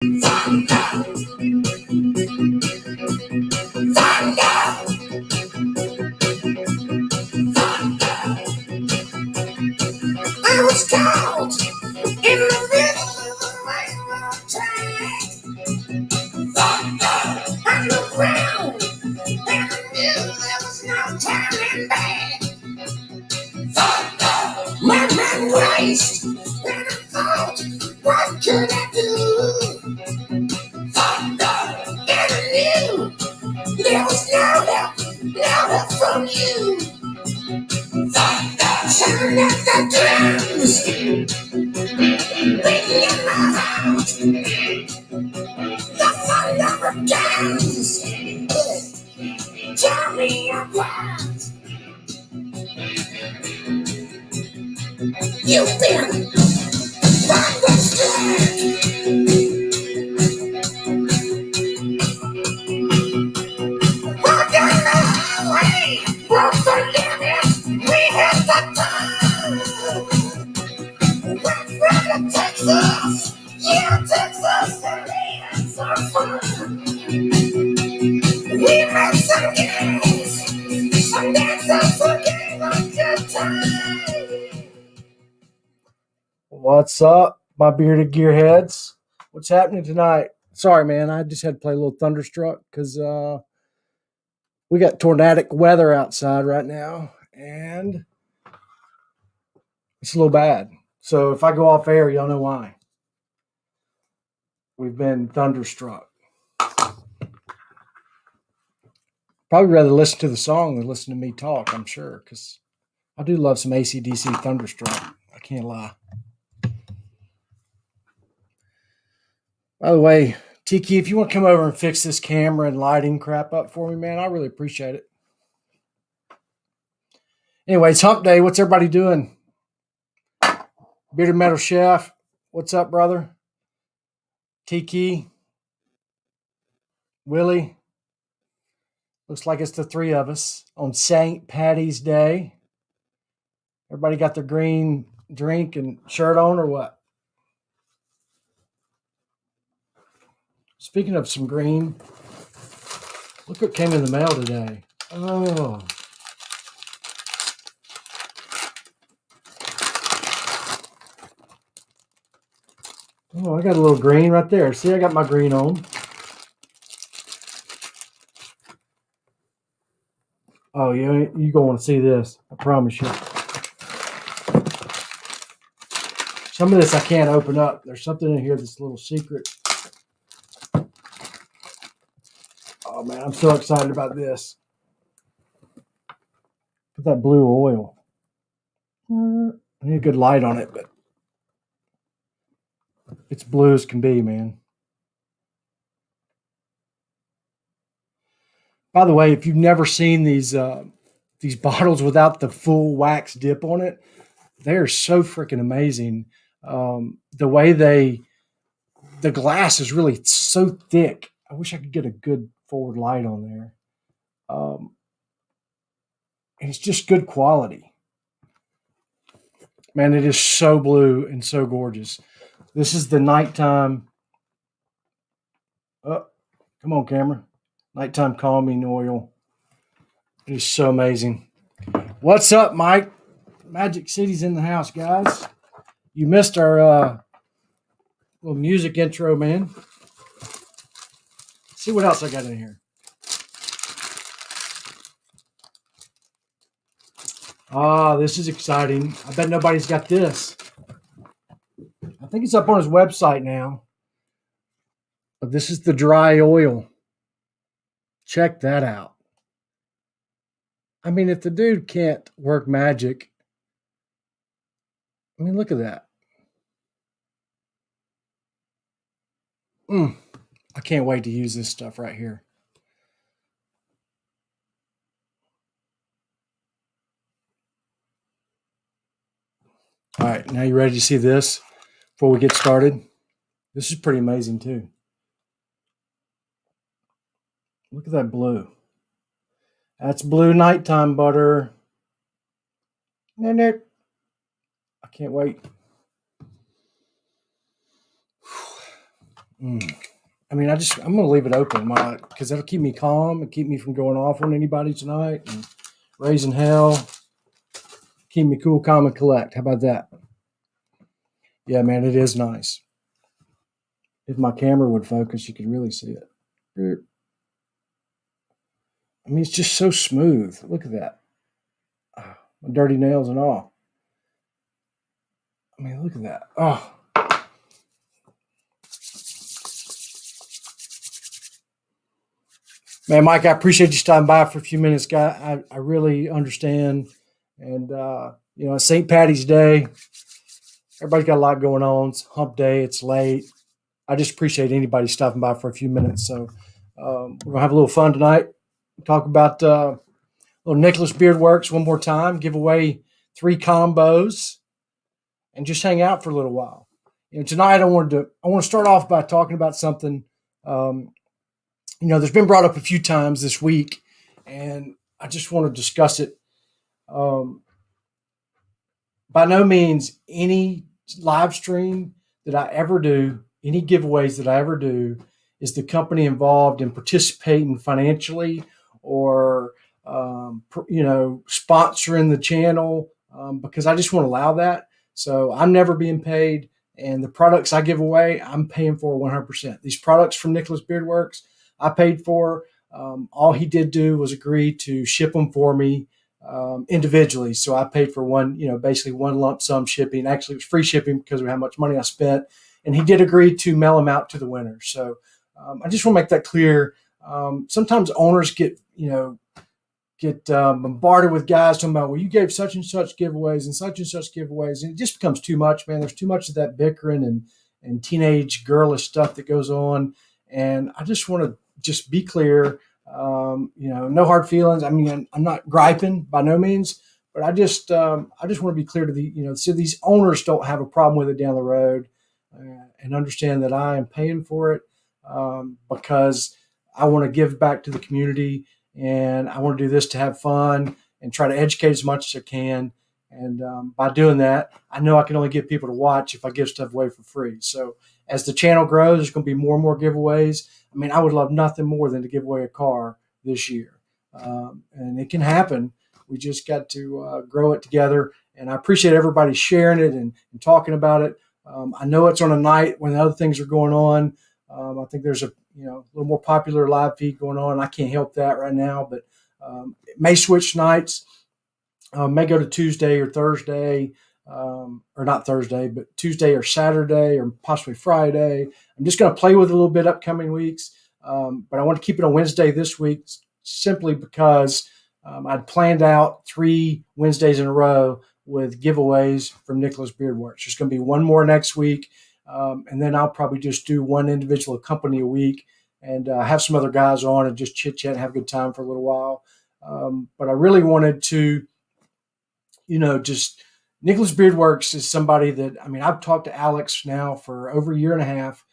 I was caught in the middle of the railroad track. I looked round and I knew there was no turning back. My mind raced and I thought, what could I do? And I knew there was no help from you. Turn up the drums, beating in my heart. The thunder of guns tear me apart. You've been thunderstruck. Walk down the highway, broke the limit, we hit the top. Went right to Texas, yeah, Texas, and we had some fun. We met some girls, some dancers who gave us good time. What's up, my bearded gearheads? What's happening tonight? Sorry, man, I just had to play a little Thunderstruck because we got tornadic weather outside right now, and it's a little bad. So if I go off air, y'all know why. We've been thunderstruck. Probably rather listen to the song than listen to me talk, I'm sure, because I do love some AC/DC Thunderstruck. I can't lie. By the way, Tiki, if you want to come over and fix this camera and lighting crap up for me, man, I really appreciate it. Anyway, it's hump day. What's everybody doing? Bearded Metal Chef, what's up, brother? Tiki, Willie. Looks like it's the three of us on St. Patty's Day. Everybody got their green drink and shirt on or what? Speaking of some green, look what came in the mail today. Oh. Oh, I got a little green right there. See, I got my green on. Oh, you're going to want to see this. I promise you. Some of this I can't open up. There's something in here that's a little secret. Oh, man, I'm so excited about this. Put that blue oil. I need a good light on it, but it's blue as can be, man. By the way, if you've never seen these bottles without the full wax dip on it, they're so freaking amazing. The way the glass is really so thick. I wish I could get a good forward light on there. And it's just good quality. Man, it is so blue and so gorgeous. This is the nighttime. Oh, come on, camera. Nighttime calming oil. It is so amazing. What's up, Mike? Magic City's in the house, guys. You missed our little music intro, man. Let's see what else I got in here. Ah, this is exciting. I bet nobody's got this. I think it's up on his website now. But this is the dry oil. Check that out. I mean, if the dude can't work magic, I mean, look at that. I can't wait to use this stuff right here. All right, now you ready to see this before we get started? This is pretty amazing too. Look at that blue. That's blue nighttime butter. I can't wait. I mean, I'm going to leave it open because that'll keep me calm and keep me from going off on anybody tonight and raising hell. Keep me cool, calm, and collect. How about that? Yeah, man, it is nice. If my camera would focus, you could really see it. I mean, it's just so smooth. Look at that. My dirty nails and all. I mean, look at that. Oh. Man, Mike, I appreciate you stopping by for a few minutes, guy. I really understand. And, it's St. Patty's Day. Everybody's got a lot going on. It's hump day. It's late. I just appreciate anybody stopping by for a few minutes. So we're going to have a little fun tonight. Talk about little Nicholas Beard Works one more time. Give away 3 combos and just hang out for a little while. Tonight I want to start off by talking about something there's been brought up a few times this week, and I just want to discuss it. By no means any live stream that I ever do, any giveaways that I ever do, is the company involved in participating financially or sponsoring the channel, because I just won't allow that. So I'm never being paid, and the products I give away, I'm paying for 100%. These products from Nicholas Beard Works, I paid for. All he did do was agree to ship them for me individually. So I paid for basically one lump sum shipping. Actually, it was free shipping because of how much money I spent. And he did agree to mail them out to the winners. So I just want to make that clear. Sometimes owners get bombarded with guys talking about, well, you gave such and such giveaways and such giveaways. And it just becomes too much, man. There's too much of that bickering and teenage girlish stuff that goes on. And I just want to just be clear, no hard feelings. I mean, I'm not griping by no means, but I just want to be clear to so these owners don't have a problem with it down the road, and understand that I am paying for it because I want to give back to the community, and I want to do this to have fun and try to educate as much as I can. And by doing that, I know I can only get people to watch if I give stuff away for free. So as the channel grows, there's going to be more and more giveaways. I mean, I would love nothing more than to give away a car this year. And it can happen. We just got to grow it together. And I appreciate everybody sharing it and talking about it. I know it's on a night when other things are going on. I think there's a little more popular live feed going on. I can't help that right now, but it may switch nights. May go to Tuesday or Thursday, or not Thursday, but Tuesday or Saturday or possibly Friday. I'm just going to play with it a little bit upcoming weeks. But I want to keep it on Wednesday this week simply because I'd planned out 3 Wednesdays in a row with giveaways from Nicholas Beard Works. There's going to be one more next week. And then I'll probably just do one individual company a week and have some other guys on and just chit chat and have a good time for a little while. But I really wanted to, just Nicholas Beard Works is somebody that, I've talked to Alex now for over a year and a half.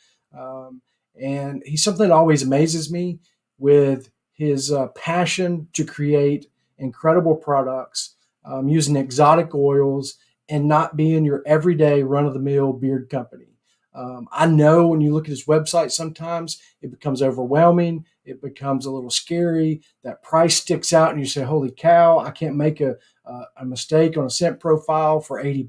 And he's something that always amazes me with his passion to create incredible products using exotic oils and not being your everyday run-of-the-mill beard company. I know when you look at his website, sometimes it becomes overwhelming. It becomes a little scary. That price sticks out and you say, holy cow, I can't make a mistake on a scent profile for $80.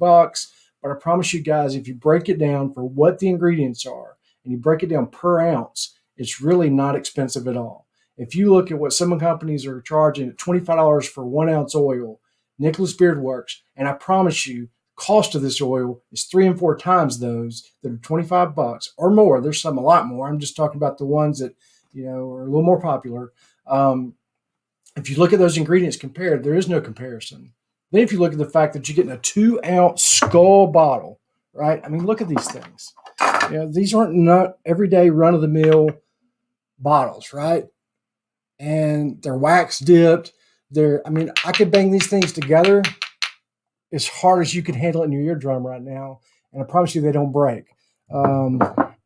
But I promise you guys, if you break it down for what the ingredients are and you break it down per ounce, it's really not expensive at all. If you look at what some companies are charging at $25 for 1 ounce oil, Nicholas Beard Works, and I promise you, cost of this oil is 3 and 4 times those that are $25 or more. There's some a lot more. I'm just talking about the ones that are a little more popular. If you look at those ingredients compared, there is no comparison. Then if you look at the fact that you're getting a 2 ounce skull bottle, right? I mean, look at these things. These aren't not everyday run of the mill bottles, right? And they're wax dipped. I could bang these things together as hard as you can handle it in your eardrum right now. And I promise you they don't break. So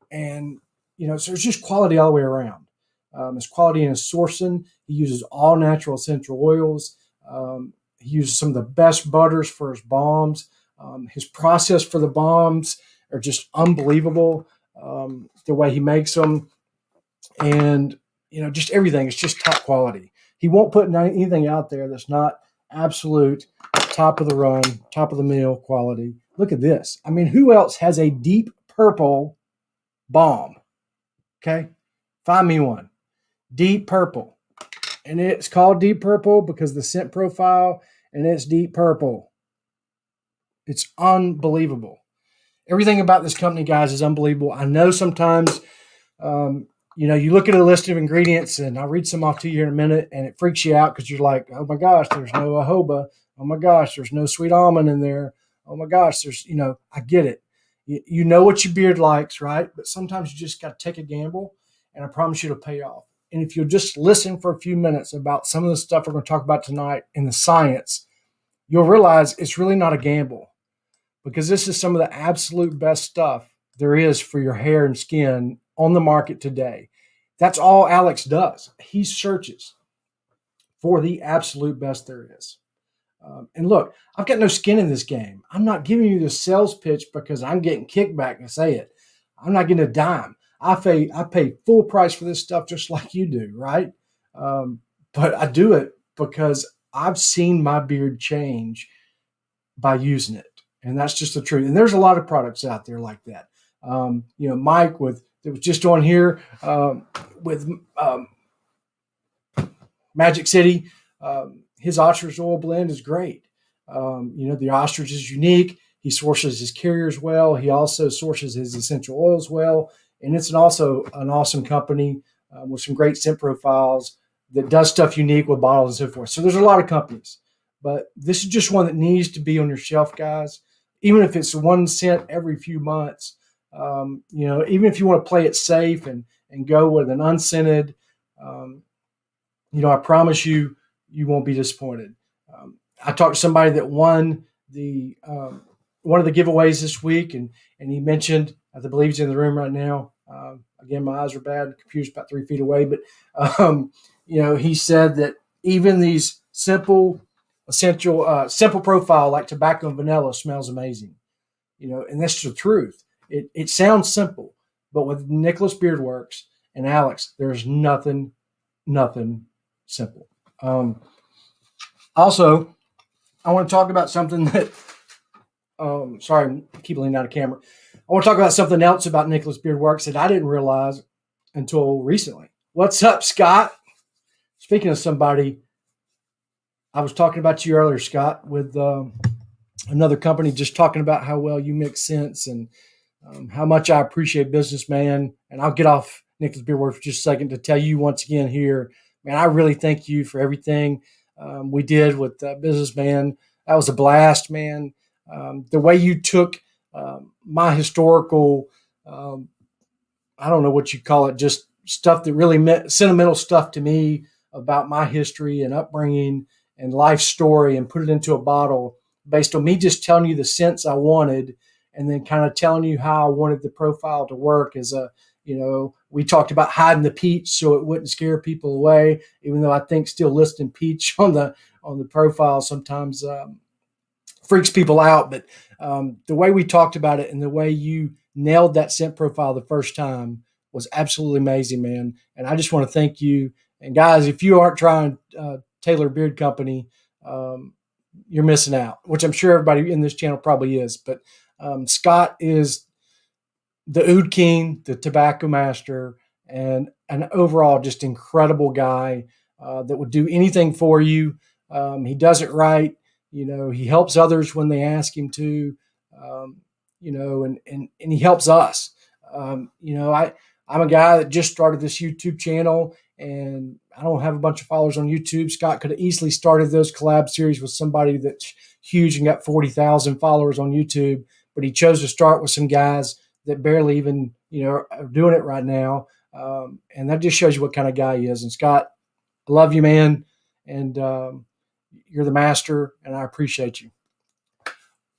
it's just quality all the way around. It's quality in his sourcing. He uses all natural essential oils. He uses some of the best butters for his balms. His process for the balms are just unbelievable. the way he makes them, and just everything. It's just top quality. He won't put anything out there that's not absolute top of the run, top of the mill quality. Look at this. I mean, who else has a deep purple Balm? Okay, find me one. Deep purple. And it's called deep purple because the scent profile, and it's deep purple. It's unbelievable. Everything about this company, guys, is unbelievable. I know sometimes, you look at a list of ingredients, and I'll read some off to you in a minute, and it freaks you out because you're like, oh my gosh, there's no jojoba. Oh my gosh, there's no sweet almond in there. Oh my gosh, I get it. You know what your beard likes, right? But sometimes you just got to take a gamble, and I promise you it'll pay off. And if you'll just listen for a few minutes about some of the stuff we're going to talk about tonight in the science, you'll realize it's really not a gamble, because this is some of the absolute best stuff there is for your hair and skin on the market today. That's all Alex does. He searches for the absolute best there is. And look, I've got no skin in this game. I'm not giving you the sales pitch because I'm getting kickback to say it. I'm not getting a dime. I pay full price for this stuff just like you do, right? But I do it because I've seen my beard change by using it. And that's just the truth. And there's a lot of products out there like that. Mike that was just on here with Magic City. His ostrich oil blend is great. The ostrich is unique. He sources his carriers well. He also sources his essential oils well. And it's also an awesome company with some great scent profiles that does stuff unique with bottles and so forth. So there's a lot of companies. But this is just one that needs to be on your shelf, guys. Even if it's 1 cent every few months, even if you want to play it safe and go with an unscented, I promise you won't be disappointed. I talked to somebody that won the one of the giveaways this week, and he mentioned, I believe he's in the room right now. Again, my eyes are bad. The computer's about 3 feet away, but he said that even these simple profile like tobacco and vanilla smells amazing. And that's the truth. It sounds simple, but with Nicholas Beardworks and Alex, there's nothing simple. Also, I want to talk about something that, sorry, I keep leaning out of camera. I want to talk about something else about Nicholas Beardworks that I didn't realize until recently. What's up, Scott? Speaking of somebody, I was talking about you earlier, Scott, with another company, just talking about how well you make sense and how much I appreciate Businessman. And I'll get off Nicholas Beardworks for just a second to tell you once again here, man, I really thank you for everything we did with Businessman. That was a blast, man. The way you took my historical, I don't know what you call it, just stuff that really meant sentimental stuff to me about my history and upbringing and life story, and put it into a bottle based on me just telling you the scents I wanted, and then kind of telling you how I wanted the profile to work as we talked about hiding the peach so it wouldn't scare people away, even though I think still listing peach on the profile sometimes freaks people out. But the way we talked about it and the way you nailed that scent profile the first time was absolutely amazing, man. And I just want to thank you. And guys, if you aren't trying Taylor Beard Company, you're missing out, which I'm sure everybody in this channel probably is. But Scott is the Oud King, the tobacco master, and an overall just incredible guy that would do anything for you. He does it right. He helps others when they ask him to, and he helps us. I'm a guy that just started this YouTube channel, and I don't have a bunch of followers on YouTube. Scott could have easily started those collab series with somebody that's huge and got 40,000 followers on YouTube, but he chose to start with some guys that barely even, are doing it right now. And that just shows you what kind of guy he is. And Scott, I love you, man. And you're the master, and I appreciate you.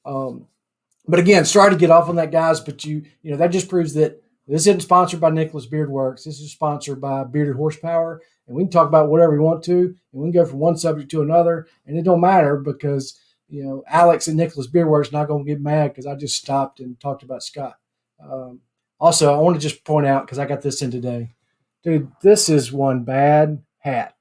But again, sorry to get off on that, guys, but that just proves that this isn't sponsored by Nicholas Beardworks. This is sponsored by Bearded Horsepower, and we can talk about whatever we want to, and we can go from one subject to another, and it don't matter because, Alex and Nicholas Beardworks not going to get mad because I just stopped and talked about Scott. Also, I want to just point out, because I got this in today. Dude, this is one bad hat.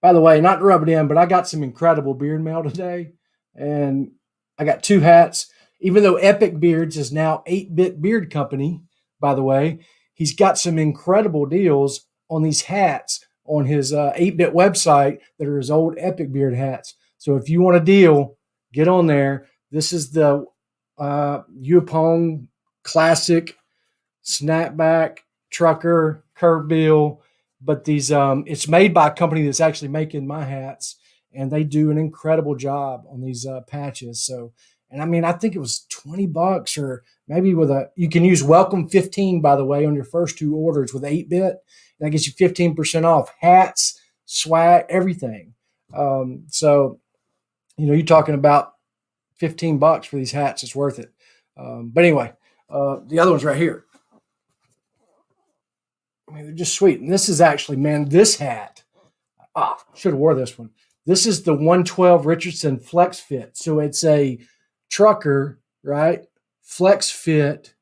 By the way, not to rub it in, but I got some incredible beard mail today. And I got 2 hats. Even though Epic Beards is now 8-Bit Beard Company, by the way, he's got some incredible deals on these hats on his 8-Bit website that are his old Epic Beard hats. So if you want a deal, get on there. This is the Yupong Classic Snapback Trucker Curve Bill, but these it's made by a company that's actually making my hats, and they do an incredible job on these patches. So, and I mean, I think it was $20, or maybe with you can use Welcome 15, by the way, on your first 2 orders with 8-Bit. That gets you 15% off hats, swag, everything. So, you're talking about $15 for these hats. It's worth it. But anyway, the other one's right here. I mean, they're just sweet. And this is actually, man, this hat. Should have wore this one. This is the 112 Richardson Flex Fit. So it's a trucker, right? Flex Fit,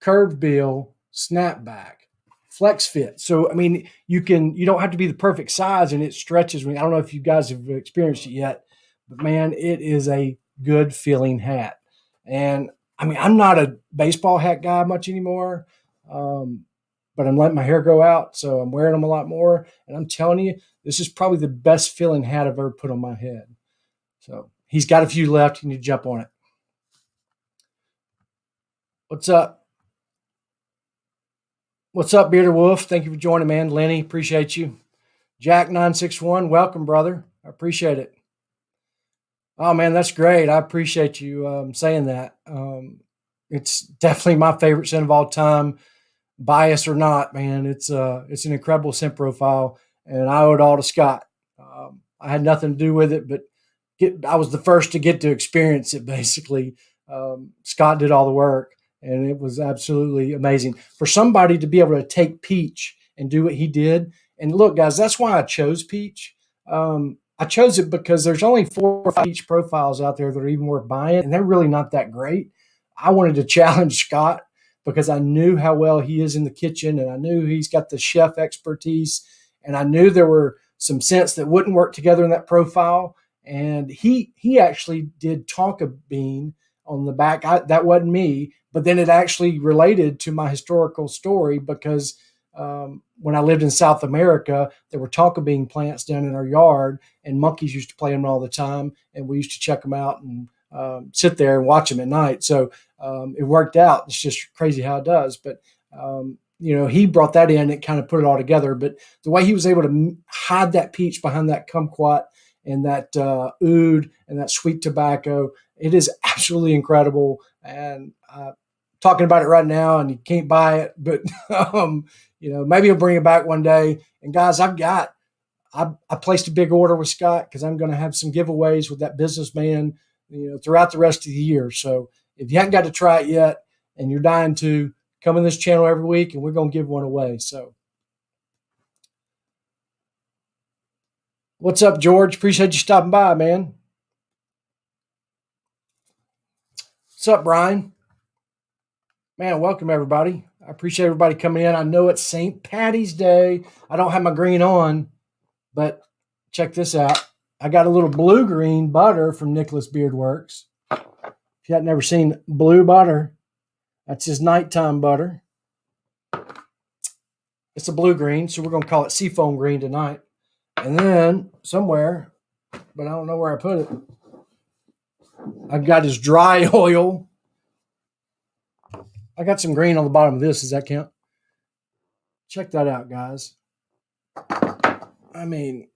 curved bill, snapback, Flex Fit. So, I mean, you don't have to be the perfect size, and it stretches. I don't know if you guys have experienced it yet, but man, it is a good feeling hat. And I mean, I'm not a baseball hat guy much anymore. But I'm letting my hair grow out, so I'm wearing them a lot more. And I'm telling you, this is probably the best feeling hat I've ever put on my head. So he's got a few left. You need to jump on it. What's up? What's up, Bearded Wolf? Thank you for joining, man. Lenny, appreciate you. Jack961, welcome, brother. I appreciate it. Oh, man, that's great. I appreciate you saying that. It's definitely my favorite scent of all time. Bias or not, man, it's an incredible scent profile, and I owe it all to Scott. I had nothing to do with it, but I was the first to get to experience it, basically. Scott did all the work, and it was absolutely amazing. For somebody to be able to take peach and do what he did, and look, guys, that's why I chose peach. I chose it because there's only 4 or 5 peach profiles out there that are even worth buying, and they're really not that great. I wanted to challenge Scott, because I knew how well he is in the kitchen, and I knew he's got the chef expertise, and I knew there were some scents that wouldn't work together in that profile. And he actually did tonka bean on the back. That wasn't me, but then it actually related to my historical story, because when I lived in South America, there were tonka bean plants down in our yard, and monkeys used to play them all the time, and we used to check them out and sit there and watch them at night. So it worked out. It's just crazy how it does. But, he brought that in and kind of put it all together. But the way he was able to hide that peach behind that kumquat and that oud and that sweet tobacco, it is absolutely incredible. And talking about it right now, and you can't buy it, but, maybe I'll bring it back one day. And guys, I placed a big order with Scott, because I'm going to have some giveaways with that businessman, throughout the rest of the year. So if you haven't got to try it yet and you're dying to, come in this channel every week and we're going to give one away. So what's up, George? Appreciate you stopping by, man. What's up, Brian? Man, welcome everybody. I appreciate everybody coming in. I know it's St. Patty's Day. I don't have my green on, but check this out. I got a little blue-green butter from Nicholas Beard Works. If you haven't never seen blue butter, that's his nighttime butter. It's a blue-green, so we're going to call it seafoam green tonight. And then somewhere, but I don't know where I put it, I've got his dry oil. I got some green on the bottom of this. Does that count? Check that out, guys. I mean,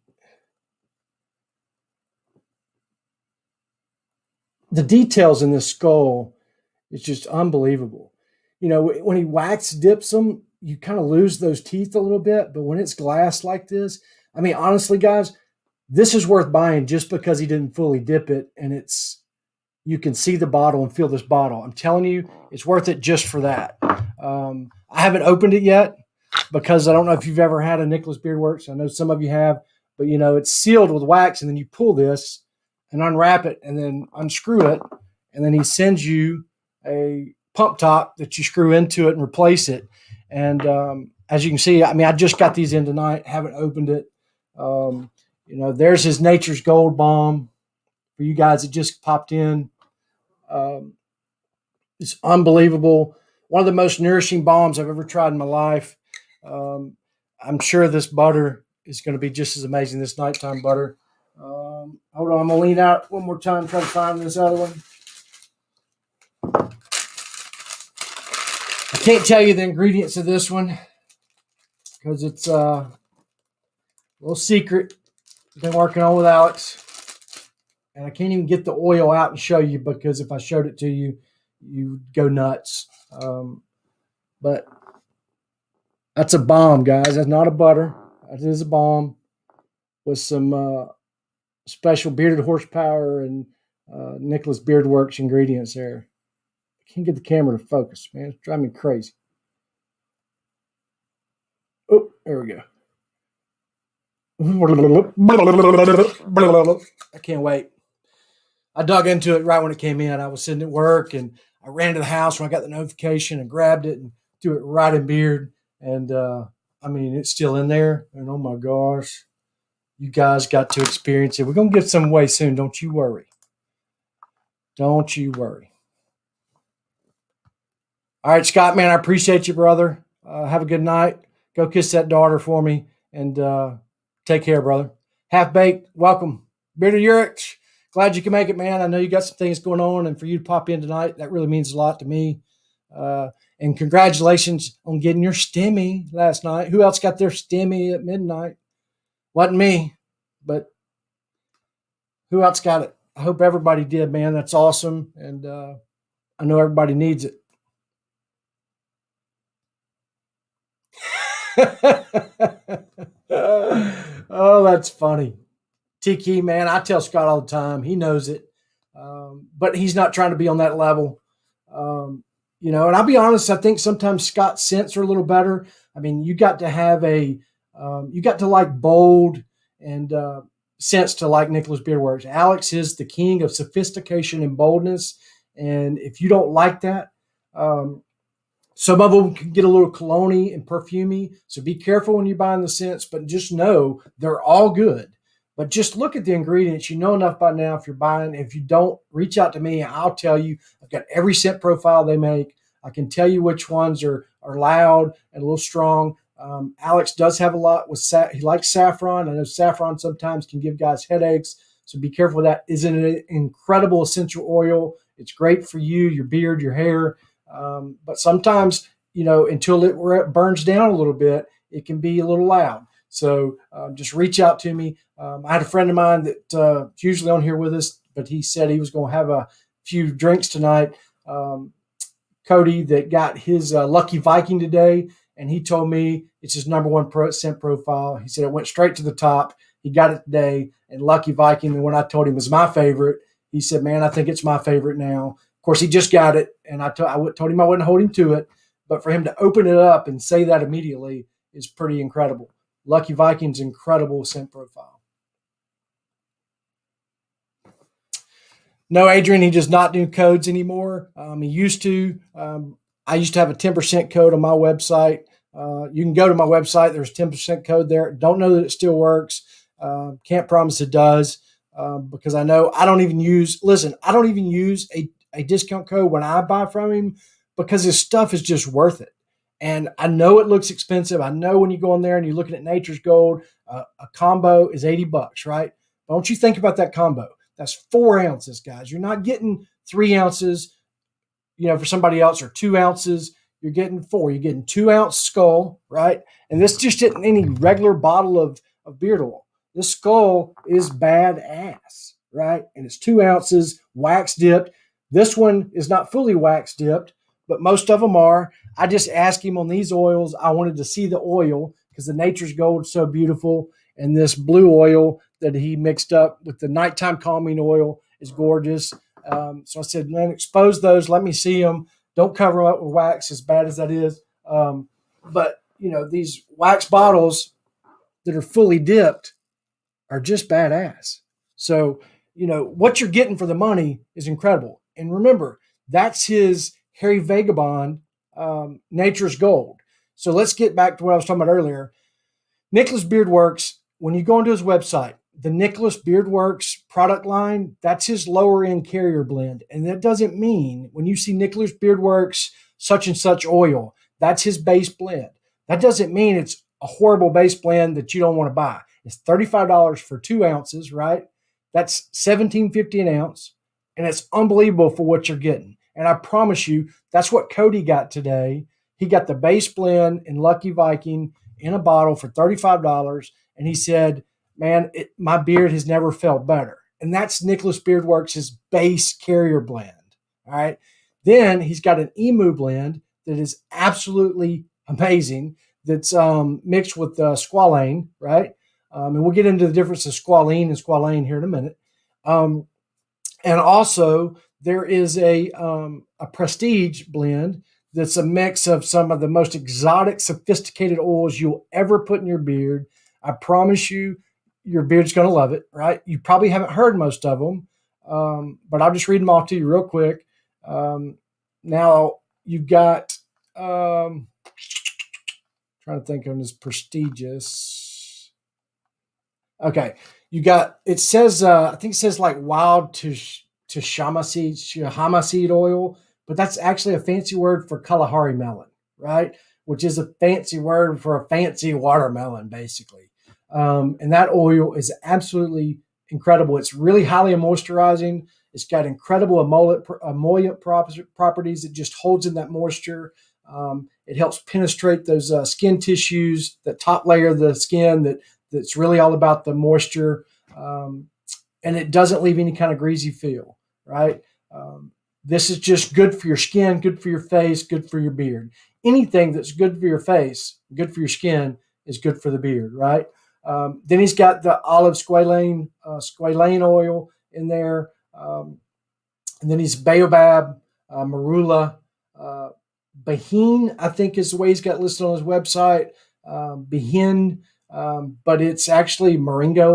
the details in this skull is just unbelievable. When he wax dips them, you kind of lose those teeth a little bit, but when it's glass like this, I mean, honestly, guys, this is worth buying just because he didn't fully dip it, and you can see the bottle and feel this bottle. I'm telling you, it's worth it just for that. I haven't opened it yet, because I don't know if you've ever had a Nicholas Beard Works. I know some of you have, but it's sealed with wax, and then you pull this and unwrap it and then unscrew it, and then he sends you a pump top that you screw into it and replace it. And as you can see, I mean, I just got these in tonight, haven't opened it. There's his Nature's Gold Balm for you guys that just popped in. Um, it's unbelievable. One of the most nourishing balms I've ever tried in my life. Um, I'm sure this butter is going to be just as amazing, this nighttime butter. Hold on, I'm going to lean out one more time, try to find this other one. I can't tell you the ingredients of this one because it's a little secret. I've been working on with Alex. And I can't even get the oil out and show you because if I showed it to you, you'd go nuts. But that's a balm, guys. That's not a butter. That is a balm with some special bearded horsepower and Nicholas Beardworks ingredients there. I can't get the camera to focus, man. It's driving me crazy. Oh, there we go. I can't wait. I dug into it right when it came in. I was sitting at work and I ran to the house when I got the notification and grabbed it and threw it right in beard. And it's still in there. And oh my gosh, you guys got to experience it. We're going to give some away soon. Don't you worry. Don't you worry. All right, Scott, man, I appreciate you, brother. Have a good night. Go kiss that daughter for me and take care, brother. Half Baked, welcome. Bearded Urich. Glad you can make it, man. I know you got some things going on, and for you to pop in tonight, that really means a lot to me. And congratulations on getting your stimmy last night. Who else got their stimmy at midnight? Wasn't me, but who else got it? I hope everybody did, man. That's awesome, and I know everybody needs it. Oh, that's funny. Tiki, man, I tell Scott all the time. He knows it. But he's not trying to be on that level. And I'll be honest, I think sometimes Scott's scents are a little better. I mean, you got to have you got to like bold and scents to like Nicholas Beardworks. Alex is the king of sophistication and boldness. And if you don't like that, some of them can get a little cologne-y and perfumey. So be careful when you're buying the scents, but just know they're all good. But just look at the ingredients. You know enough by now if you're buying. If you don't, reach out to me. I'll tell you. I've got every scent profile they make. I can tell you which ones are loud and a little strong. Alex does have a lot with he likes saffron. I know saffron sometimes can give guys headaches, so be careful with that. It's an incredible essential oil. It's great for you, your beard, your hair. But sometimes, until it burns down a little bit, it can be a little loud. So just reach out to me. I had a friend of mine that's usually on here with us, but he said he was going to have a few drinks tonight. Cody, that got his Lucky Viking today, and he told me it's his number one scent profile. He said it went straight to the top. He got it today, and Lucky Viking, and when I told him it was my favorite, he said, man, I think it's my favorite now. Of course, he just got it, and I told him I wouldn't hold him to it, but for him to open it up and say that immediately is pretty incredible. Lucky Viking's incredible scent profile. No, Adrian, he does not do codes anymore. He used to. I used to have a 10% code on my website. You can go to my website. There's a 10% code there. Don't know that it still works. Can't promise it does because I know I don't even use a discount code when I buy from him because his stuff is just worth it. And I know it looks expensive. I know when you go in there and you're looking at Nature's Gold, a combo is $80, right? But don't you think about that combo. That's 4 ounces, guys. You're not getting 3 ounces, for somebody else, or 2 ounces. You're getting 4. You're getting 2 ounce skull, right? And this just isn't any regular bottle of beard oil. This skull is badass, right? And it's 2 ounces, wax dipped. This one is not fully wax dipped, but most of them are. I just asked him on these oils. I wanted to see the oil because the Nature's Gold is so beautiful. And this blue oil that he mixed up with the nighttime calming oil is gorgeous. So I said, man, expose those. Let me see them. Don't cover them up with wax, as bad as that is. But these wax bottles that are fully dipped are just badass. So, what you're getting for the money is incredible. And remember, that's his Hairy Vagabond Nature's Gold. So let's get back to what I was talking about earlier. Nicholas Beard Works, when you go into his website, the Nicholas Beard Works product line, that's his lower end carrier blend. And that doesn't mean when you see Nicholas Beard Works such and such oil, that's his base blend. That doesn't mean it's a horrible base blend that you don't want to buy. It's $35 for 2 ounces, right? That's $17.50 an ounce. And it's unbelievable for what you're getting. And I promise you, that's what Cody got today. He got the base blend in Lucky Viking in a bottle for $35. And he said, man, my beard has never felt better. And that's Nicholas Beard Works' base carrier blend. All right. Then he's got an Emu blend that is absolutely amazing. That's mixed with squalane, right? And we'll get into the difference of squalene and squalane here in a minute. And also there is a prestige blend that's a mix of some of the most exotic, sophisticated oils you'll ever put in your beard. I promise you, your beard's going to love it, right? You probably haven't heard most of them, but I'll just read them off to you real quick. Now, you've got, trying to think on this prestigious. Okay, you got, it says, I think it says like wild to shama seed oil, but that's actually a fancy word for Kalahari melon, right? Which is a fancy word for a fancy watermelon, basically. And that oil is absolutely incredible. It's really highly moisturizing. It's got incredible emollient properties. It just holds in that moisture. It helps penetrate those skin tissues, the top layer of the skin that's really all about the moisture. And it doesn't leave any kind of greasy feel, right? This is just good for your skin, good for your face, good for your beard. Anything that's good for your face, good for your skin is good for the beard, right? Then he's got the olive squalane oil in there. And then he's baobab, marula, Behin, I think is the way he's got listed on his website. Behin, but it's actually moringa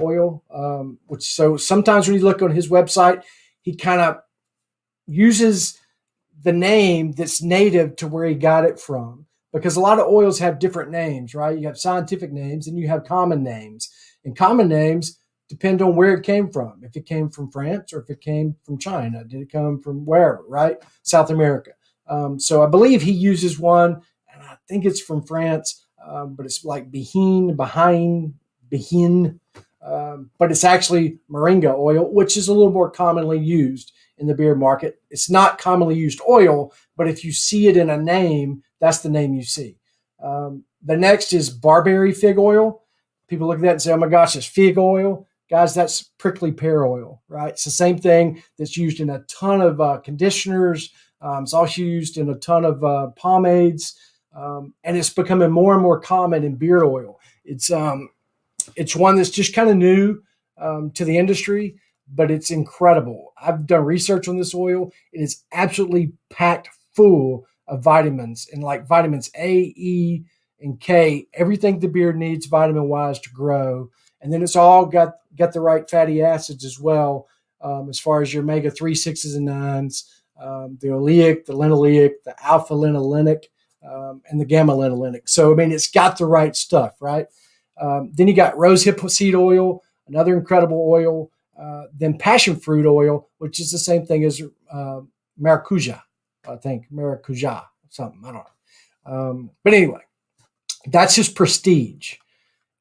oil, which so sometimes when you look on his website, he kind of uses the name that's native to where he got it from. Because a lot of oils have different names, right? You have scientific names and you have common names. And common names depend on where it came from. If it came from France or if it came from China. Did it come from wherever, right? South America. So I believe he uses one, and I think it's from France, but it's like Behin, but it's actually moringa oil, which is a little more commonly used in the beard market. It's not commonly used oil, but if you see it in a name, that's the name you see. The next is barberry fig oil. People look at that and say, oh my gosh, it's fig oil. Guys, that's prickly pear oil, right? It's the same thing that's used in a ton of conditioners. It's also used in a ton of pomades. And it's becoming more and more common in beard oil. It's one that's just kind of new to the industry, but it's incredible. I've done research on this oil. It is absolutely packed full of vitamins, and like vitamins A, E, and K, everything the beard needs vitamin-wise to grow. And then it's all got the right fatty acids as well, as far as your omega-3, 6s, and 9s, the oleic, the linoleic, the alpha-linolenic, and the gamma-linolenic. So, I mean, it's got the right stuff, right? Then you got rosehip seed oil, another incredible oil. Then passion fruit oil, which is the same thing as maracuja, I think. Maracuja, something, I don't know. But anyway, that's his prestige.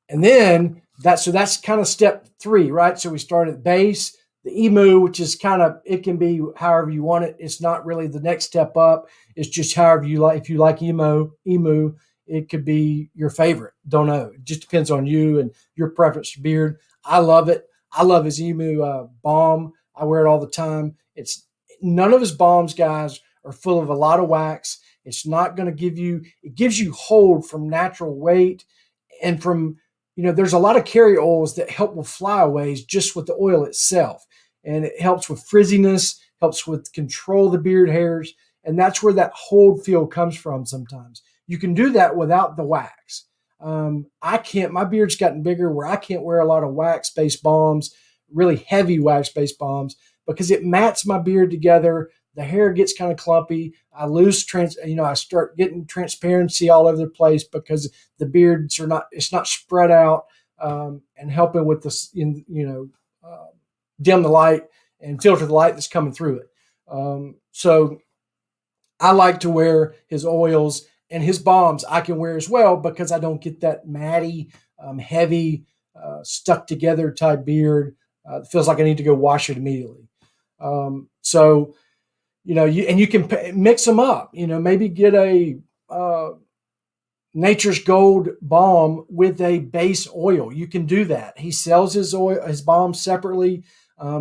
And then that's kind of step 3, right? So we start at base, the emu, which is kind of, it can be however you want it. It's not really the next step up. It's just however you like. If you like emu, it could be your favorite. Don't know. It just depends on you and your preference for beard. I love it. I love his emu balm. I wear it all the time. It's none of his balms, guys, are full of a lot of wax. It's not going to give you, it gives you hold from natural weight and from, there's a lot of carrier oils that help with flyaways just with the oil itself. And it helps with frizziness, helps with control the beard hairs. And that's where that hold feel comes from sometimes. You can do that without the wax. I can't, my beard's gotten bigger where I can't wear a lot of wax-based balms, really heavy wax-based balms, because it mats my beard together. the hair gets kind of clumpy. I lose I start getting transparency all over the place because the beards are not, it's not spread out, and helping with this, dim the light and filter the light that's coming through it. So I like to wear his oils, and his balms I can wear as well because I don't get that matty, heavy, stuck together type beard. It feels like I need to go wash it immediately. So, you can mix them up, maybe get a Nature's Gold balm with a base oil. You can do that. He sells his balm separately.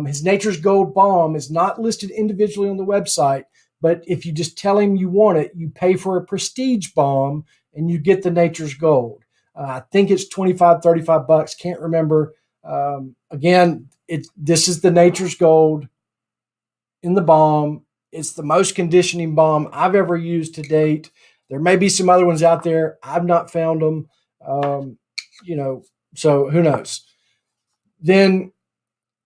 His Nature's Gold balm is not listed individually on the website, but if you just tell him you want it, you pay for a prestige balm and you get the Nature's Gold. I think it's $25, $35. Can't remember. Again, this is the Nature's Gold in the balm. It's the most conditioning balm I've ever used to date. There may be some other ones out there. I've not found them. So who knows? Then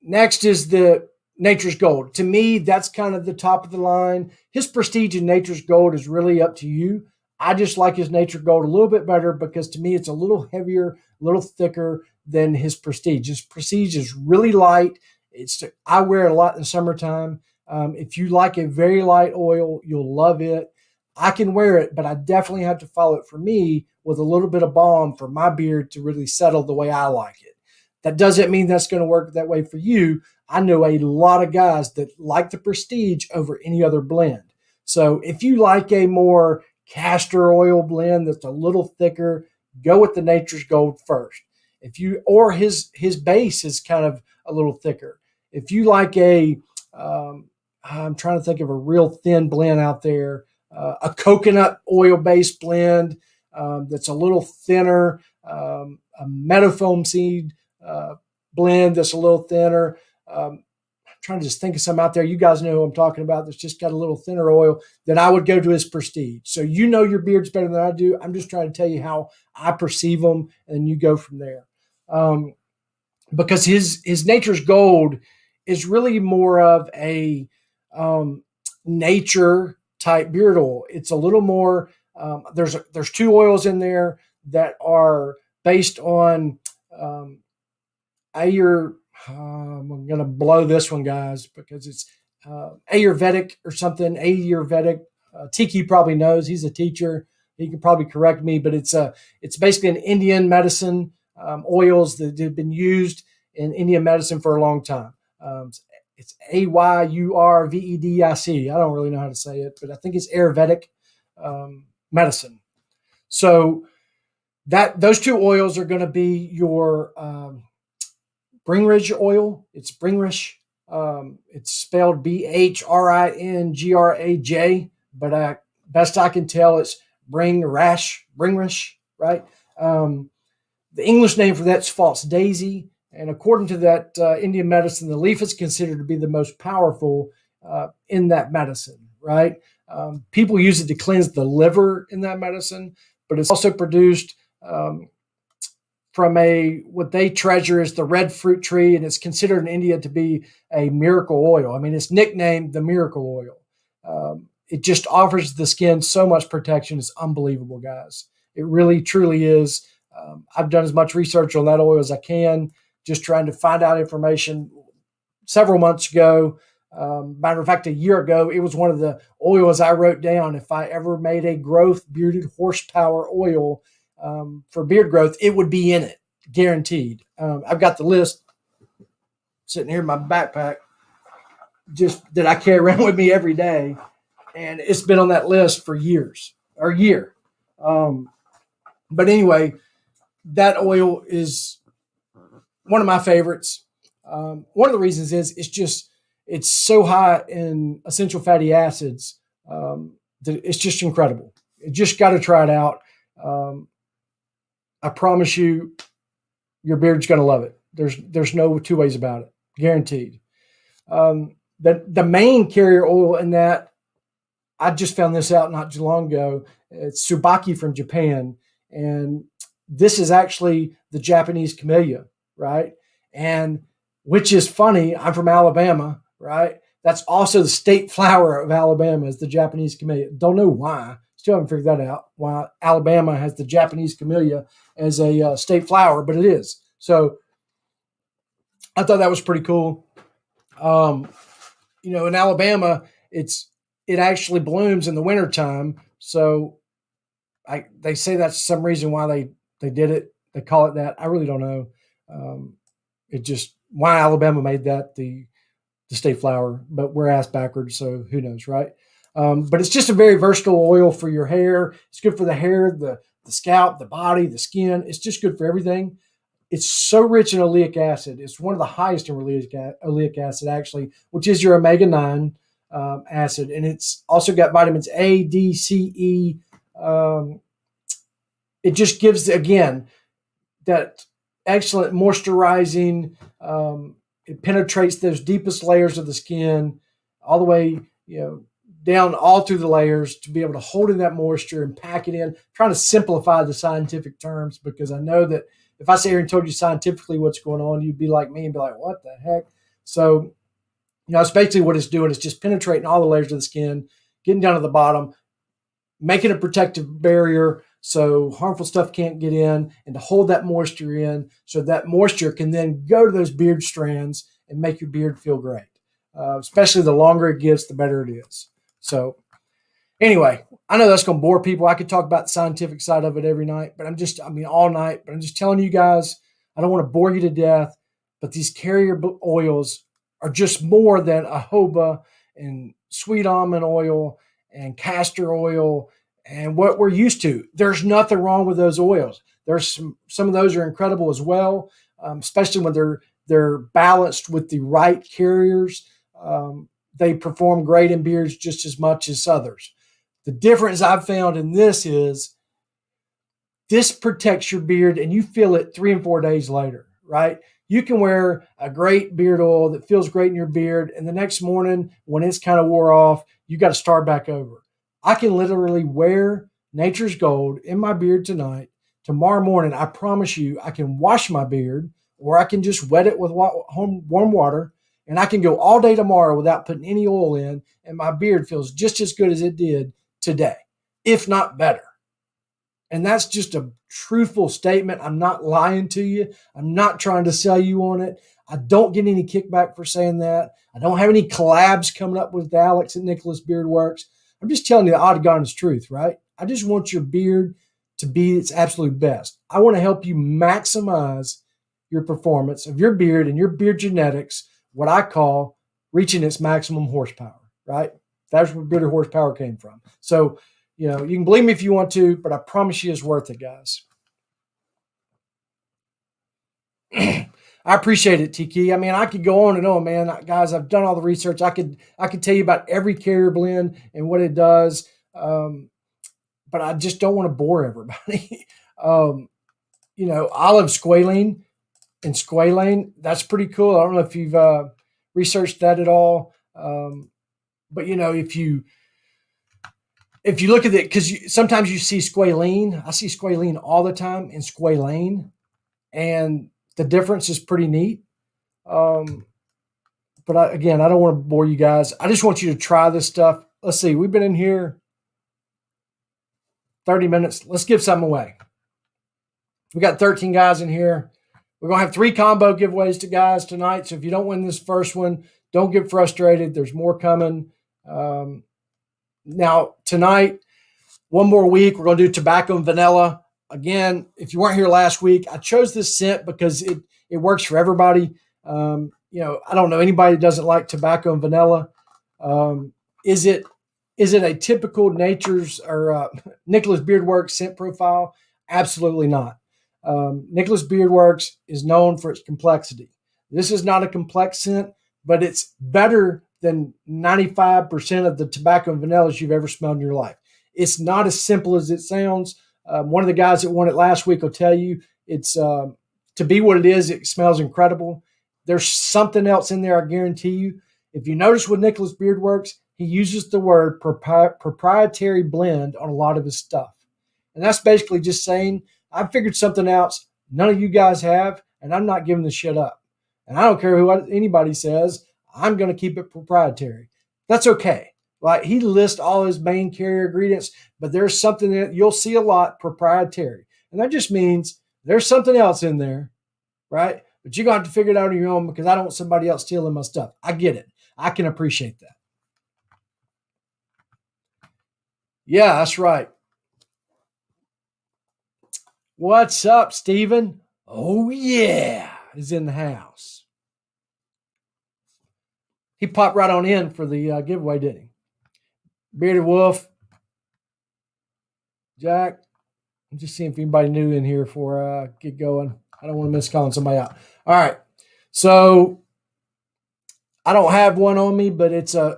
next is the Nature's Gold. To me, that's kind of the top of the line. His Prestige and Nature's Gold is really up to you. I just like his Nature's Gold a little bit better because to me, it's a little heavier, a little thicker than his Prestige. His Prestige is really light. I wear it a lot in the summertime. If you like a very light oil, you'll love it. I can wear it, but I definitely have to follow it for me with a little bit of balm for my beard to really settle the way I like it. That doesn't mean that's going to work that way for you. I know a lot of guys that like the Prestige over any other blend. So if you like a more castor oil blend that's a little thicker, go with the Nature's Gold first. Or his base is kind of a little thicker. If you like I'm trying to think of a real thin blend out there, a coconut oil based blend that's a little thinner, a meadowfoam seed blend that's a little thinner. I'm trying to just think of some out there. You guys know who I'm talking about. That's just got a little thinner oil. Then I would go to his Prestige. So your beard's better than I do. I'm just trying to tell you how I perceive them, and you go from there. Because his Nature's Gold is really more of a nature type beard oil. It's a little more. There's two oils in there that are based on I'm going to blow this one, guys, because it's Ayurvedic or something. Ayurvedic. Tiki probably knows. He's a teacher. He can probably correct me, but it's basically an Indian medicine oils that have been used in Indian medicine for a long time. It's Ayurvedic. I don't really know how to say it, but I think it's Ayurvedic medicine. So those two oils are going to be your Bhringraj oil. It's Bhringraj. It's spelled Bhringraj, but best I can tell, it's Bhringraj, right? The English name for that's false daisy. And according to that Indian medicine, the leaf is considered to be the most powerful in that medicine, right? People use it to cleanse the liver in that medicine, but it's also produced from what they treasure is the red fruit tree, and it's considered in India to be a miracle oil. I mean, it's nicknamed the miracle oil. It just offers the skin so much protection. It's unbelievable, guys. It really, truly is. I've done as much research on that oil as I can, just trying to find out information. Several months ago, matter of fact, a year ago, it was one of the oils I wrote down. If I ever made a growth bearded horsepower oil for beard growth, it would be in it, guaranteed. I've got the list sitting here in my backpack, just that I carry around with me every day, and it's been on that list for years or year. But anyway, that oil is one of my favorites. One of the reasons is it's so high in essential fatty acids that it's just incredible. You just got to try it out. I promise you, your beard's going to love it. There's no two ways about it, guaranteed. The main carrier oil in that, I just found this out not too long ago. It's Tsubaki from Japan, and this is actually the Japanese camellia, right? And which is funny. I'm from Alabama, right? That's also the state flower of Alabama is the Japanese camellia. Don't know why. Still haven't figured that out. Why Alabama has the Japanese camellia as a state flower, but it is. So I thought that was pretty cool. Um, in Alabama, it actually blooms in the wintertime. So they say that's some reason why they did it. They call it that. I really don't know. It just why Alabama made that the state flower, but we're ass backwards, so who knows, right? But it's just a very versatile oil for your hair. It's good for the hair, the scalp, the body, the skin. It's just good for everything. It's so rich in oleic acid. It's one of the highest in oleic acid, actually, which is your omega-9 acid. And it's also got vitamins A, D, C, E. It just gives, again, that excellent moisturizing. It penetrates those deepest layers of the skin all the way, down all through the layers to be able to hold in that moisture and pack it in. I'm trying to simplify the scientific terms because I know that if I sit here and told you scientifically what's going on, you'd be like me and be like, what the heck? So, it's basically what it's doing is just penetrating all the layers of the skin, getting down to the bottom, making a protective barrier so harmful stuff can't get in, and to hold that moisture in so that moisture can then go to those beard strands and make your beard feel great. Especially the longer it gets, the better it is. So anyway, I know that's going to bore people. I could talk about the scientific side of it every night, but all night, but I'm just telling you guys, I don't want to bore you to death, but these carrier oils are just more than a jojoba and sweet almond oil and castor oil and what we're used to. There's nothing wrong with those oils. There's some of those are incredible as well, especially when they're balanced with the right carriers. They perform great in beards just as much as others. The difference I've found in this is this protects your beard and you feel it 3 and 4 days later, right? You can wear a great beard oil that feels great in your beard, and the next morning when it's kind of wore off, you got to start back over. I can literally wear Nature's Gold in my beard tonight. Tomorrow morning, I promise you, I can wash my beard or I can just wet it with warm water, and I can go all day tomorrow without putting any oil in, and my beard feels just as good as it did today, if not better. And that's just a truthful statement. I'm not lying to you. I'm not trying to sell you on it. I don't get any kickback for saying that. I don't have any collabs coming up with Alex at Nicholas Beard Works. I'm just telling you the honest truth, right? I just want your beard to be its absolute best. I want to help you maximize your performance of your beard and your beard genetics, what I call reaching its maximum horsepower, right? That's where bearded horsepower came from. So, you can believe me if you want to, but I promise you it's worth it, guys. I appreciate it, Tiki. I mean, I could go on and on, man. Guys, I've done all the research. I could tell you about every carrier blend and what it does, but I just don't want to bore everybody. Olive squalene and squalane, that's pretty cool. I don't know if you've researched that at all, but if you look at it, because sometimes you see squalene. I see squalene all the time in squalane, and the difference is pretty neat. But I don't want to bore you guys. I just want you to try this stuff. Let's see. We've been in here 30 minutes. Let's give some away. We got 13 guys in here. We're going to have 3 combo giveaways to guys tonight. So if you don't win this first one, don't get frustrated. There's more coming. Now, tonight, one more week, we're going to do tobacco and vanilla. Again, if you weren't here last week, I chose this scent because it works for everybody. I don't know anybody that doesn't like tobacco and vanilla. Is it a typical Nature's or Nicholas Beard Works scent profile? Absolutely not. Nicholas Beard Works is known for its complexity. This is not a complex scent, but it's better than 95% of the tobacco and vanillas you've ever smelled in your life. It's not as simple as it sounds. One of the guys that won it last week will tell you it's to be what it is. It smells incredible. There's something else in there, I guarantee you. If you notice with Nicholas Beard Works, he uses the word proprietary blend on a lot of his stuff. And that's basically just saying, I figured something else none of you guys have, and I'm not giving the shit up. And I don't care who anybody says. I'm going to keep it proprietary. That's okay. Like he lists all his main carrier ingredients, but there's something that you'll see a lot proprietary. And that just means there's something else in there, right? But you're going to have to figure it out on your own because I don't want somebody else stealing my stuff. I get it. I can appreciate that. Yeah, that's right. What's up, Steven? Oh, yeah, is in the house. He popped right on in for the giveaway, didn't he? Bearded Wolf, Jack. I'm just seeing if anybody new in here before I get going. I don't want to miss calling somebody out. All right. So I don't have one on me, but it's a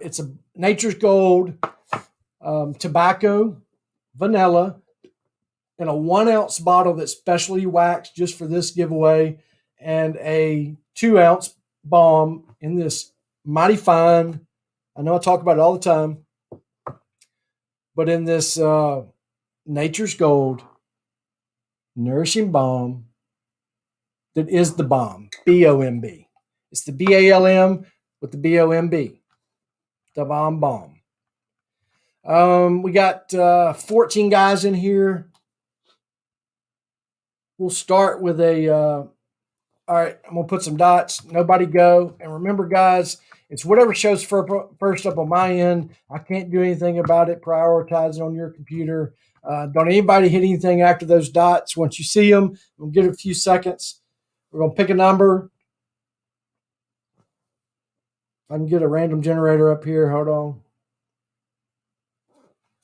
Nature's Gold tobacco, vanilla, in a 1 ounce bottle that's specially waxed just for this giveaway, and a 2 ounce balm in this mighty fine. I know I talk about it all the time, but in this Nature's Gold nourishing balm that is the bomb, BOMB. It's the BALM with the BOMB, the bomb. We got 14 guys in here. We'll start with all right, I'm going to put some dots. Nobody go. And remember, guys, it's whatever shows first up on my end. I can't do anything about it. Prioritize it on your computer. Don't anybody hit anything after those dots. Once you see them, we'll give it a few seconds. We're going to pick a number. I can get a random generator up here. Hold on.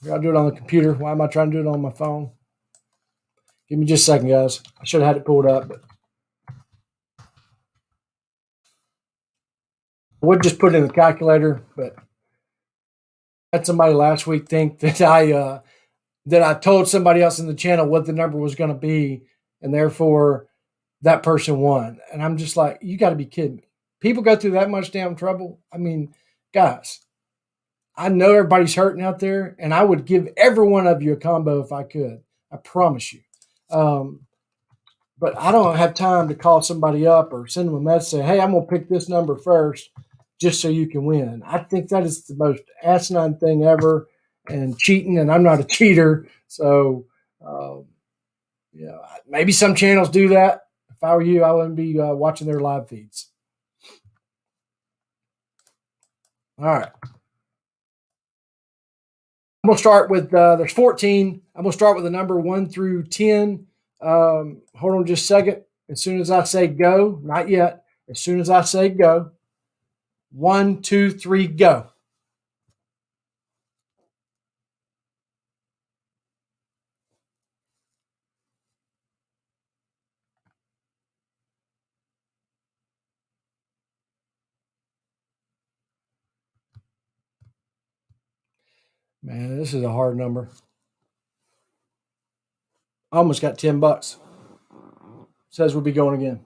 I'll do it on the computer. Why am I trying to do it on my phone? Give me just a second, guys. I should have had it pulled up, but I would just put it in the calculator. But I had somebody last week think that I told somebody else in the channel what the number was going to be, and therefore that person won. And I'm just like, you got to be kidding me. People go through that much damn trouble. I mean, guys, I know everybody's hurting out there, and I would give every one of you a combo if I could. I promise you. But I don't have time to call somebody up or send them a message saying, hey, I'm going to pick this number first just so you can win. I think that is the most asinine thing ever and cheating, and I'm not a cheater. So, maybe some channels do that. If I were you, I wouldn't be watching their live feeds. All right. I'm going to start with, there's 14. I'm going to start with the number 1 through 10. Hold on just a second. As soon as I say go, not yet. As soon as I say go, 1, 2, 3, go. Man, this is a hard number. I almost got $10. Says we'll be going again.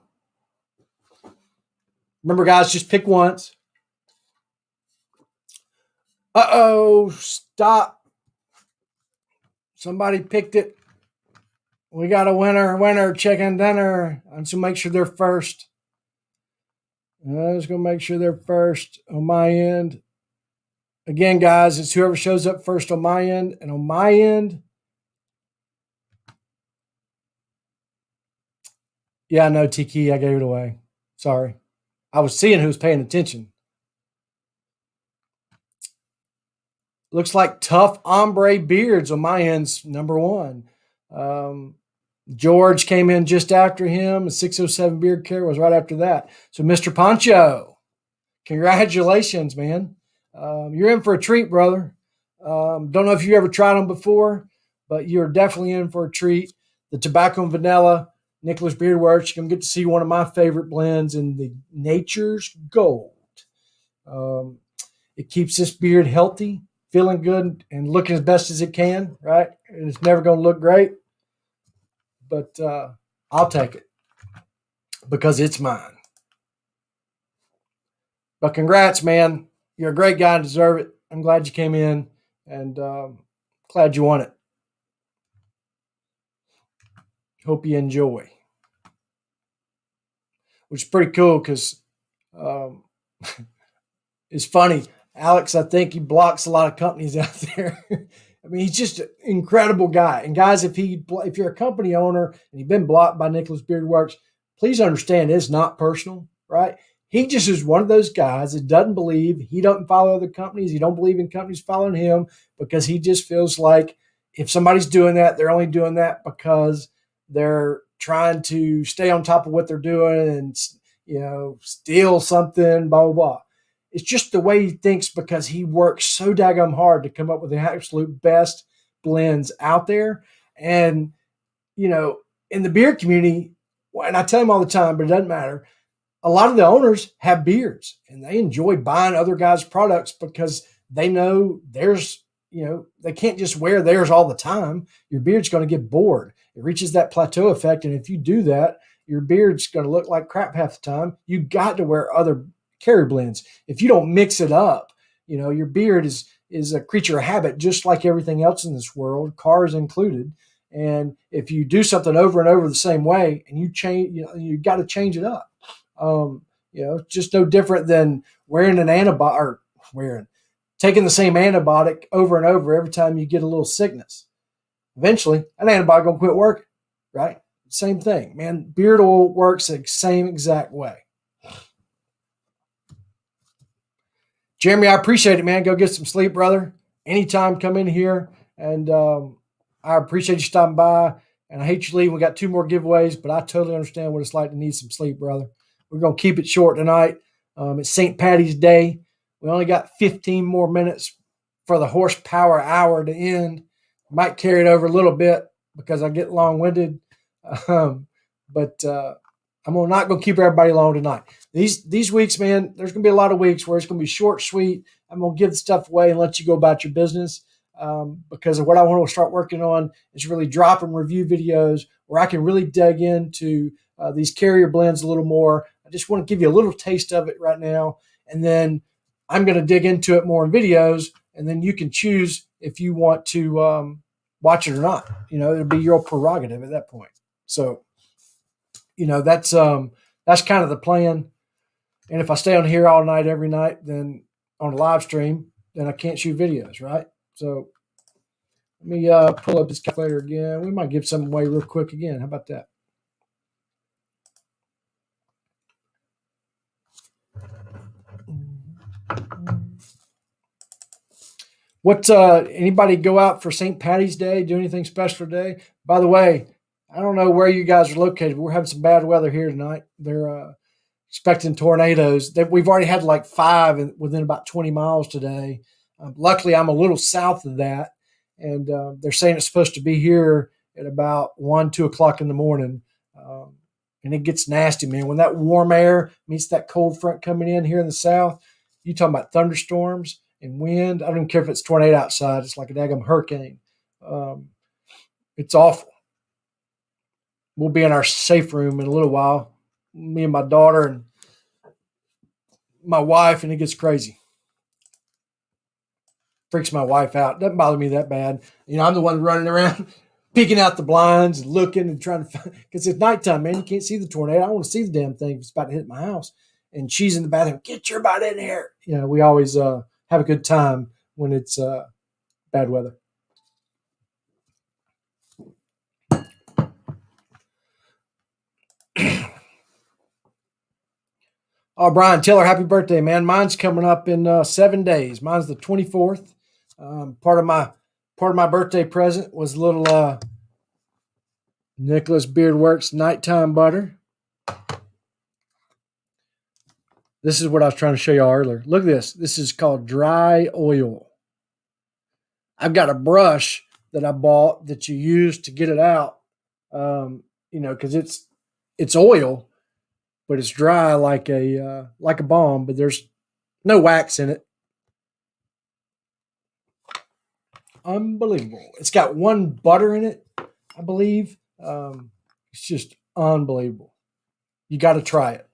Remember, guys, just pick once. Uh-oh, stop. Somebody picked it. We got a winner, chicken dinner. I'm just going to make sure they're first. I'm just going to make sure they're first on my end. Again, guys, it's whoever shows up first on my end. And on my end, yeah, no, Tiki, I gave it away. Sorry. I was seeing who was paying attention. Looks like Tough Ombre Beards on my end's number 1. George came in just after him. 607 Beard Care was right after that. So, Mr. Poncho, congratulations, man. You're in for a treat, brother. Don't know if you ever tried them before, but you're definitely in for a treat. The tobacco and vanilla, Nicholas Beard Works. You're going to get to see one of my favorite blends in the Nature's Gold. It keeps this beard healthy, feeling good, and looking as best as it can, right? And it's never going to look great, but I'll take it because it's mine. But congrats, man. You're a great guy and deserve it. I'm glad you came in, and glad you won it. Hope you enjoy. Which is pretty cool because It's funny. Alex, I think he blocks a lot of companies out there. I mean, he's just an incredible guy. And guys, if you're a company owner and you've been blocked by Nicholas Beard Works, please understand it's not personal, right? He just is one of those guys that doesn't believe, he doesn't follow other companies. He don't believe in companies following him because he just feels like if somebody's doing that, they're only doing that because they're trying to stay on top of what they're doing and, steal something, blah, blah, blah. It's just the way he thinks because he works so daggum hard to come up with the absolute best blends out there. And, in the beer community, and I tell him all the time, but it doesn't matter, a lot of the owners have beards and they enjoy buying other guys' products because they know they can't just wear theirs all the time. Your beard's going to get bored. It reaches that plateau effect. And if you do that, your beard's going to look like crap half the time. You got to wear other carrier blends. If you don't mix it up, your beard is a creature of habit, just like everything else in this world, cars included. And if you do something over and over the same way and you change, you got to change it up. Just no different than wearing an antibiotic or taking the same antibiotic over and over every time you get a little sickness. Eventually, an antibiotic gonna quit working, right? Same thing, man. Beard oil works the same exact way. Jeremy, I appreciate it, man. Go get some sleep, brother. Anytime, come in here, and I appreciate you stopping by. And I hate you leaving. We got 2 more giveaways, but I totally understand what it's like to need some sleep, brother. We're going to keep it short tonight. It's St. Patty's Day. We only got 15 more minutes for the horsepower hour to end. Might carry it over a little bit because I get long-winded. But I'm not going to keep everybody long tonight. These weeks, man, there's going to be a lot of weeks where it's going to be short, sweet. I'm going to give the stuff away and let you go about your business. Because of what I want to start working on is really dropping review videos where I can really dig into these carrier blends a little more. I just want to give you a little taste of it right now. And then I'm going to dig into it more in videos. And then you can choose if you want to watch it or not. It'll be your prerogative at that point. So, that's kind of the plan. And if I stay on here all night, every night, then on a live stream, then I can't shoot videos, right? So let me pull up this calculator again. We might give some away real quick again. How about that? What anybody go out for St. Patty's Day? Do anything special today? By the way, I don't know where you guys are located. We're having some bad weather here tonight. They're expecting tornadoes. We've already had like 5 within about 20 miles today. Luckily, I'm a little south of that, and they're saying it's supposed to be here at about 1, 2 o'clock in the morning. And it gets nasty, man. When that warm air meets that cold front coming in here in the south, you talking about thunderstorms and wind. I don't even care if it's tornado outside. It's like a daggum hurricane. It's awful. We'll be in our safe room in a little while, me and my daughter and my wife, and it gets crazy. Freaks my wife out. Doesn't bother me that bad. I'm the one running around, peeking out the blinds and looking and trying to find, because it's nighttime, man. You can't see the tornado. I want to see the damn thing if it's about to hit my house. And she's in the bathroom. Get your butt in here. We always have a good time when it's bad weather. Oh, Brian Taylor, happy birthday, man. Mine's coming up in 7 days. Mine's the 24th. Part of my birthday present was a little Nicholas Beard Works nighttime butter. This is what I was trying to show y'all earlier. Look at this. This is called dry oil. I've got a brush that I bought that you use to get it out, because it's oil, but it's dry like a balm, but there's no wax in it. Unbelievable. It's got 1 butter in it, I believe. It's just unbelievable. You got to try it.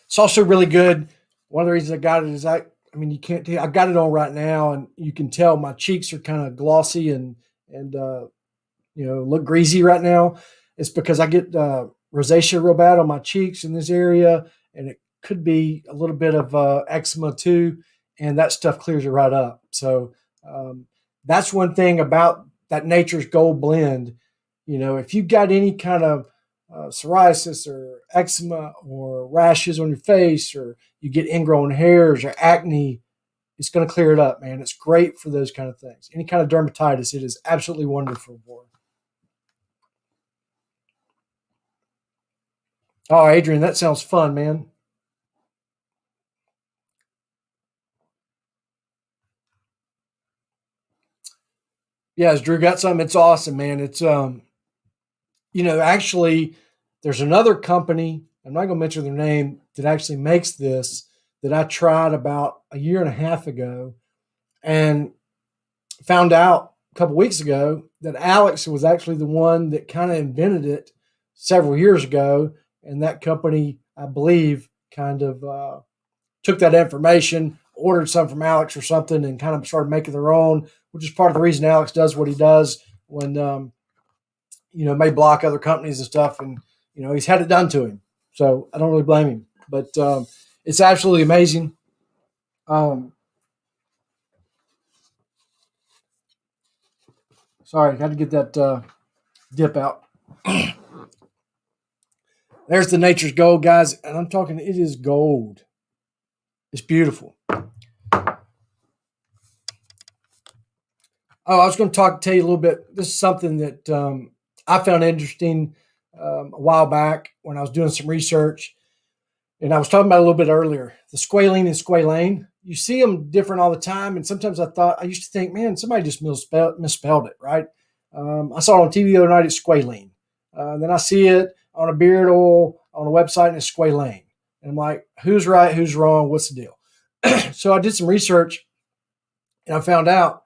It's also really good. One of the reasons I got it is you can't tell. I got it on right now, and you can tell my cheeks are kind of glossy and look greasy right now. It's because I get rosacea real bad on my cheeks in this area, and it could be a little bit of eczema too, and that stuff clears it right up. So that's one thing about that Nature's Gold blend. If you've got any kind of psoriasis or eczema or rashes on your face, or you get ingrown hairs or acne, it's going to clear it up, man. It's great for those kind of things. Any kind of dermatitis, it is absolutely wonderful for. Oh, Adrian, that sounds fun, man. Yeah, has Drew got something? It's awesome, man. It's actually, there's another company. I'm not going to mention their name that actually makes this that I tried about a year and a half ago, and found out a couple weeks ago that Alex was actually the one that kind of invented it several years ago, and that company, I believe, kind of took that information, ordered some from Alex or something, and kind of started making their own, which is part of the reason Alex does what he does when, may block other companies and stuff. And, he's had it done to him. So I don't really blame him. But it's absolutely amazing. Sorry, got to get that dip out. There's the Nature's Gold, guys. And I'm talking, it is gold. It's beautiful. Oh, I was going to tell you a little bit. This is something that I found interesting a while back when I was doing some research. And I was talking about it a little bit earlier, the squalene and squalane. You see them different all the time. And sometimes I used to think, man, somebody just misspelled it, right? I saw it on TV the other night, it's squalene. Then I see it on a beard oil on a website and it's squalane. And I'm like, who's right? Who's wrong? What's the deal? So I did some research and I found out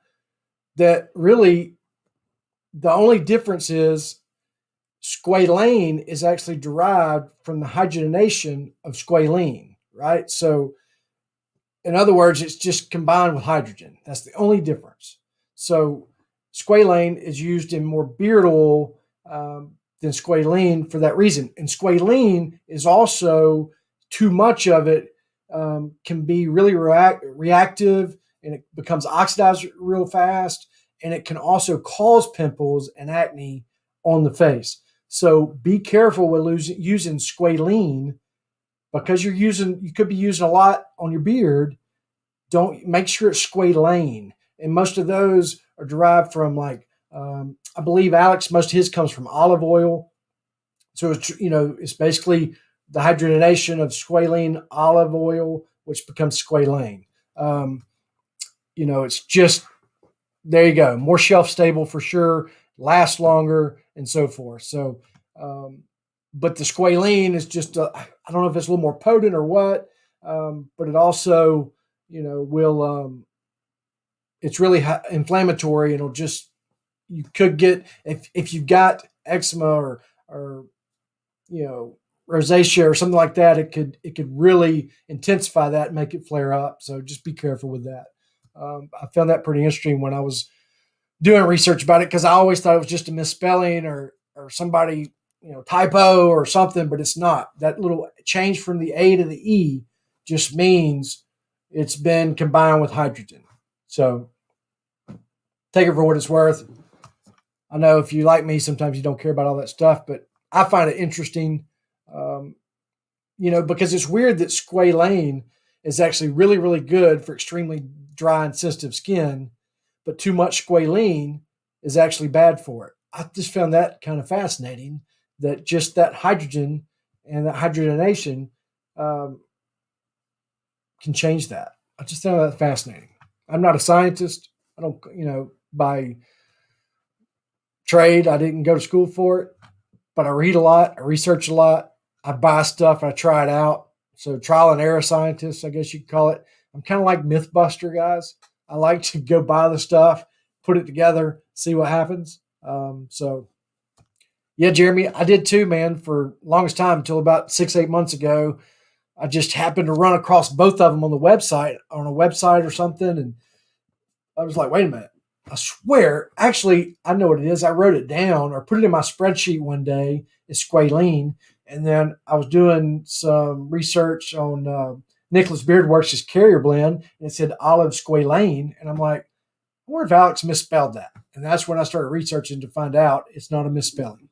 that really the only difference is squalane is actually derived from the hydrogenation of squalene, right? So, in other words, it's just combined with hydrogen. That's the only difference. So, squalane is used in more beard oil than squalene for that reason. And squalene is also, too much of it can be really reactive, and it becomes oxidized real fast, and it can also cause pimples and acne on the face. So be careful with using squalene, because you could be using a lot on your beard. Don't make sure it's squalane, and most of those are derived from I believe Alex, most of his comes from olive oil. So it's basically the hydrogenation of squalene olive oil, which becomes squalane. It's just, there you go, more shelf stable for sure, lasts longer, and so forth. So, but the squalene is just, I don't know if it's a little more potent or what, but it also, will, it's really inflammatory, and you could get, if you've got eczema or rosacea or something like that, it could really intensify that and make it flare up. So just be careful with that. I found that pretty interesting when I was doing research about it, because I always thought it was just a misspelling or somebody, typo or something, but it's not. That little change from the A to the E just means it's been combined with hydrogen. So take it for what it's worth. I know if you like me, sometimes you don't care about all that stuff, but I find it interesting, because it's weird that squalane is actually really, really good for extremely dry and sensitive skin, but too much squalene is actually bad for it. I just found that kind of fascinating, that just that hydrogen and that hydrogenation can change that. I just found that fascinating. I'm not a scientist. I don't, by trade, I didn't go to school for it, but I read a lot. I research a lot. I buy stuff. I try it out. So trial and error scientist, I guess you could call it. I'm kind of like Mythbuster, guys. I like to go buy the stuff, put it together, see what happens. So, yeah, Jeremy, I did too, man, for longest time until about 6-8 months ago. I just happened to run across both of them on a website or something, and I was like, wait a minute. I swear, actually, I know what it is. I wrote it down or put it in my spreadsheet one day. It's squalene. And then I was doing some research on Nicholas Beardworks' Carrier Blend, and it said olive squalane. And I'm like, I wonder if Alex misspelled that. And that's when I started researching to find out it's not a misspelling.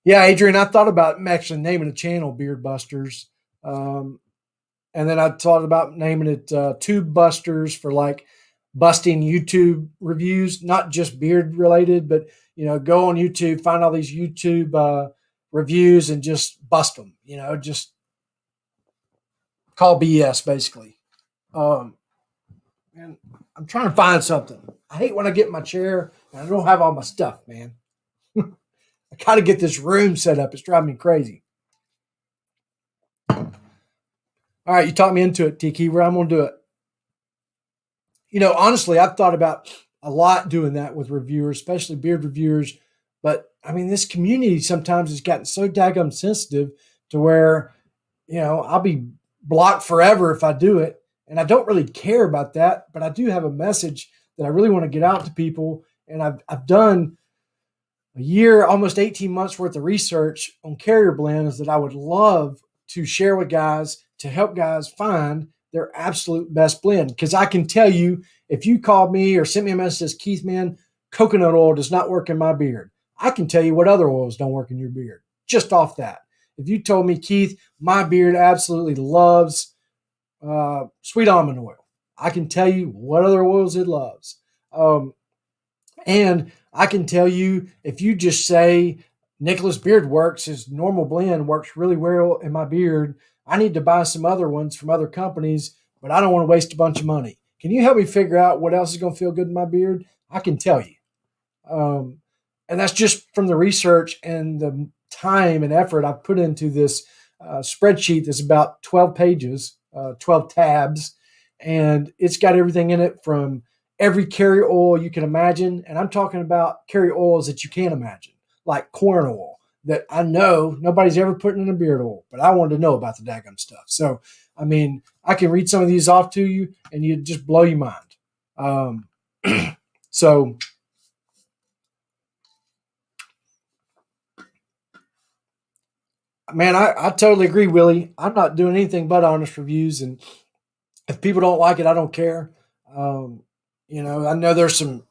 Yeah, Adrian, I thought about actually naming the channel Beard Busters. And then I thought about naming it Tube Busters for like busting YouTube reviews, not just beard related, but go on YouTube, find all these YouTube reviews and just bust them. Just call BS basically. And I'm trying to find something. I hate when I get in my chair and I don't have all my stuff, man. I got to get this room set up. It's driving me crazy. All right, you talked me into it, Tiki. Where I'm going to do it. Honestly, I've thought about a lot doing that with reviewers, especially beard reviewers. But I mean, this community sometimes has gotten so daggum sensitive to where, I'll be blocked forever if I do it. And I don't really care about that, but I do have a message that I really want to get out to people. And I've done a year, almost 18 months worth of research on carrier blends that I would love to share with guys to help guys find their absolute best blend. Because I can tell you, if you called me or sent me a message that says, Keith, man, coconut oil does not work in my beard, I can tell you what other oils don't work in your beard just off that. If you told me, Keith, my beard absolutely loves sweet almond oil, I can tell you what other oils it loves. And I can tell you, if you just say Nicholas Beard Works, his normal blend works really well in my beard, I need to buy some other ones from other companies, but I don't want to waste a bunch of money. Can you help me figure out what else is going to feel good in my beard? I can tell you. And that's just from the research and the time and effort I've put into this spreadsheet that's about 12 pages, 12 tabs, and it's got everything in it from every carrier oil you can imagine. And I'm talking about carrier oils that you can't imagine, like corn oil that I know nobody's ever put in a beard oil, but I wanted to know about the daggum stuff. So, I mean, I can read some of these off to you and you just blow your mind. So, man, I totally agree, Willie. I'm not doing anything but honest reviews. And if people don't like it, I don't care. I know there's some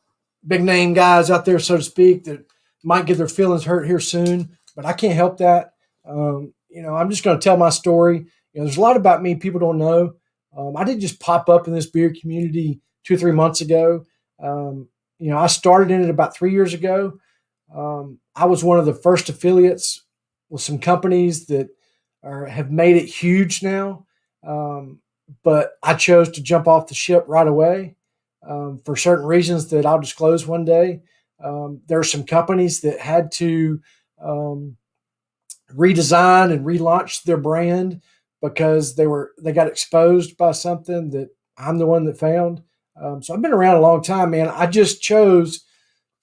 big name guys out there, so to speak, that might get their feelings hurt here soon, but I can't help that. I'm just going to tell my story. There's a lot about me people don't know. I didn't just pop up in this beard community 2 or 3 months ago. I started in it about 3 years ago. I was one of the first affiliates with some companies that have made it huge now. But I chose to jump off the ship right away for certain reasons that I'll disclose one day. There are some companies that had to redesign and relaunch their brand because they got exposed by something that I'm the one that found. So I've been around a long time, man. I just chose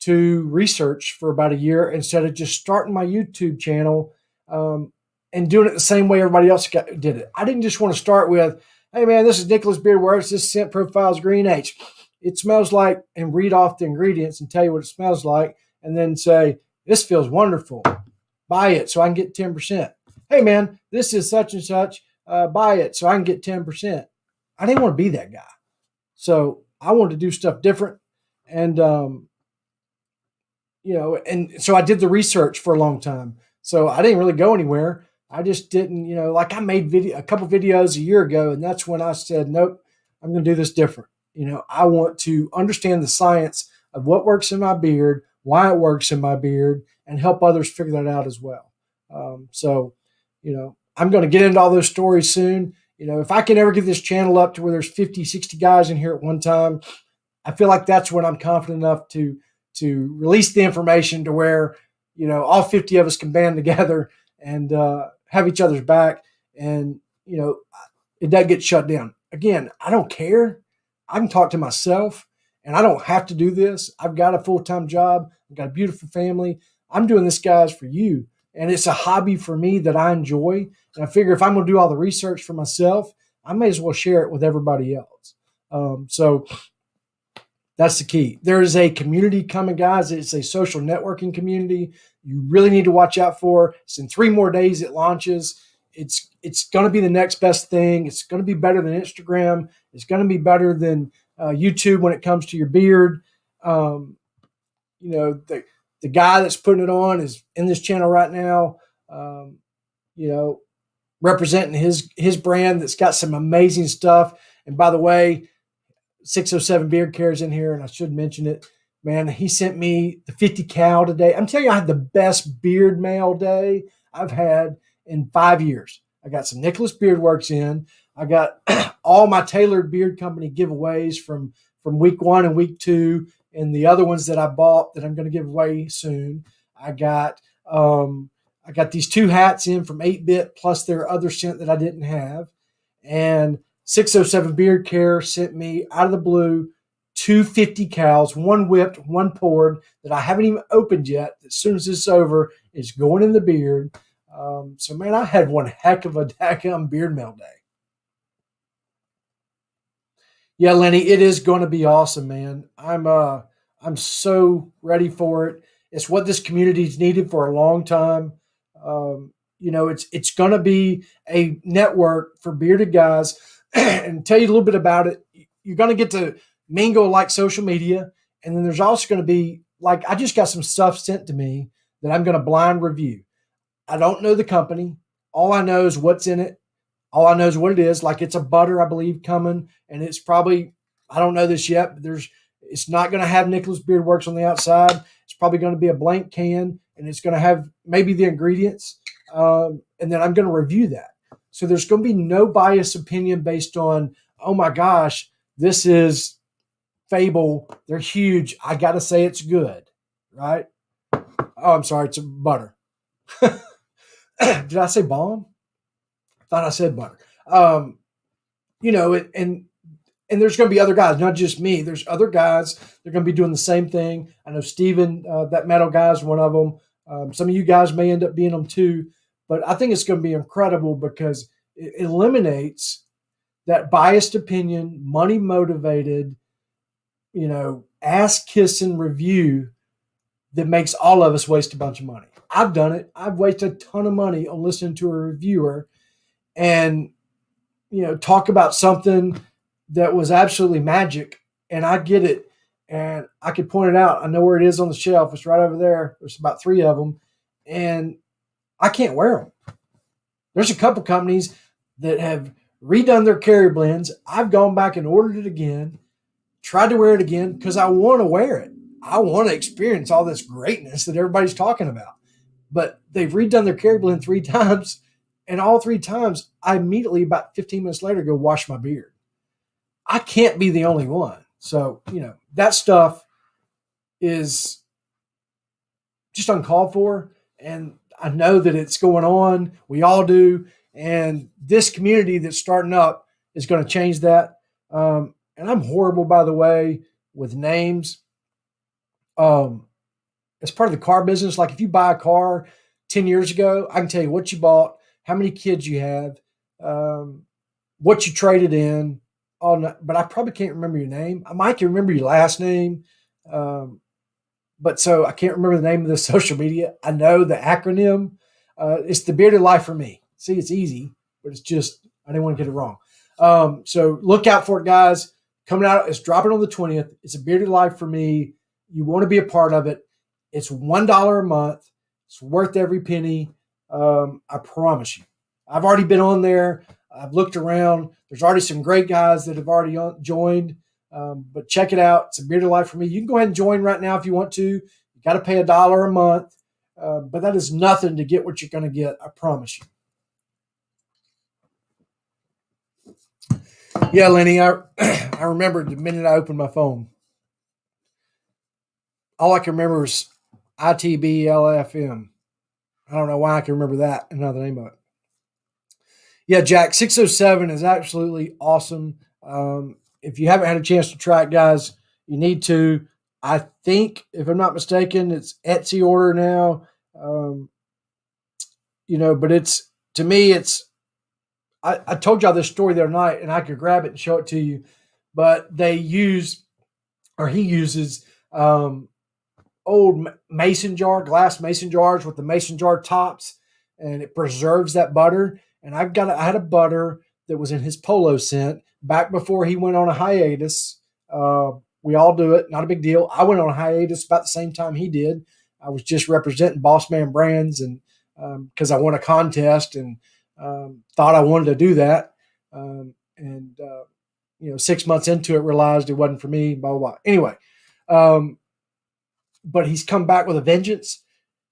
to research for about a year instead of just starting my YouTube channel and doing it the same way everybody else did it. I didn't just want to start with, hey, man, this is Nicholas Beard Works. This scent profiles green H. It smells like, and read off the ingredients and tell you what it smells like, and then say, this feels wonderful. Buy it so I can get 10%. Hey, man, this is such and such. Buy it so I can get 10%. I didn't want to be that guy. So I wanted to do stuff different. And, and so I did the research for a long time. So I didn't really go anywhere. I just didn't, like I made a couple videos a year ago, and that's when I said, nope, I'm going to do this different. I want to understand the science of what works in my beard, why it works in my beard, and help others figure that out as well. I'm going to get into all those stories soon. If I can ever get this channel up to where there's 50, 60 guys in here at one time, I feel like that's when I'm confident enough to release the information to where, all 50 of us can band together and have each other's back. And, it doesn't get shut down. Again, I don't care. I can talk to myself and I don't have to do this. I've got a full-time job. I've got a beautiful family. I'm doing this, guys, for you. And it's a hobby for me that I enjoy. And I figure if I'm going to do all the research for myself, I may as well share it with everybody else. So That's the key. There is a community coming, guys. It's a social networking community you really need to watch out for. It's in 3 more days it launches. It's going to be the next best thing. It's going to be better than Instagram. It's going to be better than YouTube when it comes to your beard. Um, the guy that's putting it on is in this channel right now. Um, you know, representing his brand that's got some amazing stuff. And by the way, 607 Beard Care's in here, and I should mention it. Man, he sent me the 50 cal today. I'm telling you, I had the best beard mail day I've had in 5 years. I got some Nicholas Beard Works in. I got all my Tailored Beard Company giveaways from week 1 and week 2, and the other ones that I bought that I'm going to give away soon. I got these 2 hats in from 8-Bit plus their other scent that I didn't have, and 607 Beard Care sent me out of the blue 2 50 cals, 1 whipped, 1 poured that I haven't even opened yet. As soon as this is over, it's going in the beard. So, man, I had one heck of a daggum beard mail day. Yeah, Lenny, it is going to be awesome, man. I'm so ready for it. It's what this community's needed for a long time. It's going to be a network for bearded guys. And tell you a little bit about it. You're going to get to mingle like social media, and then there's also going to be like I just got some stuff sent to me that I'm going to blind review. I don't know the company. All I know is what's in it. All I know is what it is. Like it's a butter, I believe, coming, and it's probably I don't know this yet, but it's not going to have Nicholas Beard Works on the outside. It's probably going to be a blank can, and it's going to have maybe the ingredients, and then I'm going to review that. So there's going to be no biased opinion based on, oh my gosh, this is Fable. They're huge. I got to say it's good, right? Oh, I'm sorry. It's a butter. Did I say Balm? I thought I said butter. And there's going to be other guys, not just me. There's other guys. They're going to be doing the same thing. I know Steven, that metal guy, is one of them. Some of you guys may end up being them too. But I think it's going to be incredible because it eliminates that biased opinion, money motivated, ass kissing review that makes all of us waste a bunch of money. I've done it. I've wasted a ton of money on listening to a reviewer and, talk about something that was absolutely magic. And I get it. And I could point it out. I know where it is on the shelf. It's right over there. There's about 3 of them. And I can't wear them. There's a couple companies that have redone their carrier blends. I've gone back and ordered it again, tried to wear it again because I want to wear it. I want to experience all this greatness that everybody's talking about. But they've redone their carrier blend 3 times, and all 3 times, I immediately, about 15 minutes later, go wash my beard. I can't be the only one. So, that stuff is just uncalled for, and I know that it's going on. We all do. And this community that's starting up is going to change that. And I'm horrible, by the way, with names. As part of the car business, like if you buy a car 10 years ago, I can tell you what you bought, how many kids you have, what you traded in. But I probably can't remember your name. I might can remember your last name. But so I can't remember the name of the social media. I know the acronym. It's the Bearded Life for me. See, it's easy, but it's just, I didn't want to get it wrong. So look out for it, guys. Coming out, it's dropping on the 20th. It's a Bearded Life for me. You want to be a part of it. It's $1 a month. It's worth every penny. I promise you. I've already been on there. I've looked around. There's already some great guys that have already joined. But check it out. It's a Bearded Life for me. You can go ahead and join right now if you want to. You got to pay $1 a month. But that is nothing to get what you're going to get. I promise you. Yeah, Lenny, I remember the minute I opened my phone. All I can remember is ITBLFM. I don't know why I can remember that and not the name of it. Yeah, Jack, 607 is absolutely awesome. If you haven't had a chance to try it, guys, you need to. I think, if I'm not mistaken, it's Etsy order now. But it's, to me, it's, I told y'all this story the other night, and I could grab it and show it to you, but they use or he uses old glass mason jars with the mason jar tops, and it preserves that butter. And I had a butter that was in his polo scent back before he went on a hiatus. Uh, we all do it, not a big deal. I went on a hiatus about the same time he did. I was just representing Boss Man Brands, and because I won a contest and thought I wanted to do that, and 6 months into it, realized it wasn't for me. Blah blah blah. Anyway, um, but he's come back with a vengeance.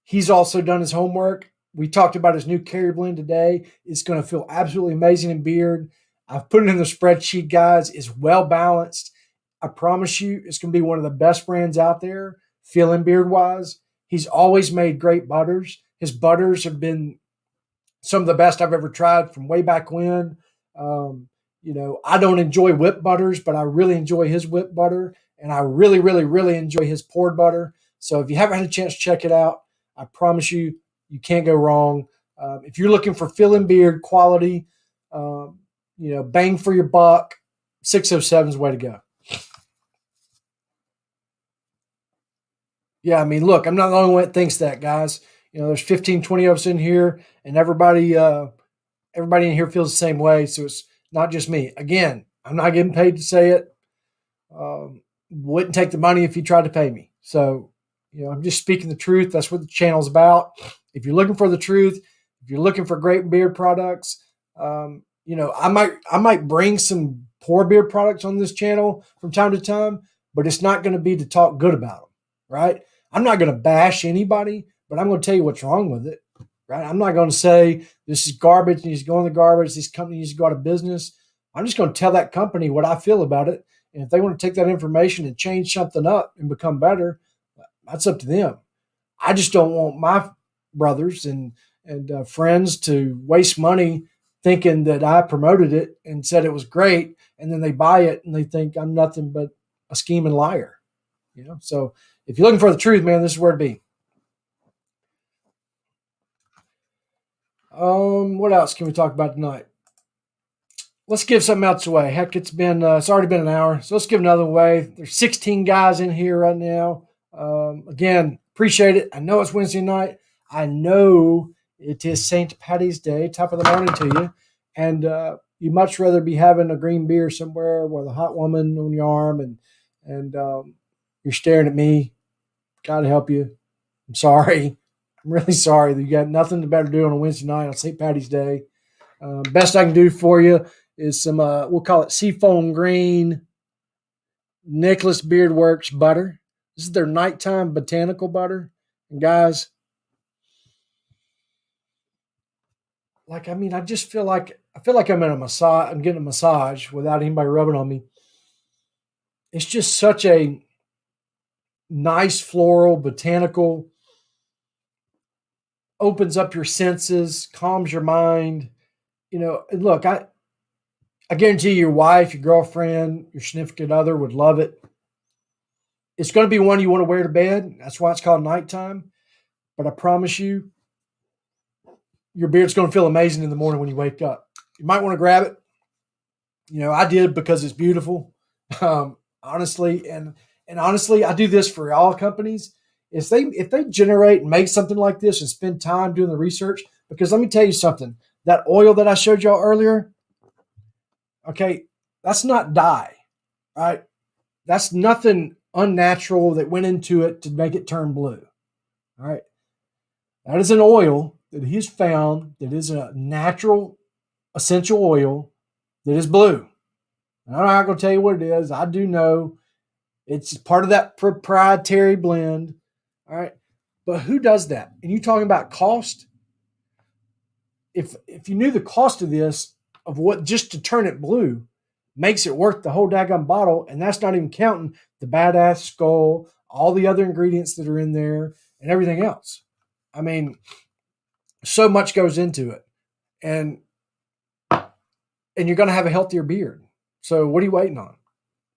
He's also done his homework. We talked about his new carry blend today. It's going to feel absolutely amazing in beard. I've put it in the spreadsheet, guys. It's well balanced. I promise you, it's going to be one of the best brands out there, feeling beard wise. He's always made great butters. His butters have been some of the best I've ever tried from way back when. I don't enjoy whipped butters, but I really enjoy his whipped butter, and I really, really, really enjoy his poured butter. So if you haven't had a chance to check it out, I promise you, you can't go wrong. If you're looking for fill and beard quality, bang for your buck, 607 is the way to go. Yeah, I mean, look, I'm not the only one that thinks that, guys. There's 15, 20 of us in here, and everybody in here feels the same way. So it's not just me. Again, I'm not getting paid to say it. Wouldn't take the money if you tried to pay me. So, I'm just speaking the truth. That's what the channel's about. If you're looking for the truth, if you're looking for great beard products, I might bring some poor beard products on this channel from time to time, but it's not going to be to talk good about them, right? I'm not going to bash anybody, but I'm going to tell you what's wrong with it, right? I'm not going to say this is garbage and needs to go in the garbage. This company needs to go out of business. I'm just going to tell that company what I feel about it. And if they want to take that information and change something up and become better, that's up to them. I just don't want my brothers and friends to waste money thinking that I promoted it and said it was great, and then they buy it and they think I'm nothing but a scheming liar. So if you're looking for the truth, man, this is where to be. What else can we talk about tonight? Let's give something else away. Heck, it's already been an hour, so let's give another away. There's 16 guys in here right now. Again, appreciate it. I know it's Wednesday night. I know it is St. Patty's Day, top of the morning to you. And you'd much rather be having a green beer somewhere with a hot woman on your arm and you're staring at me. God help you. I'm sorry. I'm really sorry that you got nothing better to do on a Wednesday night on St. Patty's Day. Best I can do for you is some, we'll call it Seafoam Green Nicholas Beard Works butter. This is their nighttime botanical butter. And guys, I just feel like I'm in a massage. I'm getting a massage without anybody rubbing on me. It's just such a nice floral, botanical, opens up your senses, calms your mind. And look, I guarantee your wife, your girlfriend, your significant other would love it. It's going to be one you want to wear to bed. That's why it's called nighttime. But I promise you, your beard's going to feel amazing in the morning when you wake up. You might want to grab it. I did because it's beautiful. Honestly, and honestly, I do this for all companies. If they generate and make something like this and spend time doing the research, because let me tell you something, that oil that I showed y'all earlier, okay, that's not dye, right? That's nothing unnatural that went into it to make it turn blue. All right. That is an oil that he's found that is a natural essential oil that is blue. And I'm not going to tell you what it is. I do know it's part of that proprietary blend. All right. But who does that? And you talking about cost? If you knew the cost of this, of what just to turn it blue, makes it worth the whole daggone bottle, and that's not even counting the badass skull, all the other ingredients that are in there, and everything else. I mean, so much goes into it, and you're going to have a healthier beard. So what are you waiting on?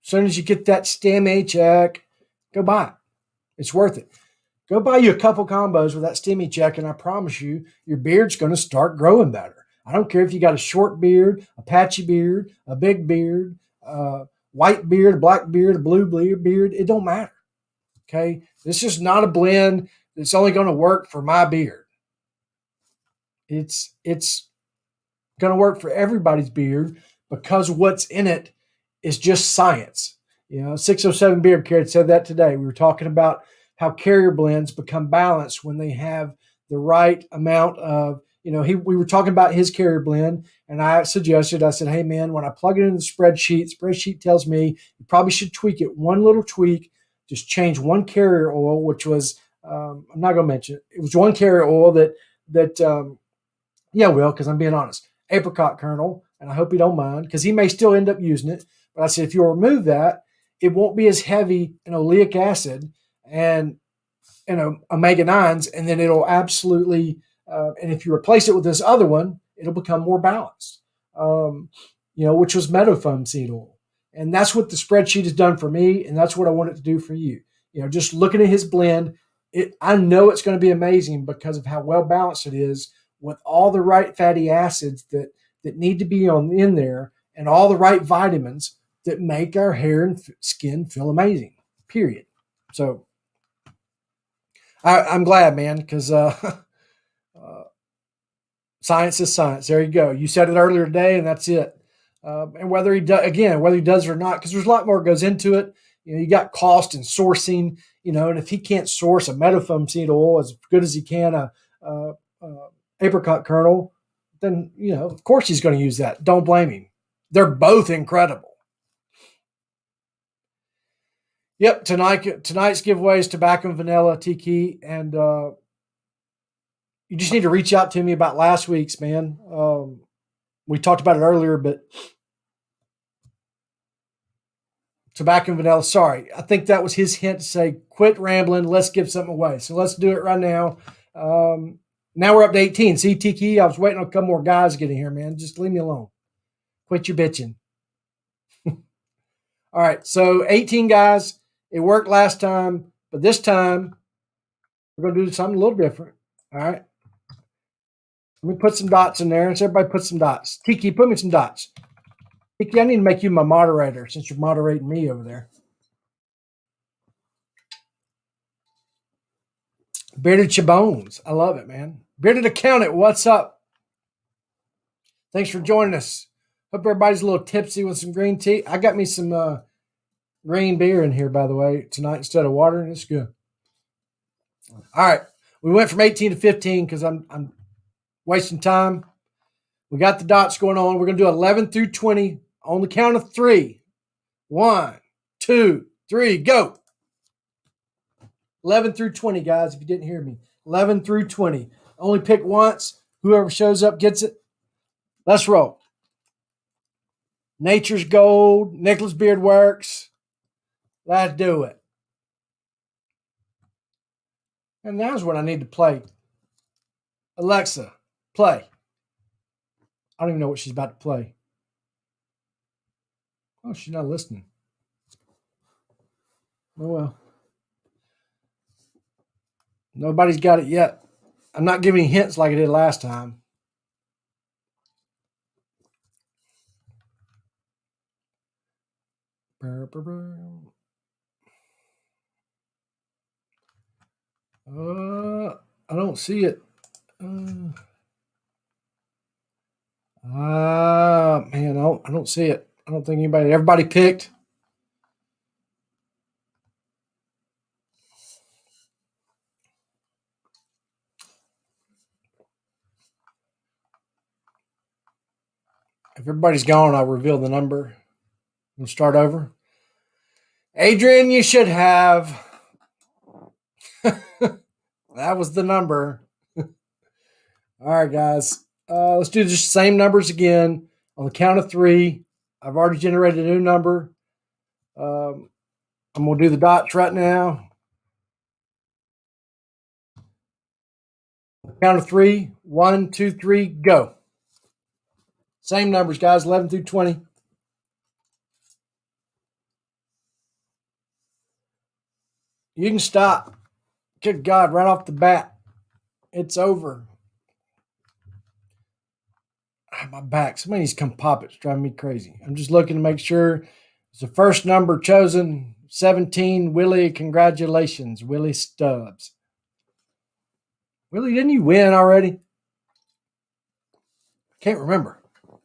As soon as you get that STEMI check, go buy it. It's worth it. Go buy you a couple combos with that STEMI check, and I promise you, your beard's going to start growing better. I don't care if you got a short beard, a patchy beard, a big beard, white beard, black beard, blue beard. It don't matter. Okay. This is not a blend that's only going to work for my beard. It's going to work for everybody's beard because what's in it is just science. 607 Beard Care said that today. We were talking about how carrier blends become balanced when they have the right amount of, we were talking about his carrier blend, and I said, hey, man, when I plug it in the spreadsheet tells me you probably should tweak it. One little tweak, just change one carrier oil, which was, I'm not going to mention it. It was one carrier oil because I'm being honest, apricot kernel, and I hope you don't mind because he may still end up using it. But I said, if you'll remove that, it won't be as heavy in oleic acid and omega 9s, and then it'll absolutely, and if you replace it with this other one, it'll become more balanced, which was meadowfoam seed oil. And that's what the spreadsheet has done for me, and that's what I want it to do for you. Just looking at his blend, I know it's going to be amazing because of how well balanced it is with all the right fatty acids that need to be in there and all the right vitamins that make our hair and skin feel amazing, period. So I'm glad, man, because science is science. There you go. You said it earlier today, and that's it. And whether he does it or not, because there's a lot more goes into it. You got cost and sourcing, and if he can't source a meadowfoam seed oil as good as he can a apricot kernel, then, of course he's going to use that. Don't blame him. They're both incredible. Yep, tonight's giveaway is tobacco and vanilla tiki, and you just need to reach out to me about last week's, man. We talked about it earlier, but tobacco and vanilla. Sorry, I think that was his hint to say, quit rambling. Let's give something away. So let's do it right now. Now we're up to 18. See, Tiki, I was waiting on a couple more guys getting here, man. Just leave me alone. Quit your bitching. All right, so 18 guys. It worked last time, but this time we're going to do something a little different. All right. Let me put some dots in there. So everybody put some dots. Tiki, put me some dots. Tiki, I need to make you my moderator since you're moderating me over there. Bearded Chabones. I love it, man. Bearded Accountant, what's up? Thanks for joining us. Hope everybody's a little tipsy with some green tea. I got me some green beer in here, by the way, tonight instead of water, and it's good. All right. We went from 18 to 15 because I'm wasting time. We got the dots going on. We're going to do 11 through 20 on the count of 3. 1, 2, 3, go. 11 through 20, guys, if you didn't hear me. 11 through 20. Only pick once. Whoever shows up gets it. Let's roll. Nature's Gold. Nicholas Beard Works. Let's do it. And now's when I need to play. Alexa, play. I don't even know what she's about to play. Oh, she's not listening. Oh, well. Nobody's got it yet. I'm not giving hints like I did last time. I don't see it. Man, I don't see it. I don't think everybody picked. If everybody's gone, I'll reveal the number. We'll start over. Adrian, you should have. That was the number. All right, guys. Let's do the same numbers again. On the count of 3, I've already generated a new number. I'm going to do the dots right now. Count of 3. 1, 2, 3, go. Same numbers, guys. 11 through 20. You can stop. Good God, right off the bat. It's over. My back. Somebody needs to come pop it. It's driving me crazy. I'm just looking to make sure It's the first number chosen, 17. Willie, congratulations, Willie Stubbs. Willie, didn't you win already? Can't remember. I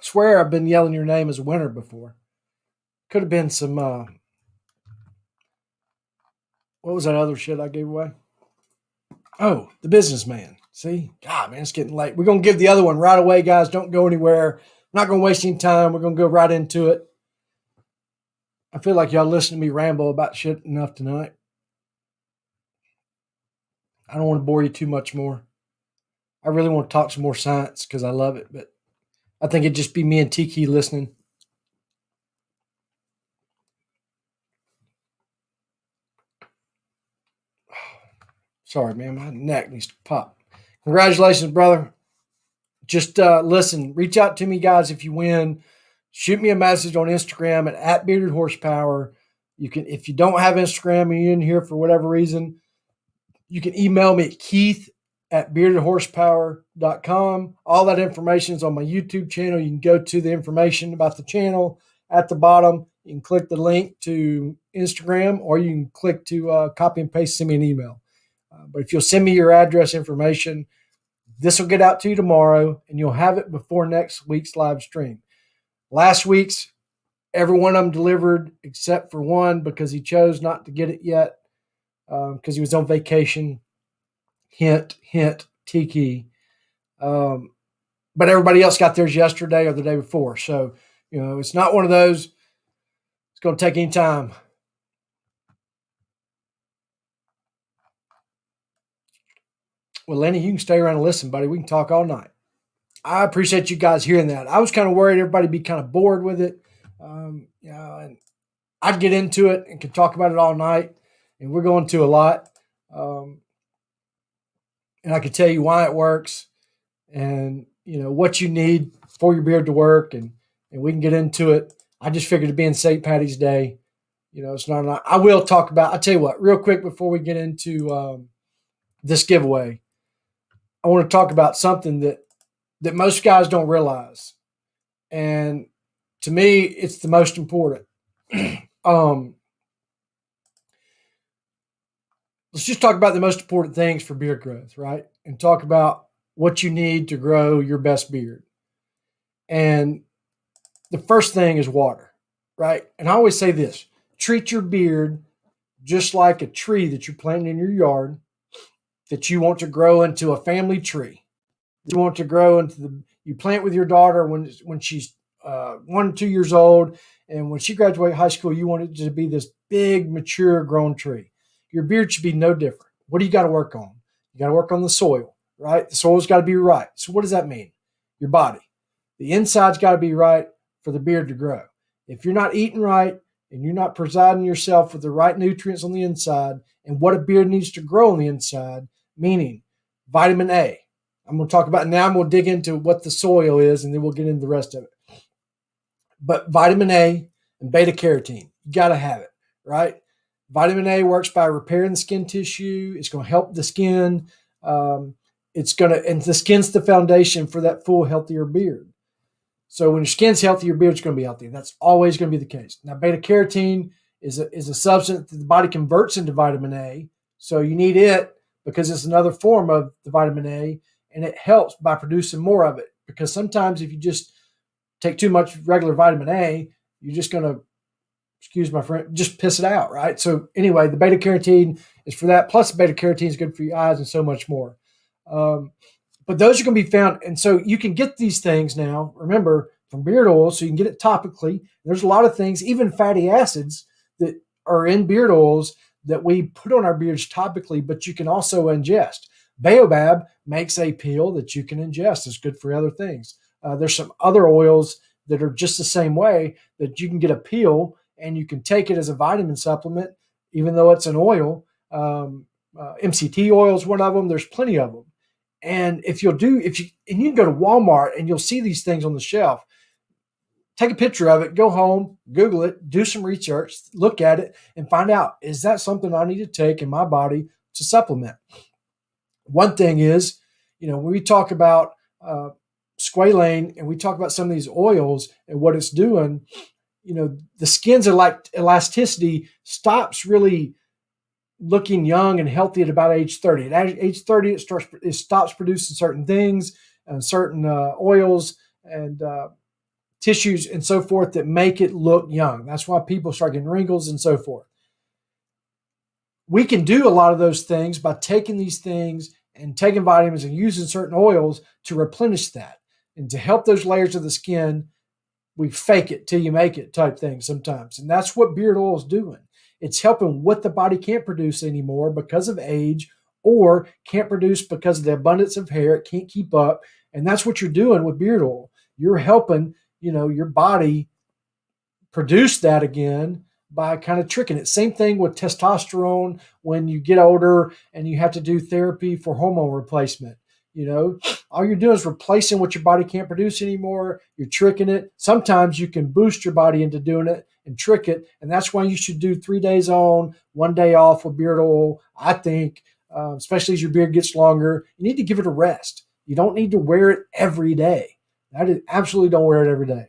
swear I've been yelling your name as a winner before. Could have been some, what was that other shit I gave away? Oh, the businessman. See? God, man, it's getting late. We're going to give the other one right away, guys. Don't go anywhere. I'm not going to waste any time. We're going to go right into it. I feel like y'all listen to me ramble about shit enough tonight. I don't want to bore you too much more. I really want to talk some more science because I love it, but I think it'd just be me and Tiki listening. Sorry, man, my neck needs to pop. Congratulations, brother. Just listen, reach out to me, guys, if you win. Shoot me a message on Instagram at Bearded Horsepower. You can, if you don't have Instagram and you're in here for whatever reason, you can email me at keith@beardedhorsepower.com. All that information is on my YouTube channel. You can go to the information about the channel at the bottom. You can click the link to Instagram, or you can click to copy and paste, send me an email. But if you'll send me your address information, this will get out to you tomorrow, and you'll have it before next week's live stream. Last week's, every one of them delivered except for one because he chose not to get it yet because he was on vacation. Hint, hint, Tiki. But everybody else got theirs yesterday or the day before. So, it's not one of those. It's going to take any time. Well, Lenny, you can stay around and listen, buddy. We can talk all night. I appreciate you guys hearing that. I was kind of worried everybody would be kind of bored with it. And I'd get into it and could talk about it all night. And we're going to a lot. And I could tell you why it works and, what you need for your beard to work. And we can get into it. I just figured it being St. Patty's Day, it's not. I will talk about, I'll tell you what, real quick before we get into this giveaway. I want to talk about something that most guys don't realize. And to me, it's the most important. Let's just talk about the most important things for beard growth, right? And talk about what you need to grow your best beard. And the first thing is water, right? And I always say this, treat your beard just like a tree that you're planting in your yard that you want to grow into a family tree. You want to grow into you plant with your daughter when she's 1 or 2 years old, and when she graduates high school, you want it to be this big, mature, grown tree. Your beard should be no different. What do you got to work on? You got to work on the soil, right? The soil's got to be right. So what does that mean? Your body. The inside's got to be right for the beard to grow. If you're not eating right and you're not providing yourself with the right nutrients on the inside and what a beard needs to grow on the inside, meaning vitamin A. I'm going to talk about it now. I'm going to dig into what the soil is, and then we'll get into the rest of it. But vitamin A and beta carotene, you got to have it, right? Vitamin A works by repairing the skin tissue. It's going to help the skin. And the skin's the foundation for that full, healthier beard. So when your skin's healthy, your beard's going to be healthy. That's always going to be the case. Now, beta carotene is a substance that the body converts into vitamin A. So you need it because it's another form of the vitamin A, and it helps by producing more of it. Because sometimes if you just take too much regular vitamin A, you're just going to, excuse my friend, just piss it out, right? So anyway, the beta carotene is for that. Plus, beta carotene is good for your eyes and so much more. But those are going to be found. And so you can get these things now, remember, from beard oil, so you can get it topically. There's a lot of things, even fatty acids that are in beard oils that we put on our beards topically, but you can also ingest. Baobab makes a peel that you can ingest. It's good for other things. There's some other oils that are just the same way that you can get a peel and you can take it as a vitamin supplement, even though it's an oil. MCT oil is one of them. There's plenty of them. And you can go to Walmart and you'll see these things on the shelf. Take a picture of it, go home, Google it, do some research, look at it, and find out, is that something I need to take in my body to supplement? One thing is, when we talk about squalane and we talk about some of these oils and what it's doing, the skin's elasticity stops really looking young and healthy at about age 30. At age 30, it stops producing certain things, certain oils and tissues and so forth that make it look young. That's why people start getting wrinkles and so forth. We can do a lot of those things by taking these things and taking vitamins and using certain oils to replenish that and to help those layers of the skin. We fake it till you make it type thing sometimes. And that's what beard oil is doing. It's helping what the body can't produce anymore because of age or can't produce because of the abundance of hair. It can't keep up. And that's what you're doing with beard oil. You're helping, your body produce that again by kind of tricking it. Same thing with testosterone when you get older and you have to do therapy for hormone replacement. All you're doing is replacing what your body can't produce anymore. You're tricking it. Sometimes you can boost your body into doing it and trick it. And that's why you should do 3 days on, 1 day off with beard oil. I think, especially as your beard gets longer, you need to give it a rest. You don't need to wear it every day. Absolutely don't wear it every day.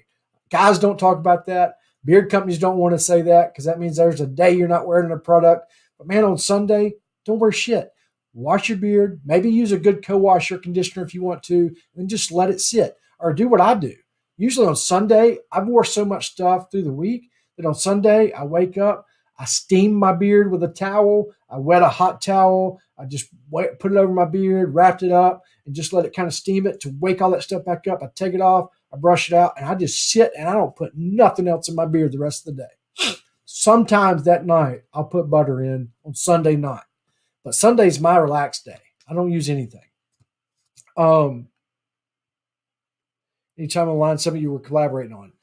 Guys don't talk about that. Beard companies don't want to say that because that means there's a day you're not wearing a product. But man, on Sunday, don't wear shit. Wash your beard. Maybe use a good co-wash or conditioner if you want to, and just let it sit. Or do what I do. Usually on Sunday, I've wore so much stuff through the week that on Sunday, I wake up, I steam my beard with a towel. I wet a hot towel. I just put it over my beard, wrapped it up, and just let it kind of steam it to wake all that stuff back up. I take it off. I brush it out, and I just sit, and I don't put nothing else in my beard the rest of the day. Sometimes that night, I'll put butter in on Sunday night. But Sunday's my relaxed day. I don't use anything. Anytime online, something you were collaborating on.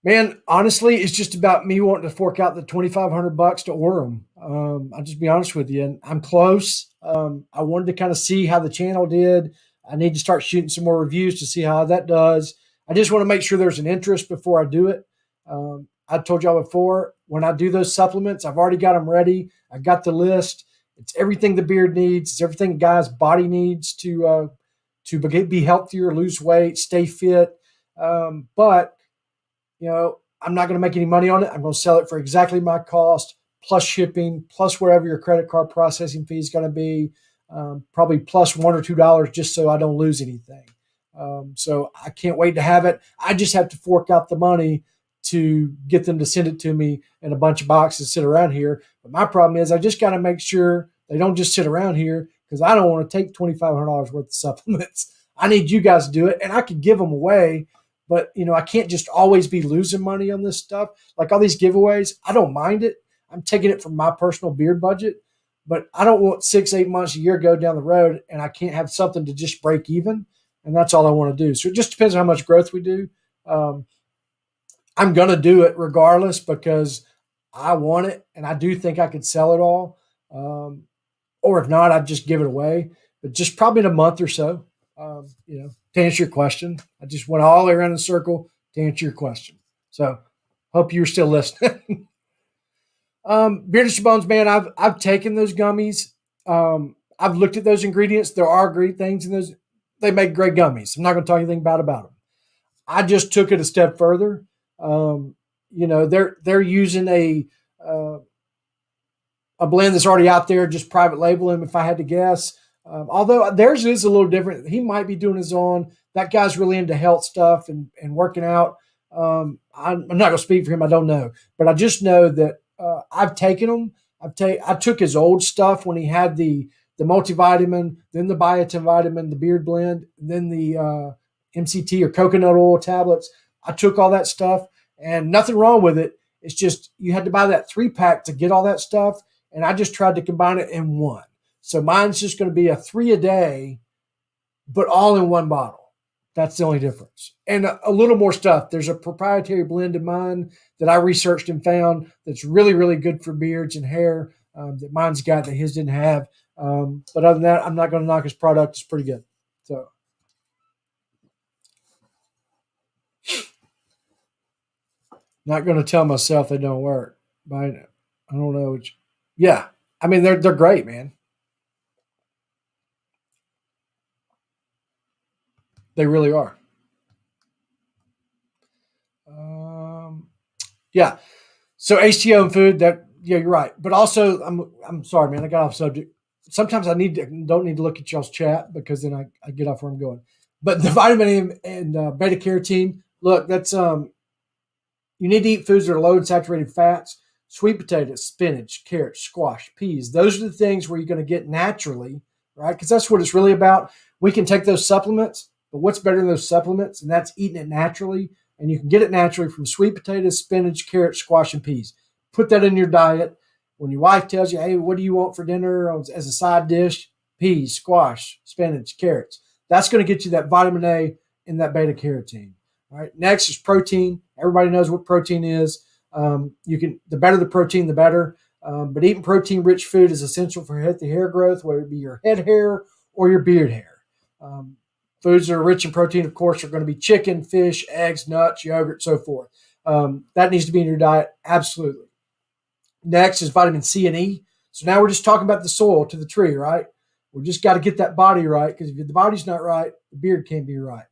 Man, honestly, it's just about me wanting to fork out the $2,500 to order them. I'll just be honest with you. And I'm close. I wanted to kind of see how the channel did. I need to start shooting some more reviews to see how that does. I just want to make sure there's an interest before I do it. I told y'all before, when I do those supplements, I've already got them ready. I got the list. It's everything the beard needs. It's everything a guy's body needs to be healthier, lose weight, stay fit. But I'm not going to make any money on it. I'm going to sell it for exactly my cost, plus shipping, plus wherever your credit card processing fee is going to be, probably plus $1 or $2 just so I don't lose anything. So I can't wait to have it. I just have to fork out the money to get them to send it to me in a bunch of boxes sit around here. But my problem is I just got to make sure they don't just sit around here because I don't want to take $2,500 worth of supplements. I need you guys to do it, and I could give them away. But, I can't just always be losing money on this stuff. Like all these giveaways, I don't mind it. I'm taking it from my personal beard budget. But I don't want 6-8 months, a year go down the road, and I can't have something to just break even. And that's all I want to do. So it just depends on how much growth we do. I'm going to do it regardless because I want it, and I do think I could sell it all. Or if not, I'd just give it away. But just probably in a month or so. To answer your question, I just went all the way around in a circle to answer your question. So, hope you're still listening. Bearded Bones, man, I've taken those gummies. I've looked at those ingredients. There are great things in those. They make great gummies. I'm not going to talk anything bad about them. I just took it a step further. They're using a blend that's already out there, just private labeling. If I had to guess. Although theirs is a little different. He might be doing his own. That guy's really into health stuff and working out. I'm not going to speak for him. I don't know. But I just know that I've taken them. I took his old stuff when he had the multivitamin, then the biotin vitamin, the beard blend, then the MCT or coconut oil tablets. I took all that stuff and nothing wrong with it. It's just you had to buy that 3-pack to get all that stuff. And I just tried to combine it in one. So mine's just going to be a 3 a day, but all in one bottle. That's the only difference. And a little more stuff. There's a proprietary blend of mine that I researched and found that's really, really good for beards and hair that mine's got that his didn't have. But other than that, I'm not going to knock his product. It's pretty good. So, not going to tell myself they don't work. But I don't know. Yeah. I mean, they're great, man. They really are. Yeah. So HTO and food, that yeah, you're right. But also, I'm sorry, man, I got off subject. Sometimes I don't need to look at y'all's chat because then I get off where I'm going. But the vitamin A and beta carotene, look, that's you need to eat foods that are low in saturated fats, sweet potatoes, spinach, carrots, squash, peas. Those are the things where you're going to get naturally, right? Because that's what it's really about. We can take those supplements, but what's better than those supplements? And that's eating it naturally. And you can get it naturally from sweet potatoes, spinach, carrots, squash, and peas. Put that in your diet. When your wife tells you, hey, what do you want for dinner as a side dish? Peas, squash, spinach, carrots. That's going to get you that vitamin A and that beta carotene. All right. Next is protein. Everybody knows what protein is. The better the protein, the better. But eating protein-rich food is essential for healthy hair growth, whether it be your head hair or your beard hair. Foods that are rich in protein, of course, are going to be chicken, fish, eggs, nuts, yogurt, so forth. That needs to be in your diet, absolutely. Next is vitamin C and E. So now we're just talking about the soil to the tree, right? We just got to get that body right, because if the body's not right, the beard can't be right.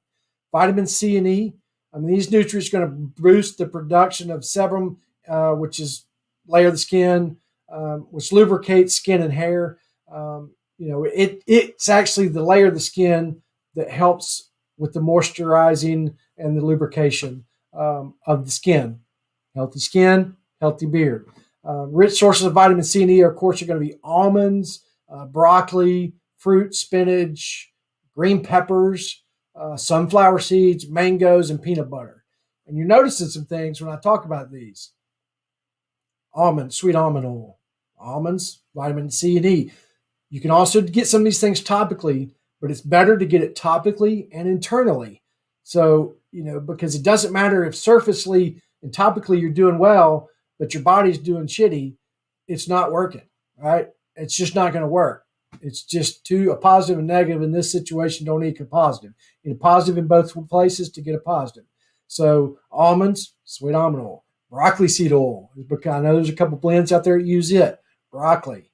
Vitamin C and E. These nutrients are going to boost the production of sebum, which is layer of the skin, which lubricates skin and hair. It's actually the layer of the skin that helps with the moisturizing and the lubrication of the skin. Healthy skin, healthy beard. Rich sources of vitamin C and E, of course, are going to be almonds, broccoli, fruit, spinach, green peppers, sunflower seeds, mangoes, and peanut butter. And you're noticing some things when I talk about these. Almond, sweet almond oil. Almonds, vitamin C and E. You can also get some of these things topically, but it's better to get it topically and internally. So, because it doesn't matter if surfacely and topically you're doing well, but your body's doing shitty, it's not working, right? It's just not going to work. It's just a positive and negative in this situation don't equal positive. You need a positive in both places to get a positive. So almonds, sweet almond oil, broccoli seed oil. I know there's a couple blends out there that use it. Broccoli,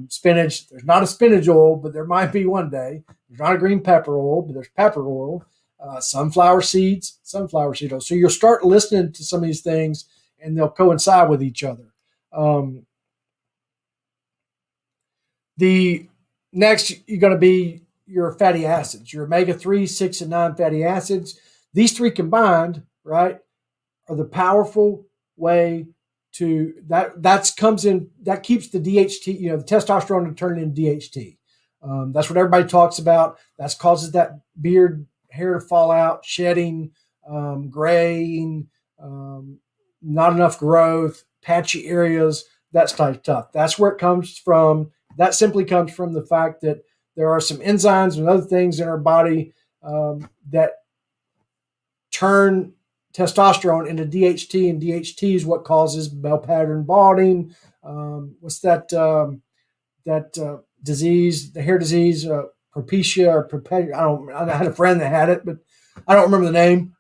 spinach. There's not a spinach oil, but there might be one day. There's not a green pepper oil, but there's pepper oil. Sunflower seeds, sunflower seed oil. So you'll start listening to some of these things, and they'll coincide with each other. The next, you're going to be your fatty acids, your omega-3, 6, and 9 fatty acids. These three combined, right, are the powerful way to that keeps the DHT, the testosterone to turn into DHT. That's what everybody talks about. That causes that beard hair to fall out, shedding, graying, not enough growth, patchy areas, that type of stuff. That's where it comes from. That simply comes from the fact that there are some enzymes and other things in our body that turn testosterone into DHT, and DHT is what causes bell pattern balding. What's that disease? The hair disease, propecia or propecia. I had a friend that had it, but I don't remember the name.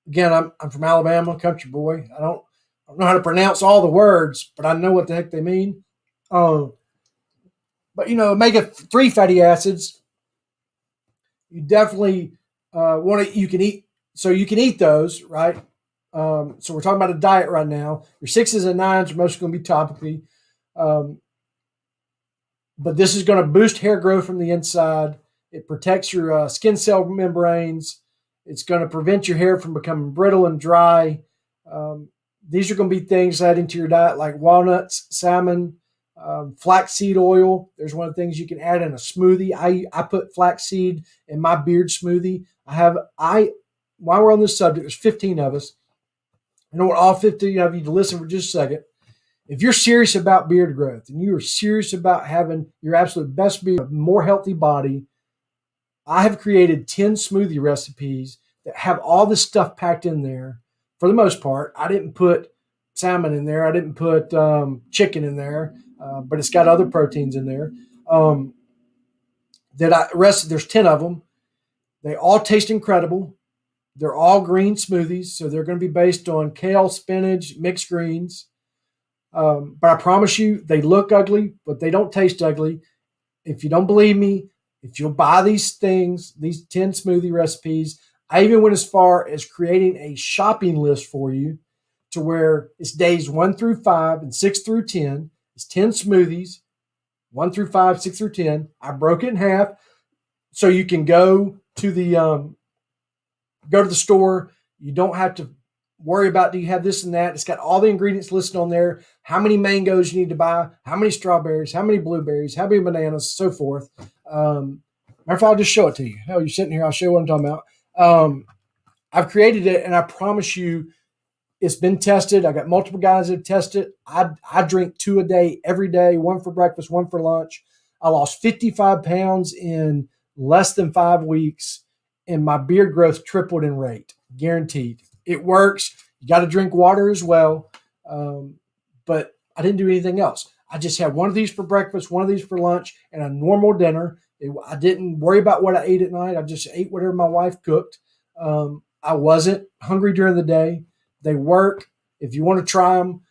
Again, I'm from Alabama, country boy. I don't know how to pronounce all the words, but I know what the heck they mean. But omega-3 fatty acids, you definitely you can eat. So you can eat those, right? So we're talking about a diet right now. Your 6s and 9s are mostly going to be topically. But this is going to boost hair growth from the inside. It protects your skin cell membranes. It's going to prevent your hair from becoming brittle and dry. These are going to be things added into your diet like walnuts, salmon, flaxseed oil. There's one of the things you can add in a smoothie. I put flaxseed in my beard smoothie. While we're on this subject, there's 15 of us. I don't want all 15 of you to listen for just a second. If you're serious about beard growth and you are serious about having your absolute best beard, a more healthy body, I have created 10 smoothie recipes that have all this stuff packed in there. For the most part, I didn't put salmon in there. I didn't put chicken in there, but it's got other proteins in there. There's 10 of them. They all taste incredible. They're all green smoothies, so they're going to be based on kale, spinach, mixed greens. But I promise you, they look ugly, but they don't taste ugly. If you don't believe me, if you'll buy these things, these 10 smoothie recipes, I even went as far as creating a shopping list for you to where it's days 1 through 5 and 6 through 10. It's 10 smoothies, 1 through 5, 6 through 10. I broke it in half so you can go to the store. You don't have to worry about, do you have this and that. It's got all the ingredients listed on there, how many mangoes you need to buy, how many strawberries, how many blueberries, how many bananas, so forth. Matter of fact, I'll just show it to you. Hell, you're sitting here, I'll show you what I'm talking about. I've created it, and I promise you, it's been tested. I got multiple guys that have tested. I drink 2 a day every day, 1 for breakfast, 1 for lunch. I lost 55 pounds in less than 5 weeks, and my beard growth tripled in rate, guaranteed. It works. You got to drink water as well. But I didn't do anything else. I just had 1 of these for breakfast, 1 of these for lunch, and a normal dinner. I didn't worry about what I ate at night. I just ate whatever my wife cooked. I wasn't hungry during the day. They work. If you want to try them,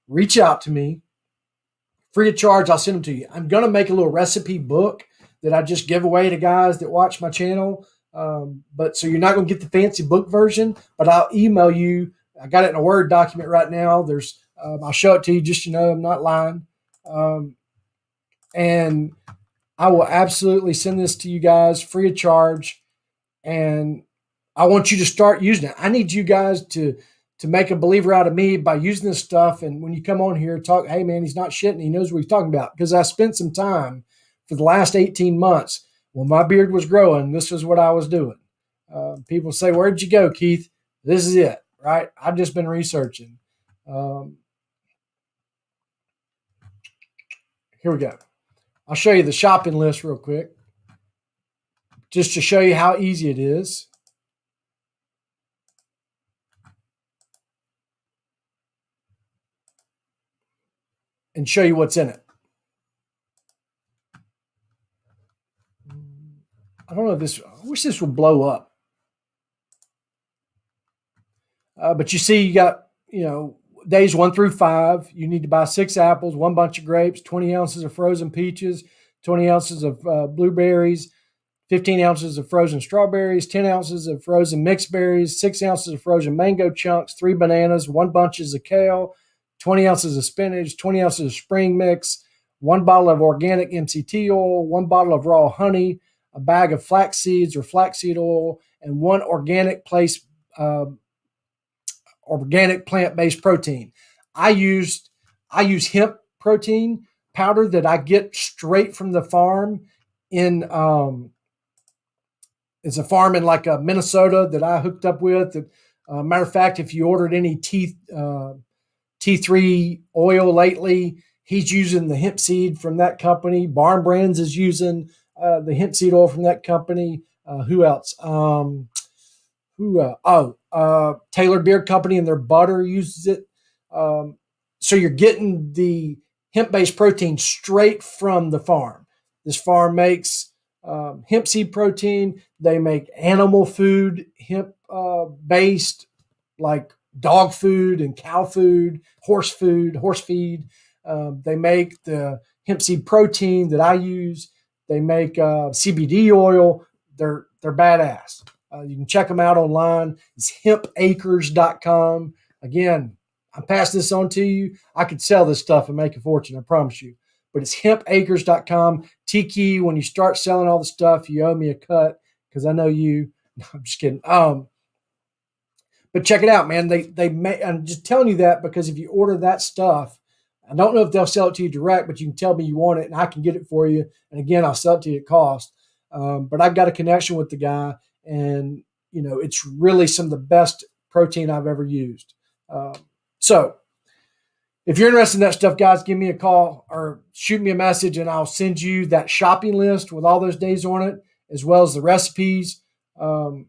reach out to me. Free of charge, I'll send them to you. I'm going to make a little recipe book that I just give away to guys that watch my channel. But so you're not going to get the fancy book version, but I'll email you. I got it in a Word document right now. I'll show it to you just, I'm not lying. And I will absolutely send this to you guys free of charge. And I want you to start using it. I need you guys to make a believer out of me by using this stuff. And when you come on here, talk, hey man, he's not shitting. He knows what he's talking about. Because I spent some time for the last 18 months when my beard was growing. This is what I was doing. People say, where'd you go, Keith? This is it, right? I've just been researching. Here we go. I'll show you the shopping list real quick, just to show you how easy it is. And show you what's in it. I don't know if this, I wish this would blow up. But you see, you got, days 1 through 5. You need to buy 6 apples, 1 bunch of grapes, 20 ounces of frozen peaches, 20 ounces of blueberries, 15 ounces of frozen strawberries, 10 ounces of frozen mixed berries, 6 ounces of frozen mango chunks, 3 bananas, 1 bunches of kale, 20 ounces of spinach, 20 ounces of spring mix, 1 bottle of organic MCT oil, 1 bottle of raw honey, a bag of flax seeds or flaxseed oil, and 1 organic plant-based protein. I use hemp protein powder that I get straight from the farm in it's a farm in like Minnesota that I hooked up with. Matter of fact, if you ordered any T3 oil lately, he's using the hemp seed from that company. Balm Brands is using the hemp seed oil from that company. Who else? Taylor Beard Company and their butter uses it. So you're getting the hemp-based protein straight from the farm. This farm makes hemp seed protein. They make animal food, hemp-based, like dog food and cow food, horse feed. They make the hemp seed protein that I use. They make CBD oil. They're badass. You can check them out online. It's hempacres.com. Again, I'm passing this on to you. I could sell this stuff and make a fortune, I promise you. But it's hempacres.com. Tiki, when you start selling all the stuff, you owe me a cut because I know you. No, I'm just kidding. But check it out, man. I'm just telling you that because if you order that stuff, I don't know if they'll sell it to you direct, but you can tell me you want it and I can get it for you. And again, I'll sell it to you at cost. But I've got a connection with the guy, and it's really some of the best protein I've ever used. So if you're interested in that stuff, guys, give me a call or shoot me a message and I'll send you that shopping list with all those days on it, as well as the recipes. The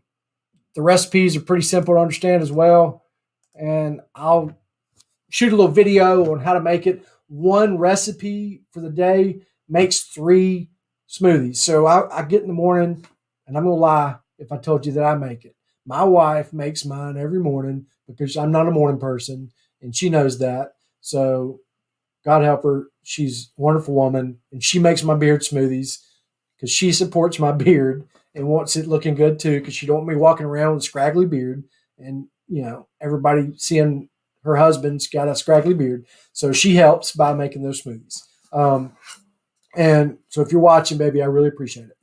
recipes are pretty simple to understand as well. And I'll shoot a little video on how to make it. 1 recipe for the day makes 3 smoothies. So I get in the morning, and I'm going to lie if I told you that I make it. My wife makes mine every morning because I'm not a morning person, and she knows that. So God help her. She's a wonderful woman, and she makes my beard smoothies because she supports my beard and wants it looking good too, because she don't want me walking around with a scraggly beard and everybody seeing her husband's got a scraggly beard, so she helps by making those smoothies. And so if you're watching, baby, I really appreciate it.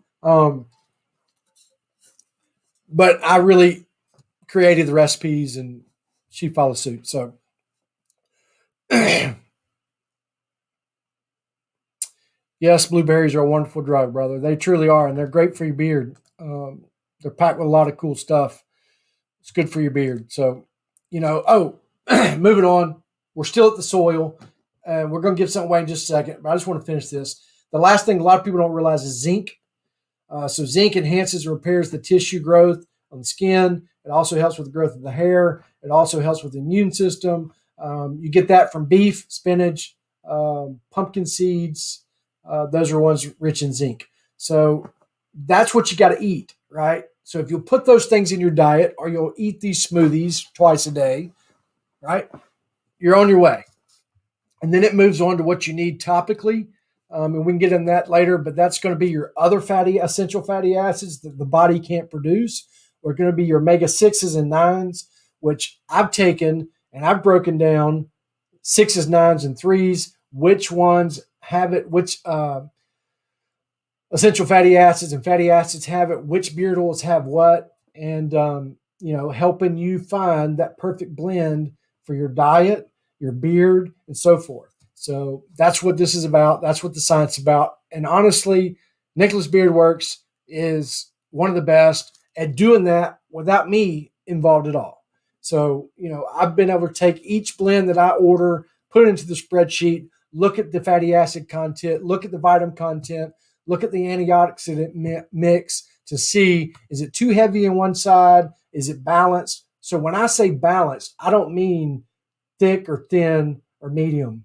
But I really created the recipes, and she followed suit. So yes, blueberries are a wonderful drug, brother. They truly are, and they're great for your beard. They're packed with a lot of cool stuff. It's good for your beard. So, moving on. We're still at the soil, and we're going to give something away in just a second, but I just want to finish this. The last thing a lot of people don't realize is zinc. So zinc enhances and repairs the tissue growth on the skin. It also helps with the growth of the hair. It also helps with the immune system. You get that from beef, spinach, pumpkin seeds. Those are ones rich in zinc. So that's what you got to eat, right? So if you'll put those things in your diet, or you'll eat these smoothies twice a day, right, you're on your way. And then it moves on to what you need topically. And we can get in that later, but that's going to be your other essential fatty acids that the body can't produce. Or going to be your omega-6s and 9s, which I've taken and I've broken down 6s, 9s, and 3s, which ones have it, which essential fatty acids and fatty acids have it, which beard oils have what, and helping you find that perfect blend for your diet, your beard, and so forth. So that's what this is about. That's what the science is about. And honestly, Nicholas Beard Works is one of the best at doing that without me involved at all. So, I've been able to take each blend that I order, put it into the spreadsheet, look at the fatty acid content, look at the vitamin content, look at the antioxidant mix to see, is it too heavy on one side? Is it balanced? So when I say balanced, I don't mean thick or thin or medium.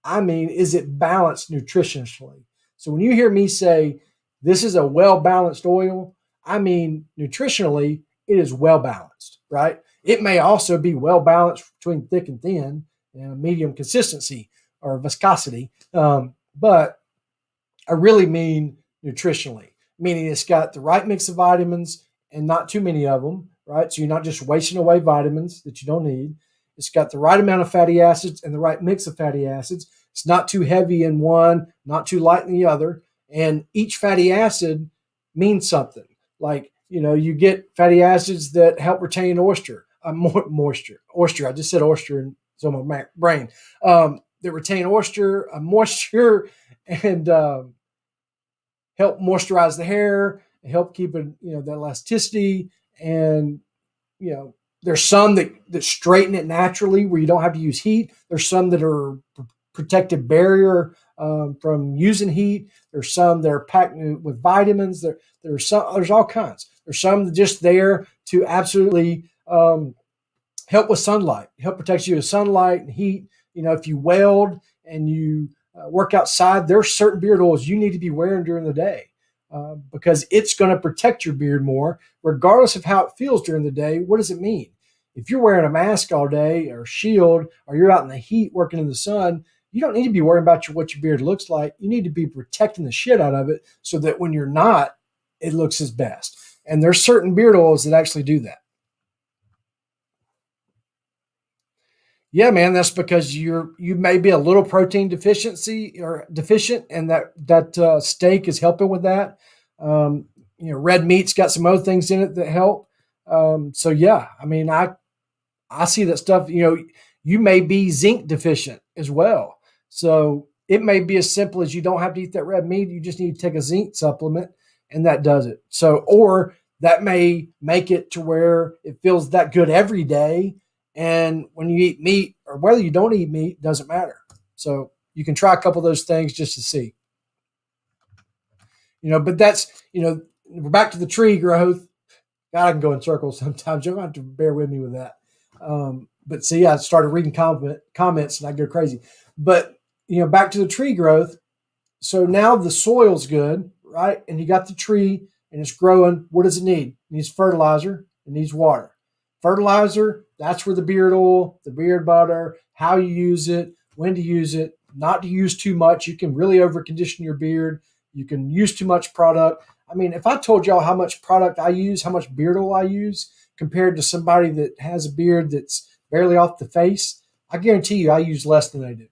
I mean, is it balanced nutritionally? So when you hear me say this is a well-balanced oil, I mean nutritionally it is well-balanced, right? It may also be well-balanced between thick and thin and medium consistency or viscosity, but I really mean nutritionally, meaning it's got the right mix of vitamins and not too many of them, right? So you're not just wasting away vitamins that you don't need. It's got the right amount of fatty acids and the right mix of fatty acids. It's not too heavy in one, not too light in the other. And each fatty acid means something. Like, you get fatty acids that help retain moisture. Oyster. I just said oyster and it's on my brain. That retain moisture, and help moisturize the hair, help keep it, the elasticity. And, there's some that straighten it naturally where you don't have to use heat. There's some that are protective barrier from using heat. There's some that are packed with vitamins. There's all kinds. There's some just there to absolutely help with sunlight, help protect you with sunlight and heat. If you weld and you work outside, there's certain beard oils you need to be wearing during the day because it's going to protect your beard more, regardless of how it feels during the day. What does it mean? If you're wearing a mask all day or a shield, or you're out in the heat working in the sun, you don't need to be worrying about what your beard looks like. You need to be protecting the shit out of it so that when you're not, it looks its best. And there's certain beard oils that actually do that. Yeah, man, that's because you may be a little protein deficiency or deficient, and that steak is helping with that. Red meat's got some other things in it that help. So yeah, I mean, I see that stuff. You may be zinc deficient as well. So it may be as simple as you don't have to eat that red meat. You just need to take a zinc supplement, and that does it. So, or that may make it to where it feels that good every day. And when you eat meat, or whether you don't eat meat, doesn't matter. So you can try a couple of those things just to see. But that's, we're back to the tree growth. God, I can go in circles sometimes. You're going to have to bear with me with that. But see, I started reading comments and I go crazy. But, back to the tree growth. So now the soil's good, right? And you got the tree and it's growing. What does it need? It needs fertilizer. It needs water. Fertilizer, that's where the beard oil, the beard butter, how you use it, when to use it, not to use too much. You can really over condition your beard. You can use too much product. I mean, if I told y'all how much product I use, how much beard oil I use compared to somebody that has a beard that's barely off the face, I guarantee you I use less than they do.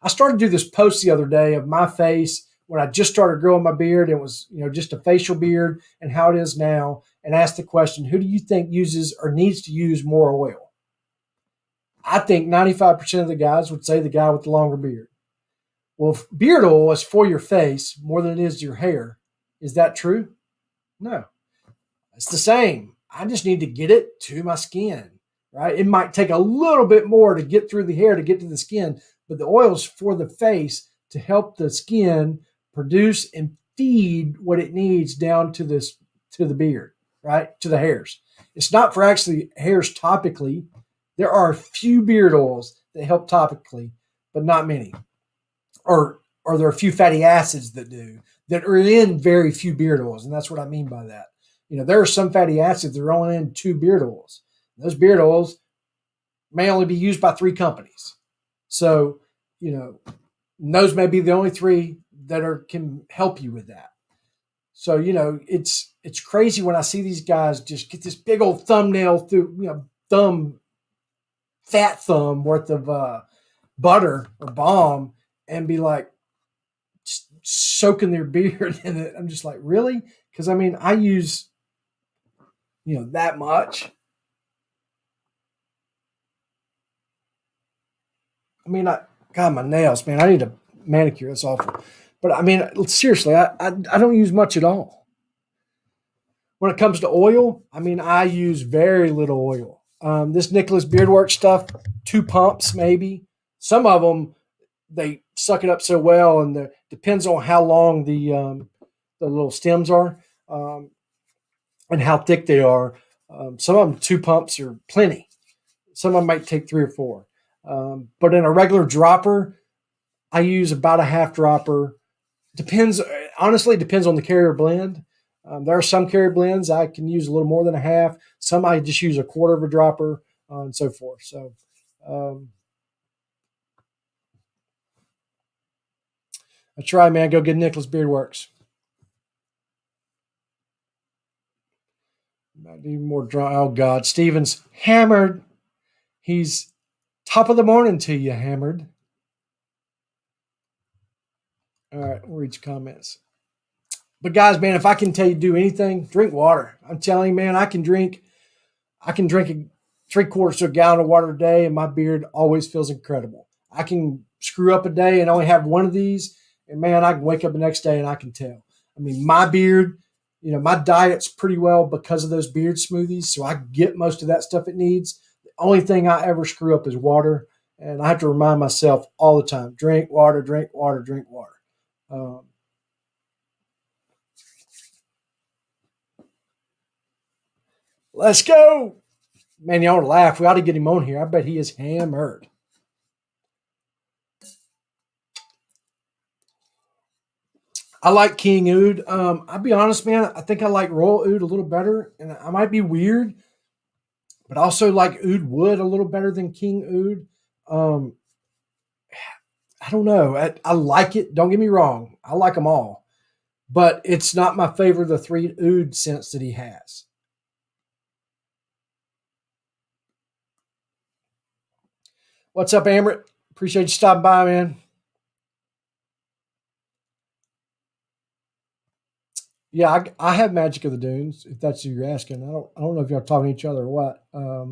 I started to do this post the other day of my face when I just started growing my beard. It was, just a facial beard and how it is now, and asked the question, who do you think uses or needs to use more oil? I think 95% of the guys would say the guy with the longer beard. Well, if beard oil is for your face more than it is your hair, is that true? No. It's the same. I just need to get it to my skin, right? It might take a little bit more to get through the hair to get to the skin, but the oil's for the face to help the skin produce and feed what it needs down to the beard, right? To the hairs. It's not for actually hairs topically. There are a few beard oils that help topically, but not many. Or there are a few fatty acids that are in very few beard oils, and that's what I mean by that. There are some fatty acids that are only in 2 beard oils. Those beard oils may only be used by 3 companies. So, those may be the only 3 that can help you with that. So, it's crazy when I see these guys just get this big old thumbnail through, fat thumb worth of butter or balm and be like soaking their beard in it. I'm just like, really? Because I use, that much. God, my nails, man, I need a manicure. That's awful. But seriously, I don't use much at all. When it comes to oil, I use very little oil. This Nicholas Beardworks stuff, 2 pumps maybe. Some of them, they suck it up so well, and it depends on how long the little stems are and how thick they are. Some of them 2 pumps are plenty. Some of them might take 3 or 4. But in a regular dropper, I use about a half dropper. Depends on the carrier blend. There are some carrier blends I can use a little more than a half. Some I just use a quarter of a dropper and so forth. So that's right, man. Go get Nicholas Beardworks. Even more dry. Oh, God. Steven's hammered. He's top of the morning to you, hammered. All right, we'll read your comments. But guys, man, if I can tell you to do anything, drink water. I'm telling you, man, I can drink 3/4 of a gallon of water a day, and my beard always feels incredible. I can screw up a day and only have one of these, and man, I can wake up the next day and I can tell. My beard, my diet's pretty well because of those beard smoothies, so I get most of that stuff it needs. The only thing I ever screw up is water, and I have to remind myself all the time, drink water, drink water, drink water. Let's go. Man, y'all want to laugh. We ought to get him on here. I bet he is hammered. I like King Oud. I'll be honest, man. I think I like Royal Oud a little better. And I might be weird, but I also like Oud Wood a little better than King Oud. I don't know. I like it. Don't get me wrong. I like them all. But it's not my favorite of the 3 Oud scents that he has. What's up, Amrit? Appreciate you stopping by, man. Yeah, I have Magic of the Dunes, if that's what you're asking. I don't know if y'all talking to each other or what. But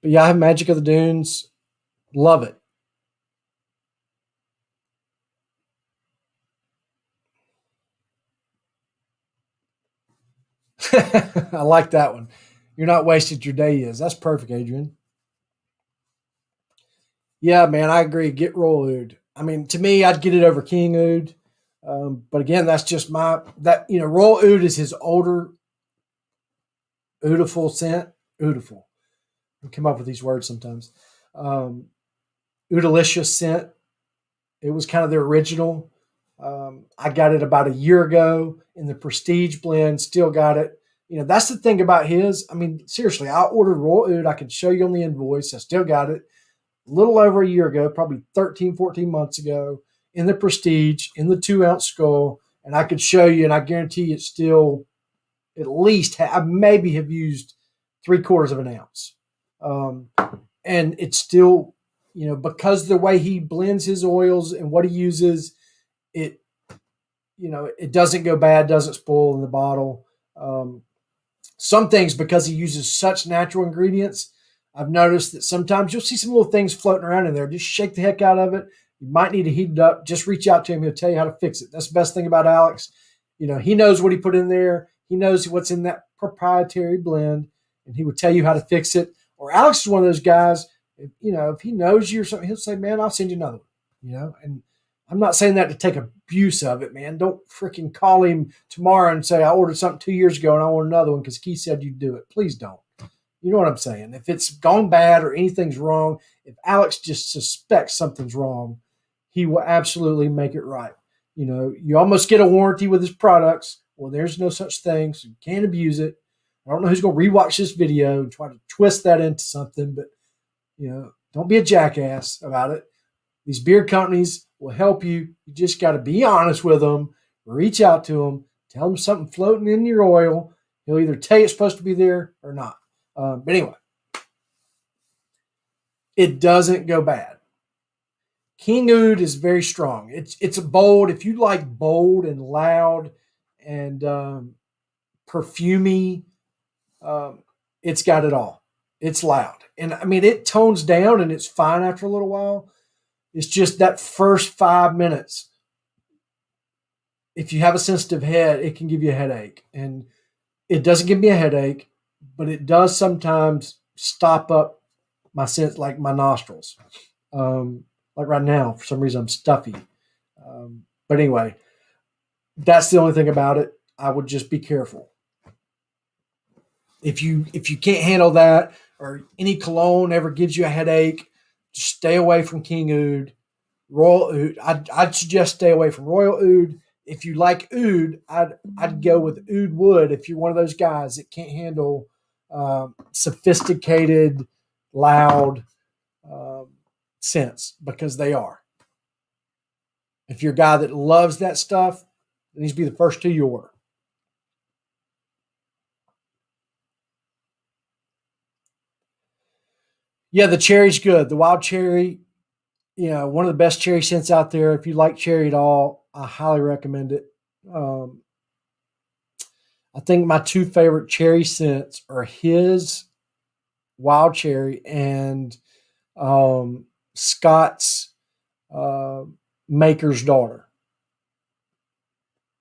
yeah, I have Magic of the Dunes. Love it. I like that one. You're not wasted, your day is. That's perfect, Adrian. Yeah, man, I agree. Get Royal Oud. To me, I'd get it over King Oud. But again, that's just Royal Oud is his older, Oudiful scent. Oudiful. I come up with these words sometimes. Oudalicious scent. It was kind of the original. I got it about a year ago in the Prestige blend. Still got it. That's the thing about his. Seriously, I ordered Royal Oud. I can show you on the invoice. I still got it. A little over a year ago, probably 13, 14 months ago, in the Prestige, in the 2-ounce skull. And I could show you, and I guarantee it's still at least, I maybe have used 3/4 of an ounce. and it's still, because the way he blends his oils and what he uses, it it doesn't go bad, doesn't spoil in the bottle. Um, some things, because he uses such natural ingredients, I've noticed that sometimes you'll see some little things floating around in there. Just shake the heck out of it. You might need to heat it up. Just reach out to him. He'll tell you how to fix it. That's the best thing about Alex. He knows what he put in there. He knows what's in that proprietary blend, and he would tell you how to fix it. Or Alex is one of those guys, if he knows you or something, he'll say, man, I'll send you another one, and I'm not saying that to take abuse of it, man. Don't freaking call him tomorrow and say, I ordered something 2 years ago and I want another one because Keith said you'd do it. Please don't. You know what I'm saying? If it's gone bad or anything's wrong, if Alex just suspects something's wrong, he will absolutely make it right. You almost get a warranty with his products. Well, there's no such thing, so you can't abuse it. I don't know who's going to rewatch this video and try to twist that into something, but, don't be a jackass about it. These beer companies will help you. You just got to be honest with them, reach out to them, tell them something floating in your oil. He'll either tell you it's supposed to be there or not. But anyway, it doesn't go bad. King Oud is very strong. It's a bold. If you like bold and loud and perfumey, it's got it all. It's loud. And I mean, it tones down and it's fine after a little while. It's just that first 5 minutes. If you have a sensitive head, it can give you a headache. And it doesn't give me a headache, but it does sometimes stop up my sense, like my nostrils. Like right now, for some reason, I'm stuffy. But anyway, that's the only thing about it. I would just be careful. If you can't handle that, or any cologne ever gives you a headache, just stay away from King Oud. Royal Oud, I'd suggest stay away from Royal Oud. If you like oud, I'd go with oud wood. If you're one of those guys that can't handle sophisticated, loud scents, because they are. If you're a guy that loves that stuff, it needs to be the first two you order. Yeah, the cherry's good. The wild cherry, one of the best cherry scents out there. If you like cherry at all, I highly recommend it. I think my two favorite cherry scents are his wild cherry and Scott's Maker's Daughter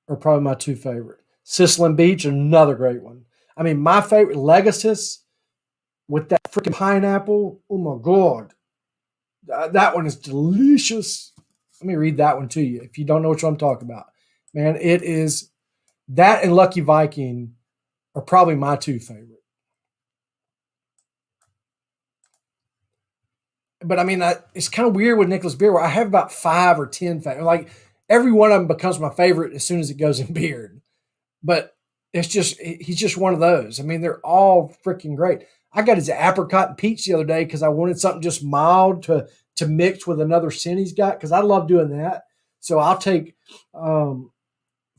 are probably my two favorite. Sicily Beach, another great one. I mean, my favorite, Legacy with that freaking pineapple. Oh my God. That one is delicious. Let me read that one to you if you don't know what I'm talking about. Man, it is, that and Lucky Viking are probably my two favorite. But I mean, it's kind of weird with Nicholas Beer where I have about 5 or 10 favorites. Like every one of them becomes my favorite as soon as it goes in beard. But it's just, he's just one of those. I mean, they're all freaking great. I got his apricot and peach the other day because I wanted something just mild to mix with another scent he's got, because I love doing that. So I'll take,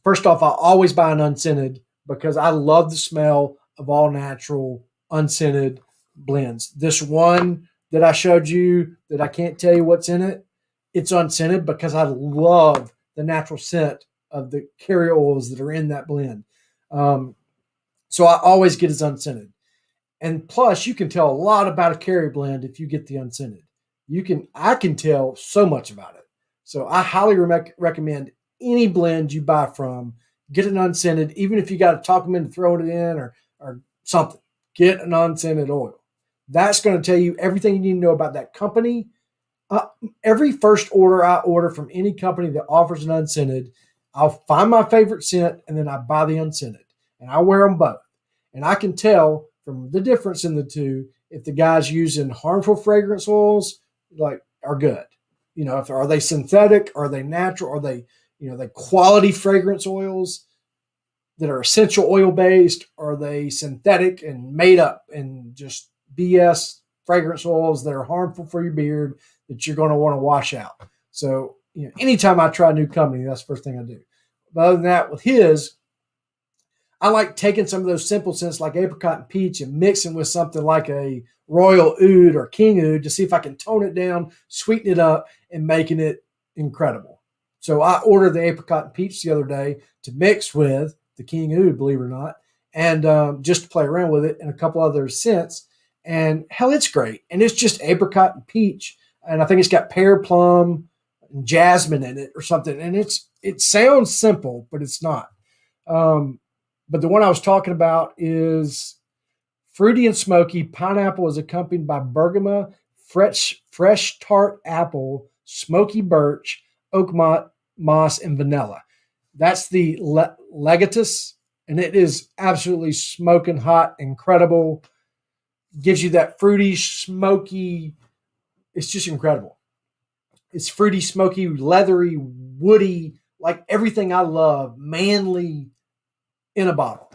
first off, I'll always buy an unscented because I love the smell of all natural unscented blends. This one that I showed you that I can't tell you what's in it, it's unscented because I love the natural scent of the carrier oils that are in that blend. So I always get his unscented. And plus, you can tell a lot about a carrier blend if you get the unscented. I can tell so much about it. So I highly recommend any blend you buy from, get an unscented, even if you got to talk them into throwing it in or something. Get an unscented oil. That's going to tell you everything you need to know about that company. Every first order I order from any company that offers an unscented, I'll find my favorite scent and then I buy the unscented. And I wear them both. And I can tell from the difference in the two if the guy's using harmful fragrance oils, like, are good. Are they synthetic? Are they natural? Are they, they quality fragrance oils that are essential oil based? Are they synthetic and made up and just BS fragrance oils that are harmful for your beard that you're going to want to wash out? So, anytime I try a new company, that's the first thing I do. But other than that, with his, I like taking some of those simple scents like apricot and peach and mixing with something like a royal oud or king oud to see if I can tone it down, sweeten it up, and making it incredible. So I ordered the apricot and peach the other day to mix with the king oud, believe it or not, and just to play around with it and a couple other scents. And hell, it's great. And it's just apricot and peach. And I think it's got pear plum and jasmine in it or something. And it sounds simple, but it's not. But the one I was talking about is fruity and smoky. Pineapple is accompanied by bergamot, fresh tart apple, smoky birch, oak moss, and vanilla. That's the Legatus, and it is absolutely smoking hot, incredible. Gives you that fruity, smoky. It's just incredible. It's fruity, smoky, leathery, woody, like everything I love, manly in a bottle.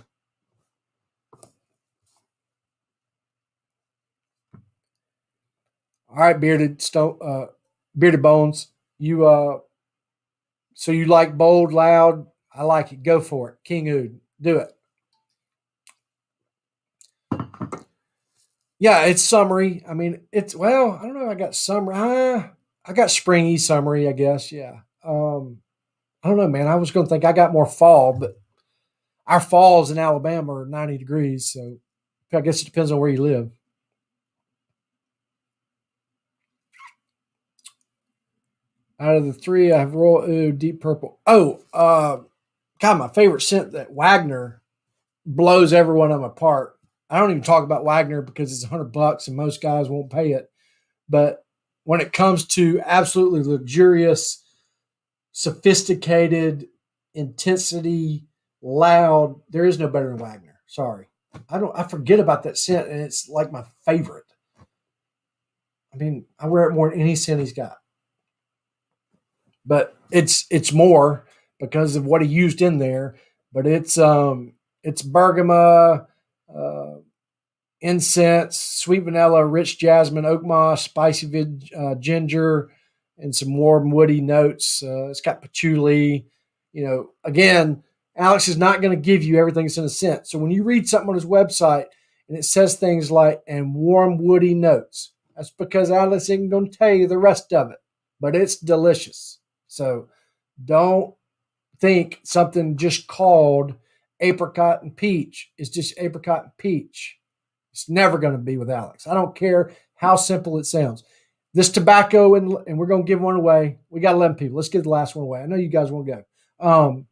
All right, bearded bones. So you like bold, loud? I like it. Go for it, King Oud. Do it. Yeah, it's summery. I mean, it's well. I don't know. I got summer. I got springy, summery. I guess. Yeah. I don't know, man. I was going to think I got more fall, but our falls in Alabama are 90 degrees. So I guess it depends on where you live. Out of the three, I have Royal Oud, Deep Purple. Oh, God, my favorite scent that Wagner blows every one of them apart. I don't even talk about Wagner because it's $100 and most guys won't pay it. But when it comes to absolutely luxurious, sophisticated, intensity, loud, there is no better than Wagner. Sorry. I forget about that scent and it's like my favorite. I mean, I wear it more than any scent he's got. But it's more because of what he used in there. But it's bergamot, incense, sweet vanilla, rich jasmine, oak moss, spicy ginger, and some warm woody notes. It's got patchouli. Again, Alex is not going to give you everything that's in a scent. So when you read something on his website and it says things like "and warm woody notes," that's because Alex isn't going to tell you the rest of it. But it's delicious. So don't think something just called apricot and peach is just apricot and peach. It's never going to be with Alex. I don't care how simple it sounds. This tobacco, and we're going to give one away. We got 11 people. Let's give the last one away. I know you guys want to go.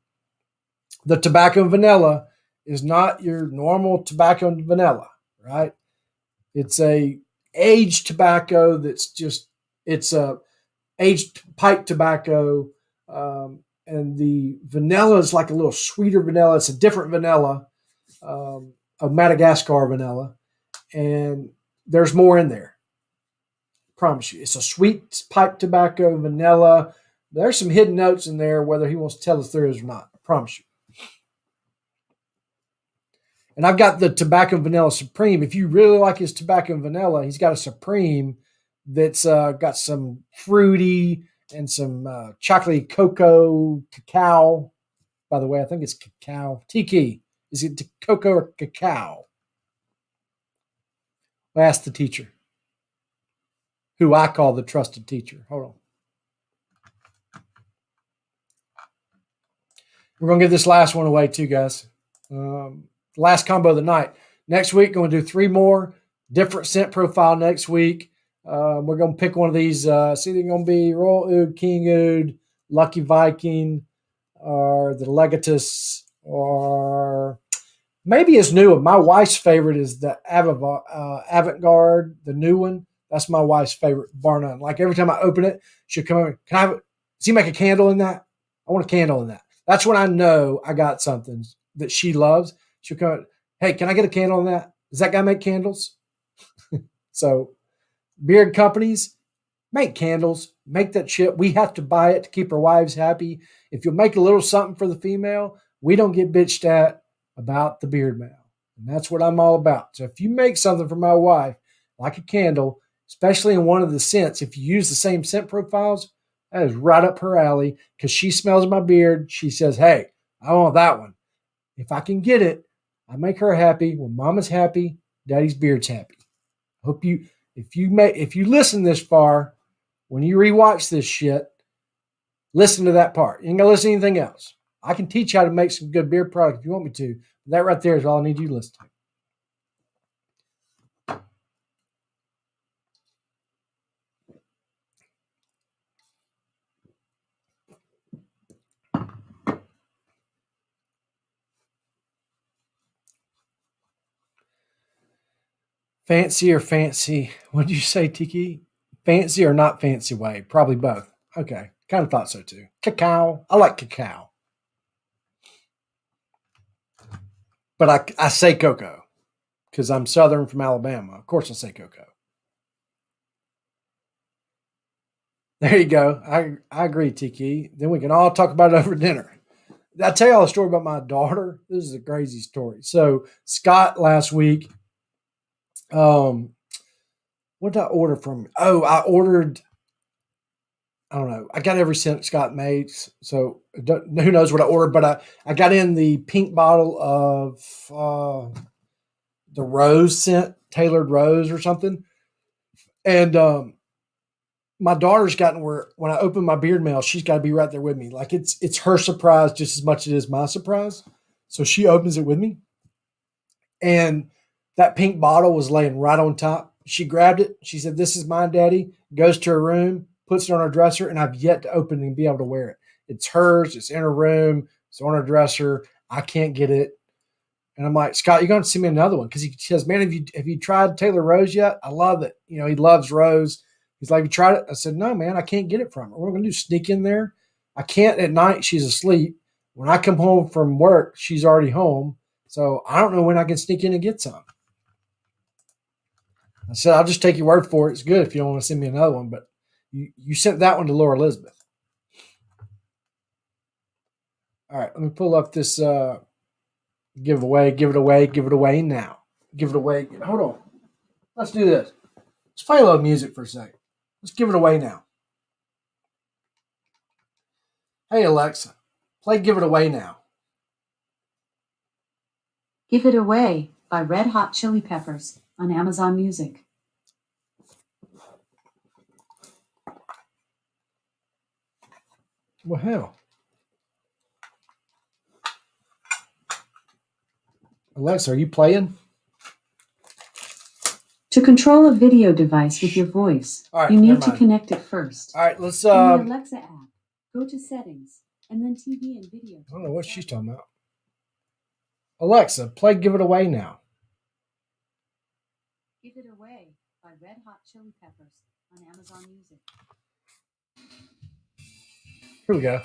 The tobacco and vanilla is not your normal tobacco and vanilla, right? It's a aged tobacco it's a aged pipe tobacco. And the vanilla is like a little sweeter vanilla. It's a different vanilla, a Madagascar vanilla. And there's more in there. Promise you. It's a sweet pipe tobacco, vanilla. There's some hidden notes in there, whether he wants to tell us there is or not. I promise you. And I've got the Tobacco and Vanilla Supreme. If you really like his Tobacco and Vanilla, he's got a Supreme that's got some fruity and some chocolatey cacao. By the way, I think it's cacao. Tiki. Is it cocoa or cacao? I'll ask the teacher, who I call the trusted teacher. Hold on. We're going to give this last one away too, guys. Last combo of the night. Next week, going to do 3 more. Different scent profile next week. We're going to pick one of these. It's either going to be Royal Oud, King Oud, Lucky Viking, or the Legatus, or maybe it's new one. My wife's favorite is the Avant-Garde, the new one. That's my wife's favorite, bar none. Like every time I open it, she'll come over. Can I have it? Does he make a candle in that? I want a candle in that. That's when I know I got something that she loves. She'll come, hey, can I get a candle in that? Does that guy make candles? So beard companies, make candles, make that shit. We have to buy it to keep our wives happy. If you'll make a little something for the female, we don't get bitched at about the beard mail. And that's what I'm all about. So if you make something for my wife, like a candle, especially in one of the scents, if you use the same scent profiles, that is right up her alley because she smells my beard. She says, hey, I want that one. If I can get it, I make her happy. When mama's happy, daddy's beard's happy. Hope you, if you listen this far, when you rewatch this shit, listen to that part. You ain't gonna listen to anything else. I can teach you how to make some good beard product if you want me to. That right there is all I need you to listen to. Fancy or fancy? What did you say, Tiki? Fancy or not fancy way? Probably both. Okay. Kind of thought so too. Cacao. I like cacao. But I say cocoa because I'm Southern from Alabama. Of course I say cocoa. There you go. I agree, Tiki. Then we can all talk about it over dinner. Did I tell you all a story about my daughter? This is a crazy story. So Scott last week, what did I order from? Oh, I ordered. I don't know. I got every cent Scott made, so who knows what I ordered? But I got in the pink bottle of the rose scent, tailored rose or something, and my daughter's gotten where when I open my beard mail, she's got to be right there with me. Like it's her surprise just as much as it is my surprise. So she opens it with me, and that pink bottle was laying right on top. She grabbed it. She said, "This is mine, Daddy." Goes to her room, puts it on her dresser, and I've yet to open it and be able to wear it. It's hers. It's in her room. It's on her dresser. I can't get it. And I'm like, Scott, you're going to send me another one because he says, "Man, have you tried Taylor Rose yet? I love it. You know, he loves Rose." He's like, "You tried it?" I said, "No, man, I can't get it from her. What am I going to do? Sneak in there? I can't at night. She's asleep. When I come home from work, she's already home. So I don't know when I can sneak in and get some." I said, "I'll just take your word for it. It's good if you don't want to send me another one." But you sent that one to Laura Elizabeth. All right, let me pull up this giveaway. Give it away. Give it away now. Give it away. Hold on. Let's do this. Let's play a little music for a second. Let's give it away now. Hey, Alexa, play Give It Away Now. Give It Away by Red Hot Chili Peppers on Amazon Music. Well, hell. Alexa, are you playing? To control a video device with your voice, you need to connect it first. All right, let's... In the Alexa app, go to Settings, and then TV and Video. I don't know what she's talking about. Alexa, play Give It Away Now. Give It Away by Red Hot Chili Peppers on Amazon Music. Here we go.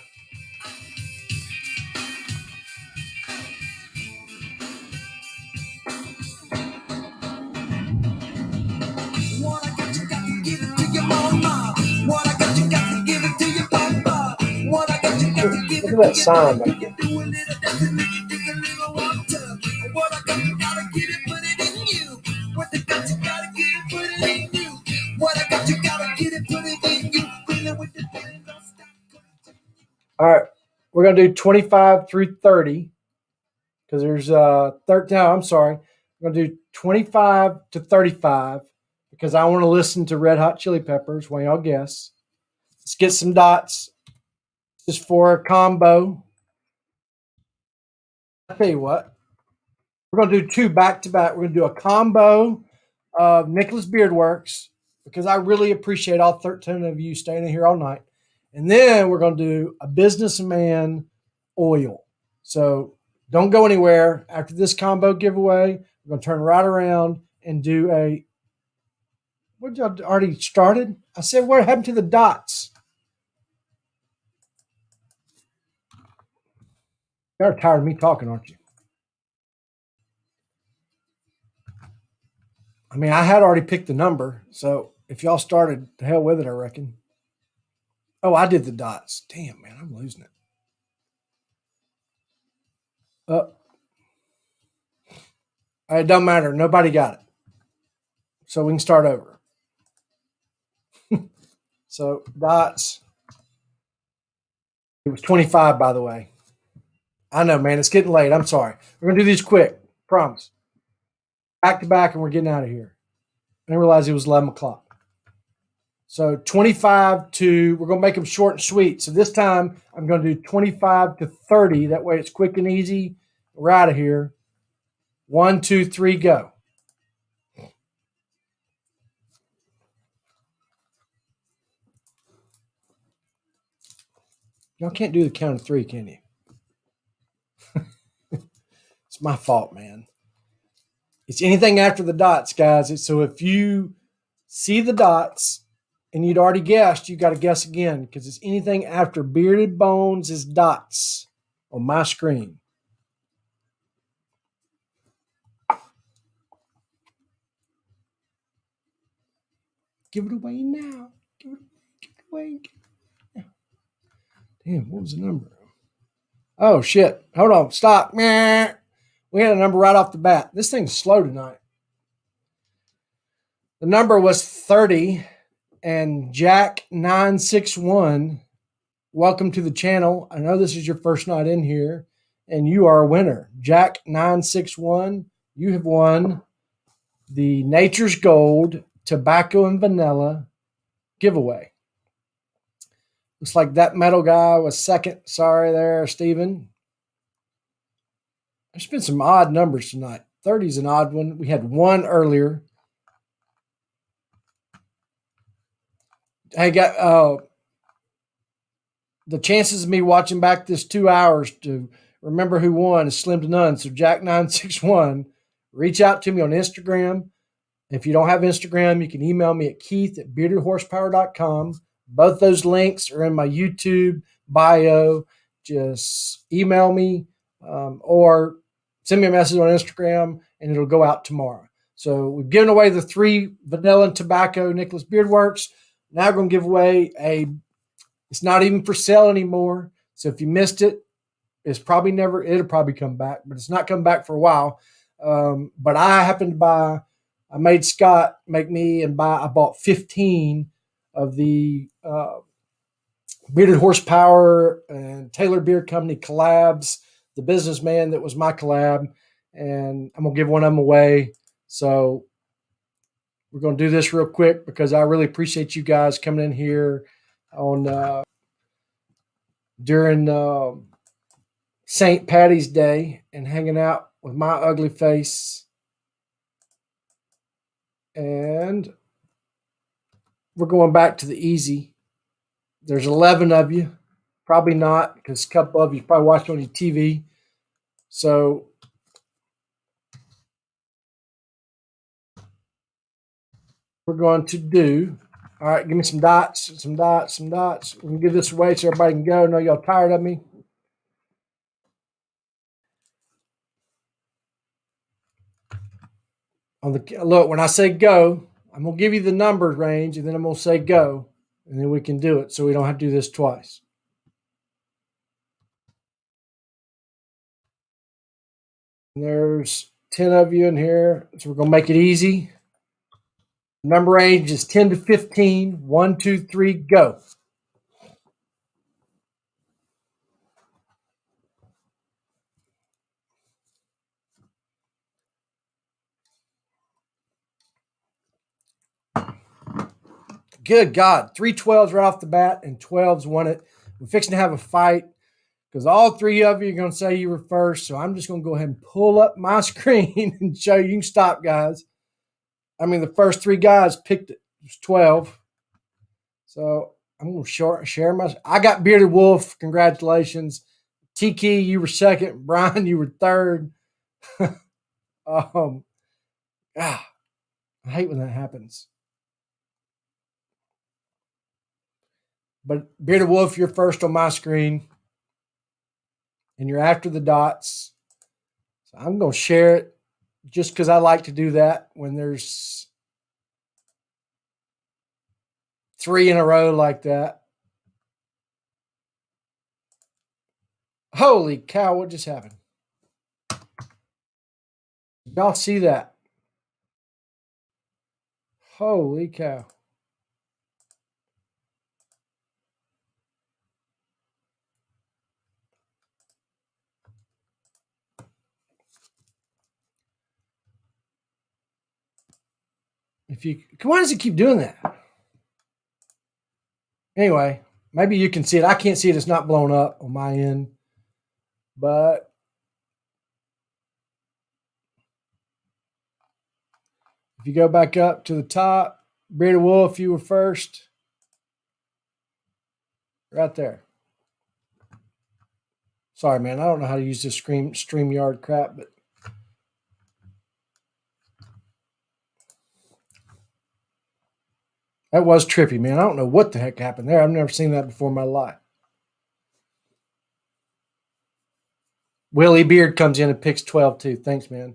What I got, you got to give it to your mama. What I got, you got to give it to your papa. What I got, you got to give it to your sound. You can do a little dancing, make you dig a little water. What I got, you gotta get it, put it in you. What I got, you gotta get it, put it in you. What I got, you gotta get it, put it in you. Feeling with the feeling, don't stop. All right, we're gonna do 25 through 30 because there's 30. No, I'm sorry. We're gonna do 25 to 35 because I want to listen to Red Hot Chili Peppers while y'all guess. Let's get some dots. Just for a combo. I'll tell you what. We're going to do two back to back. We're going to do a combo of Nicholas Beardworks because I really appreciate all 13 of you staying in here all night. And then we're going to do a businessman oil. So don't go anywhere. After this combo giveaway, we're going to turn right around and do a. What y'all already started? I said, what happened to the dots? You're tired of me talking, aren't you? I mean, I had already picked the number, so if y'all started, the hell with it, I reckon. Oh, I did the dots. Damn, man, I'm losing it. It doesn't matter. Nobody got it. So we can start over. So dots. It was 25, by the way. I know, man. It's getting late. I'm sorry. We're going to do these quick. Promise. Back to back, and we're getting out of here. I didn't realize it was 11 o'clock. So 25 to, we're going to make them short and sweet. So this time I'm going to do 25 to 30. That way it's quick and easy. We're out of here. 1, 2, 3, go. Y'all can't do the count of 3, can you? It's my fault, man. It's anything after the dots, guys. So if you see the dots and you'd already guessed, you got to guess again because it's anything after bearded bones is dots on my screen. Give it away now. Give it away. Damn, what was the number? Oh, shit. Hold on. Stop. We had a number right off the bat. This thing's slow tonight. The number was 30, and Jack961, welcome to the channel. I know this is your first night in here, and you are a winner. Jack961, you have won the Nature's Gold Tobacco and Vanilla giveaway. Looks like that metal guy was second. Sorry there, Steven. There's been some odd numbers tonight. 30 is an odd one. We had 1 earlier. Hey, the chances of me watching back this 2 hours to remember who won is slim to none. So Jack961, reach out to me on Instagram. If you don't have Instagram, you can email me at keith@beardedhorsepower.com. Both those links are in my YouTube bio. Just email me or send me a message on Instagram, and it'll go out tomorrow. So we've given away the 3 vanilla and tobacco Nicholas Beardworks. Now we're going to give away it's not even for sale anymore. So if you missed it, it'll probably come back, but it's not come back for a while. But I happened to buy, I made Scott make me I bought 15 of the Bearded Horsepower and Taylor Beard Company collabs, the businessman that was my collab, and I'm going to give one of them away. So we're going to do this real quick because I really appreciate you guys coming in here on during St. Patty's Day and hanging out with my ugly face. And we're going back to the easy. There's 11 of you. Probably not, because a couple of you probably watched on your TV. So we're going to do, all right, give me some dots. We can give this away so everybody can go. I know y'all tired of me. Look, when I say go, I'm going to give you the numbers range, and then I'm going to say go, and then we can do it so we don't have to do this twice. And there's 10 of you in here, so we're going to make it easy. Number range is 10 to 15. 1, 2, 3, go. Good God. 3 12s right off the bat, and 12s won it. We're fixing to have a fight because all 3 of you are going to say you were first. So I'm just going to go ahead and pull up my screen and show you. You can stop, guys. I mean, the first 3 guys picked it. It was 12. So I'm going to share my. I got Bearded Wolf. Congratulations. Tiki, you were second. Brian, you were third. I hate when that happens. But Bearded Wolf, you're first on my screen. And you're after the dots. So I'm going to share it just because I like to do that when there's 3 in a row like that. Holy cow, what just happened? Y'all see that? Holy cow. why does it keep doing that? Anyway, maybe you can see it. I can't see it. It's not blown up on my end. But if you go back up to the top, Bearded Wolf, you were first. Right there. Sorry, man. I don't know how to use this StreamYard crap, but that was trippy, man. I don't know what the heck happened there. I've never seen that before in my life. Willie Beard comes in and picks 12 too. Thanks, man.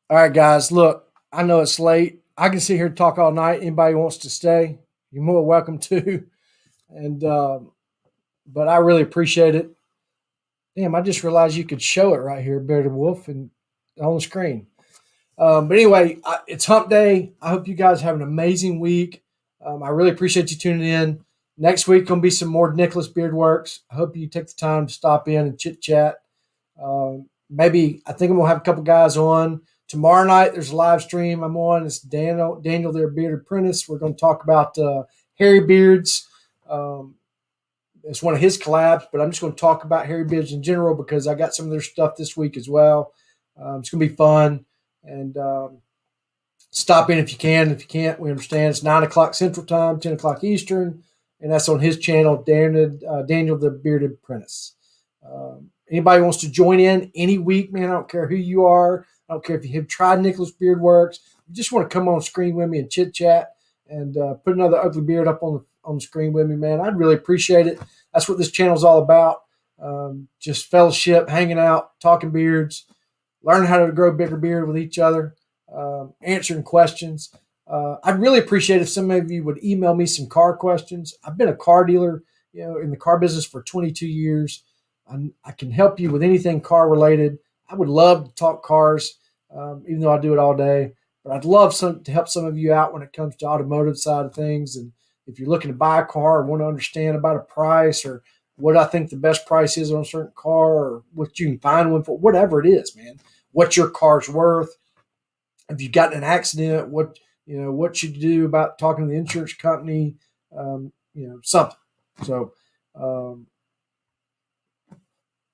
All right, guys. Look, I know it's late. I can sit here and talk all night. Anybody who wants to stay, you're more welcome to. And but I really appreciate it. Damn, I just realized you could show it right here, Bearded Wolf, and on the screen. But anyway, it's hump day. I hope you guys have an amazing week. I really appreciate you tuning in. Next week, going to be some more Nicholas Beard Works. I hope you take the time to stop in and chit-chat. Maybe, I think I'm going to have a couple guys on. Tomorrow night, there's a live stream I'm on. It's Daniel, their Bearded Apprentice. We're going to talk about hairy beards. It's one of his collabs, but I'm just going to talk about hairy beards in general because I got some of their stuff this week as well. It's going to be fun. And stop in if you can. If you can't, we understand. It's 9 o'clock Central Time, 10 o'clock Eastern, and that's on his channel, Daniel the Bearded Apprentice. Anybody wants to join in any week, man, I don't care who you are. I don't care if you have tried Nicholas Beard Works. You just want to come on screen with me and chit-chat and put another ugly beard up on the screen with me, man. I'd really appreciate it. That's what this channel's all about. Just fellowship, hanging out, talking beards, learning how to grow bigger beard with each other, answering questions. I'd really appreciate if some of you would email me some car questions. I've been a car dealer, in the car business for 22 years. I can help you with anything car related. I would love to talk cars, even though I do it all day. But I'd love to help some of you out when it comes to automotive side of things. And if you're looking to buy a car or want to understand about a price or what I think the best price is on a certain car or what you can find one for, whatever it is, man, what your car's worth. If you've gotten an accident, what should you do about talking to the insurance company, something. So,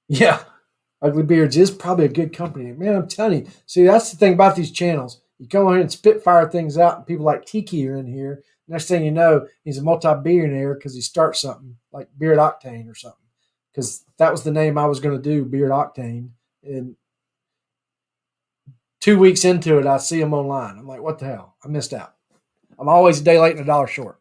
yeah, Ugly Beards is probably a good company. Man, I'm telling you. See, that's the thing about these channels. You come on here and spitfire things out, and people like Tiki are in here. Next thing you know, he's a multi-billionaire because he starts something like Beard Octane or something. Because that was the name I was going to do, Beard Octane. And 2 weeks into it, I see him online. I'm like, what the hell? I missed out. I'm always a day late and a dollar short.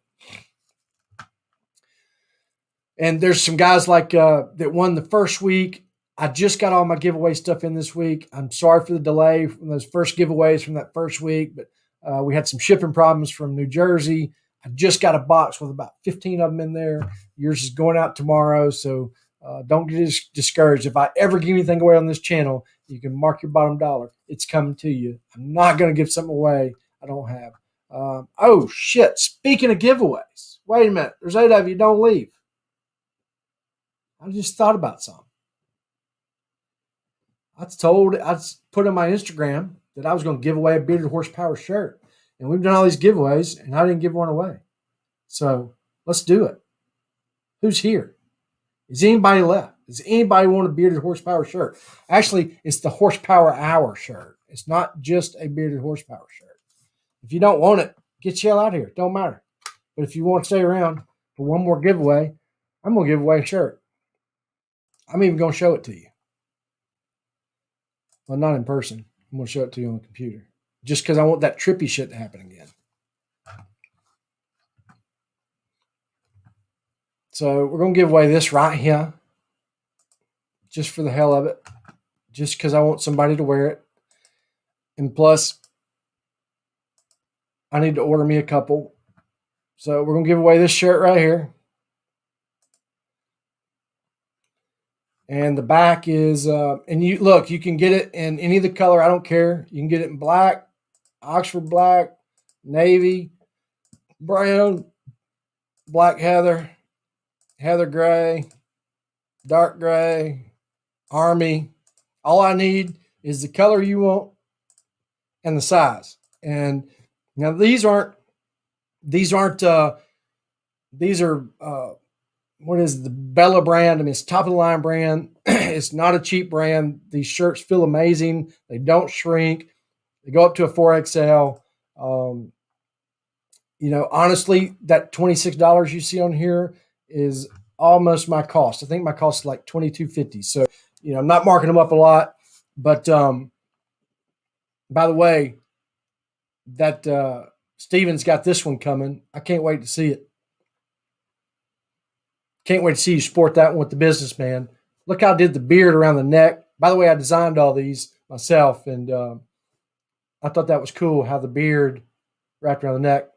And there's some guys like that won the first week. I just got all my giveaway stuff in this week. I'm sorry for the delay from those first giveaways from that first week, but we had some shipping problems from New Jersey. I just got a box with about 15 of them in there. Yours is going out tomorrow, so don't get discouraged. If I ever give anything away on this channel, you can mark your bottom dollar. It's coming to you. I'm not going to give something away I don't have. Oh, shit. Speaking of giveaways, wait a minute. There's 8 of you. Don't leave. I just thought about something. I put on my Instagram that I was going to give away a Bearded Horsepower shirt. And we've done all these giveaways, and I didn't give one away. So let's do it. Who's here? Is anybody left? Does anybody want a Bearded Horsepower shirt? Actually, it's the Horsepower Hour shirt. It's not just a Bearded Horsepower shirt. If you don't want it, get the hell out of here. Don't matter. But if you want to stay around for one more giveaway, I'm going to give away a shirt. I'm even going to show it to you. Well, not in person. I'm going to show it to you on the computer. Just because I want that trippy shit to happen again. So we're going to give away this right here. Just for the hell of it. Just because I want somebody to wear it. And plus, I need to order me a couple. So we're going to give away this shirt right here. And the back is, and you can get it in any of the color. I don't care. You can get it in black, Oxford black, navy, brown, black heather, heather gray, dark gray, army. All I need is the color you want and the size. And now these are what is the Bella brand? I mean, it's top of the line brand. It's not a cheap brand. These shirts feel amazing. They don't shrink. They go up to a 4XL. Honestly, that $26 you see on here is almost my cost. I think my cost is like $22.50. So, I'm not marking them up a lot. But by the way, that Steven's got this one coming. I can't wait to see it. Can't wait to see you sport that one with the businessman. Look how I did the beard around the neck. By the way, I designed all these myself, and I thought that was cool how the beard wrapped around the neck.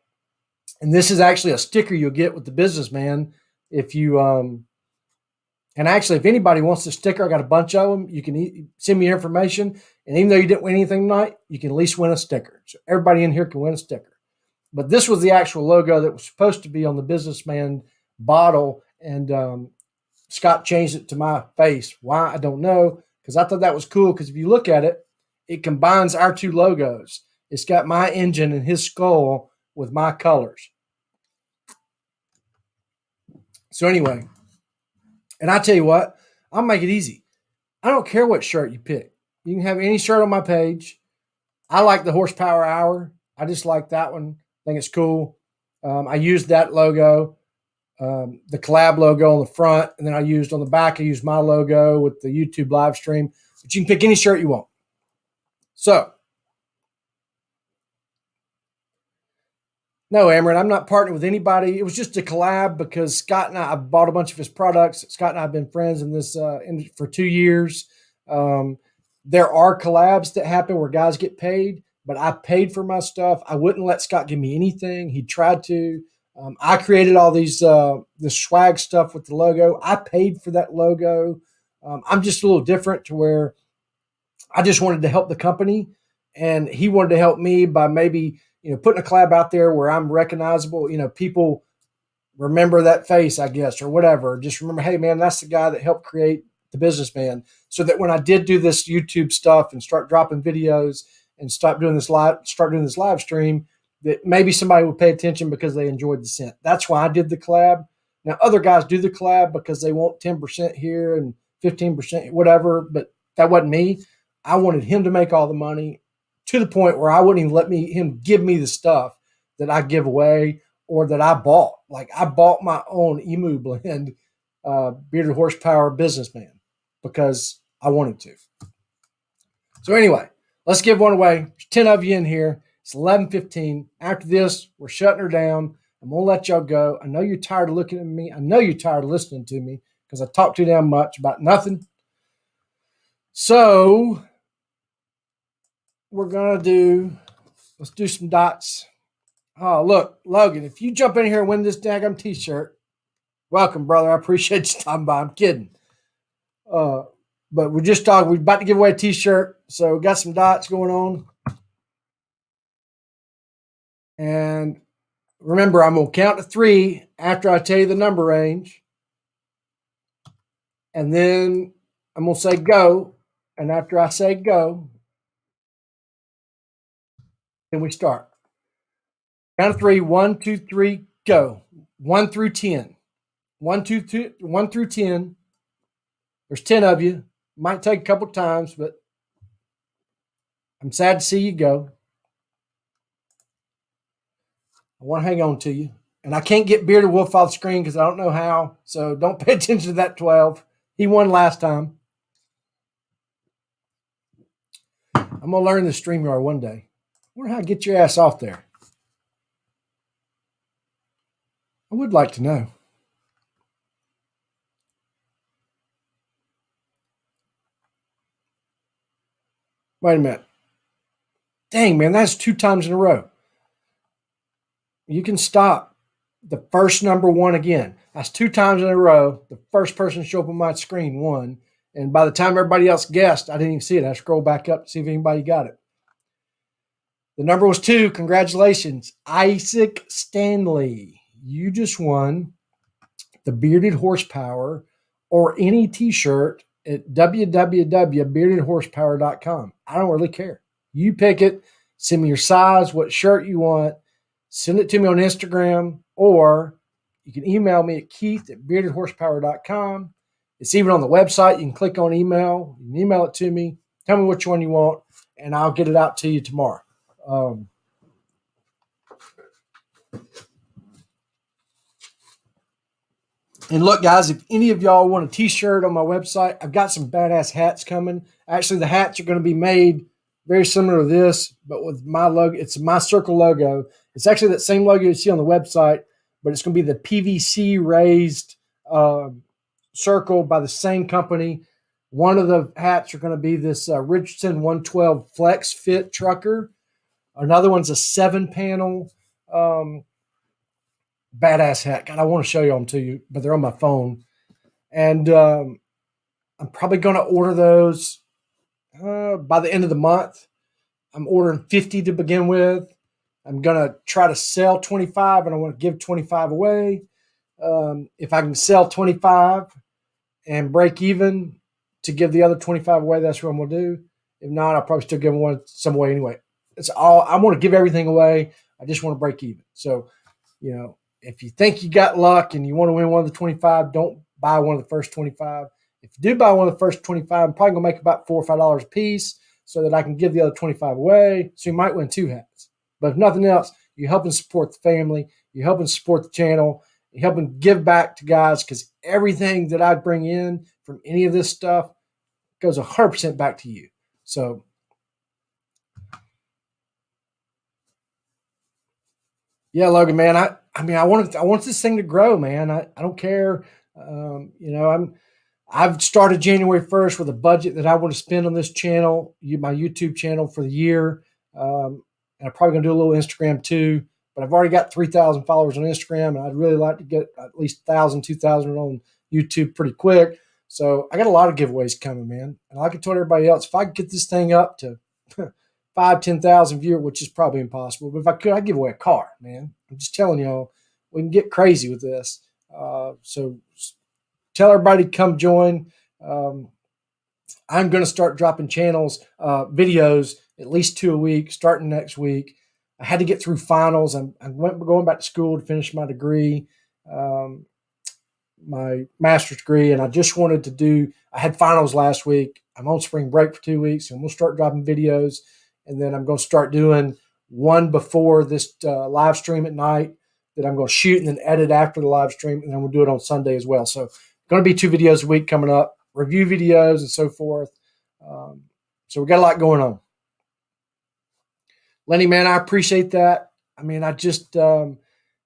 And this is actually a sticker you'll get with the businessman if you and actually, if anybody wants the sticker, I got a bunch of them. You can send me your information. And even though you didn't win anything tonight, you can at least win a sticker. So everybody in here can win a sticker. But this was the actual logo that was supposed to be on the businessman bottle. And Scott changed it to my face. Why? I don't know. Because I thought that was cool. Because if you look at it, it combines our two logos. It's got my engine and his skull with my colors. So anyway. And I tell you what, I'll make it easy. I don't care what shirt you pick. You can have any shirt on my page. I like the Horsepower Hour. I just like that one. I think it's cool. I used that logo, the collab logo on the front, and then I used on the back, I used my logo with the YouTube live stream. But you can pick any shirt you want. So, no, Amron, I'm not partnering with anybody. It was just a collab because Scott and I bought a bunch of his products. Scott and I have been friends in this for 2 years. There are collabs that happen where guys get paid, but I paid for my stuff. I wouldn't let Scott give me anything. He tried to. I created all these the swag stuff with the logo. I paid for that logo. I'm just a little different to where I just wanted to help the company, and he wanted to help me by maybe putting a collab out there where I'm recognizable. People remember that face, I guess, or whatever. Just remember, hey, man, that's the guy that helped create the businessman. So that when I did do this YouTube stuff and start dropping videos and start doing this live stream, that maybe somebody would pay attention because they enjoyed the scent. That's why I did the collab. Now, other guys do the collab because they want 10% here and 15%, whatever, but that wasn't me. I wanted him to make all the money to the point where I wouldn't even let him give me the stuff that I give away or that I bought. Like I bought my own Emu blend, Bearded Horsepower Businessman, because I wanted to. So anyway, let's give one away. There's 10 of you in here. It's 11:15. After this, we're shutting her down. I'm going to let y'all go. I know you're tired of looking at me. I know you're tired of listening to me because I talk too damn much about nothing. So let's do some dots. Oh, look, Logan, if you jump in here and win this daggum t-shirt, welcome, brother. I appreciate you stopping by. I'm kidding. But we're just talking. We're about to give away a t-shirt. So we got some dots going on. And remember, I'm going to count to 3 after I tell you the number range. And then I'm going to say go. And after I say go, then we start. Count of 3, 1, 2, 3, go. 1 through 10. 1 through 10. There's 10 of you. Might take a couple times, but I'm sad to see you go. I want to hang on to you. And I can't get Bearded Wolf off the screen because I don't know how. So don't pay attention to that 12. He won last time. I'm going to learn the StreamYard one day. I wonder how to get your ass off there. I would like to know. Wait a minute. Dang, man, that's 2 times in a row. You can stop the first number 1 again. That's 2 times in a row. The first person to show up on my screen won. And by the time everybody else guessed, I didn't even see it. I scrolled back up to see if anybody got it. The number was 2. Congratulations. Isaac Stanley. You just won the Bearded Horsepower or any t-shirt at www.beardedhorsepower.com. I don't really care. You pick it. Send me your size, what shirt you want. Send it to me on Instagram, or you can email me at keith@beardedhorsepower.com. It's even on the website. You can click on email. You can email it to me. Tell me which one you want, and I'll get it out to you tomorrow. And look, guys, if any of y'all want a t-shirt on my website, I've got some badass hats coming. Actually, the hats are going to be made very similar to this, but with my logo. It's my circle logo. It's actually that same logo you see on the website, but it's going to be the PVC raised circle by the same company. One of the hats are going to be this Richardson 112 Flex Fit Trucker. Another one's a 7-panel badass hat. God, I want to show you them to you, but they're on my phone. And I'm probably going to order those by the end of the month. I'm ordering 50 to begin with. I'm going to try to sell 25, and I want to give 25 away. If I can sell 25 and break even to give the other 25 away, that's what I'm going to do. If not, I'll probably still give some away anyway. It's all, I want to give everything away. I just want to break even. So, if you think you got luck and you want to win one of the 25, don't buy one of the first 25. If you do buy one of the first 25, I'm probably going to make about $4 or $5 a piece so that I can give the other 25 away. So you might win 2 hats. But if nothing else, you're helping support the family. You're helping support the channel. You're helping give back to guys, because everything that I bring in from any of this stuff goes 100% back to you. So, yeah, Logan, man, I want this thing to grow, man. I don't care. I've started January 1st with a budget that I want to spend on this channel, my YouTube channel, for the year. And I'm probably going to do a little Instagram too, but I've already got 3,000 followers on Instagram, and I'd really like to get at least 1,000, 2,000 on YouTube pretty quick. So I got a lot of giveaways coming, man. And like I told everybody else, if I could get this thing up to 5,000, 10,000 viewers, which is probably impossible, but if I could, I'd give away a car, man. I'm just telling y'all, we can get crazy with this. So tell everybody to come join. I'm going to start dropping videos, at least 2 a week, starting next week. I had to get through finals. I'm going back to school to finish my degree, my master's degree, and I just wanted to I had finals last week. I'm on spring break for 2 weeks, and we'll start dropping videos, and then I'm going to start doing one before this live stream at night that I'm going to shoot and then edit after the live stream, and then we'll do it on Sunday as well. So going to be 2 videos a week coming up, review videos and so forth. So we got a lot going on. Lenny, man, I appreciate that. I mean, I just, I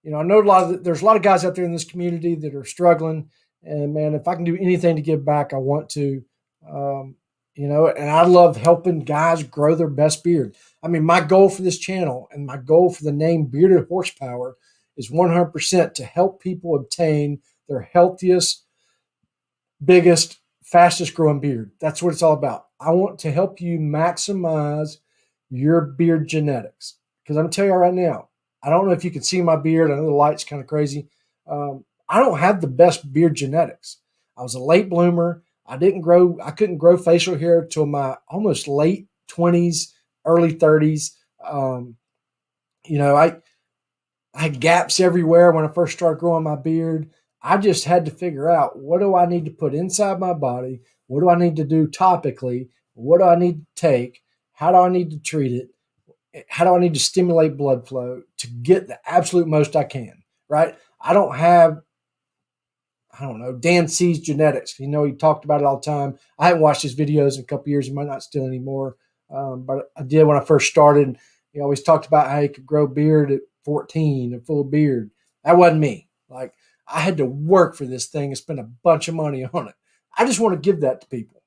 know there's a lot of guys out there in this community that are struggling, and man, if I can do anything to give back, I want to, and I love helping guys grow their best beard. I mean, my goal for this channel and my goal for the name Bearded Horsepower is 100% to help people obtain their healthiest, biggest, fastest growing beard. That's what it's all about. I want to help you maximize your beard genetics. Because I'm going to tell you right now, I don't know if you can see my beard. I know the light's kind of crazy. I don't have the best beard genetics. I was a late bloomer. I couldn't grow facial hair till my almost late 20s, early 30s. I had gaps everywhere when I first started growing my beard. I just had to figure out, what do I need to put inside my body? What do I need to do topically? What do I need to take? How do I need to treat it? How do I need to stimulate blood flow to get the absolute most I can, right? I don't know, Dan C's genetics. He talked about it all the time. I haven't watched his videos in a couple of years. He might not still anymore. But I did when I first started. He always talked about how he could grow beard at 14, a full beard. That wasn't me. Like, I had to work for this thing and spend a bunch of money on it. I just want to give that to people.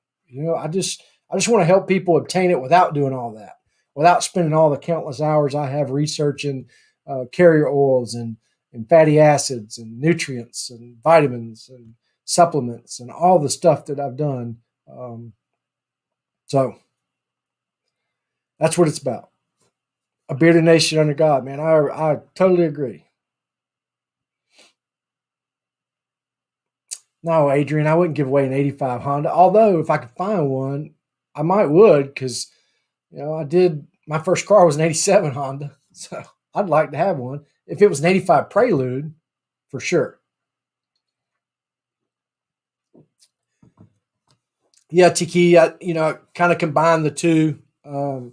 I just want to help people obtain it without doing all that, without spending all the countless hours I have researching carrier oils and fatty acids and nutrients and vitamins and supplements and all the stuff that I've done. So that's what it's about. A bearded nation under God, man. I totally agree. No, Adrian, I wouldn't give away an 85 Honda. Although if I could find one, I might would, because I did my first car was an 87 Honda. So I'd like to have one. If it was an 85 Prelude, for sure. Yeah, Tiki, kind of combine the two. The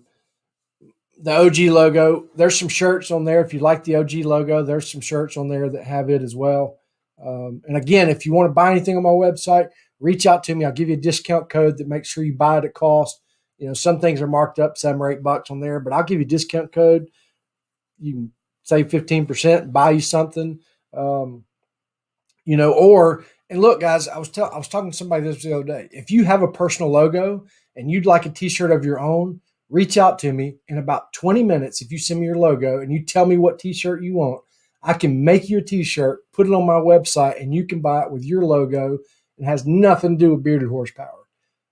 OG logo, there's some shirts on there. If you like the OG logo, there's some shirts on there that have it as well. And again, if you want to buy anything on my website, reach out to me. I'll give you a discount code that makes sure you buy it at cost. Some things are marked up $7 or $8 on there, but I'll give you a discount code. You can save 15%, buy you something. And look, guys, I was talking to somebody this the other day. If you have a personal logo and you'd like a t-shirt of your own, reach out to me in about 20 minutes. If you send me your logo and you tell me what t-shirt you want, I can make you a t-shirt, put it on my website, and you can buy it with your logo. It has nothing to do with Bearded Horsepower.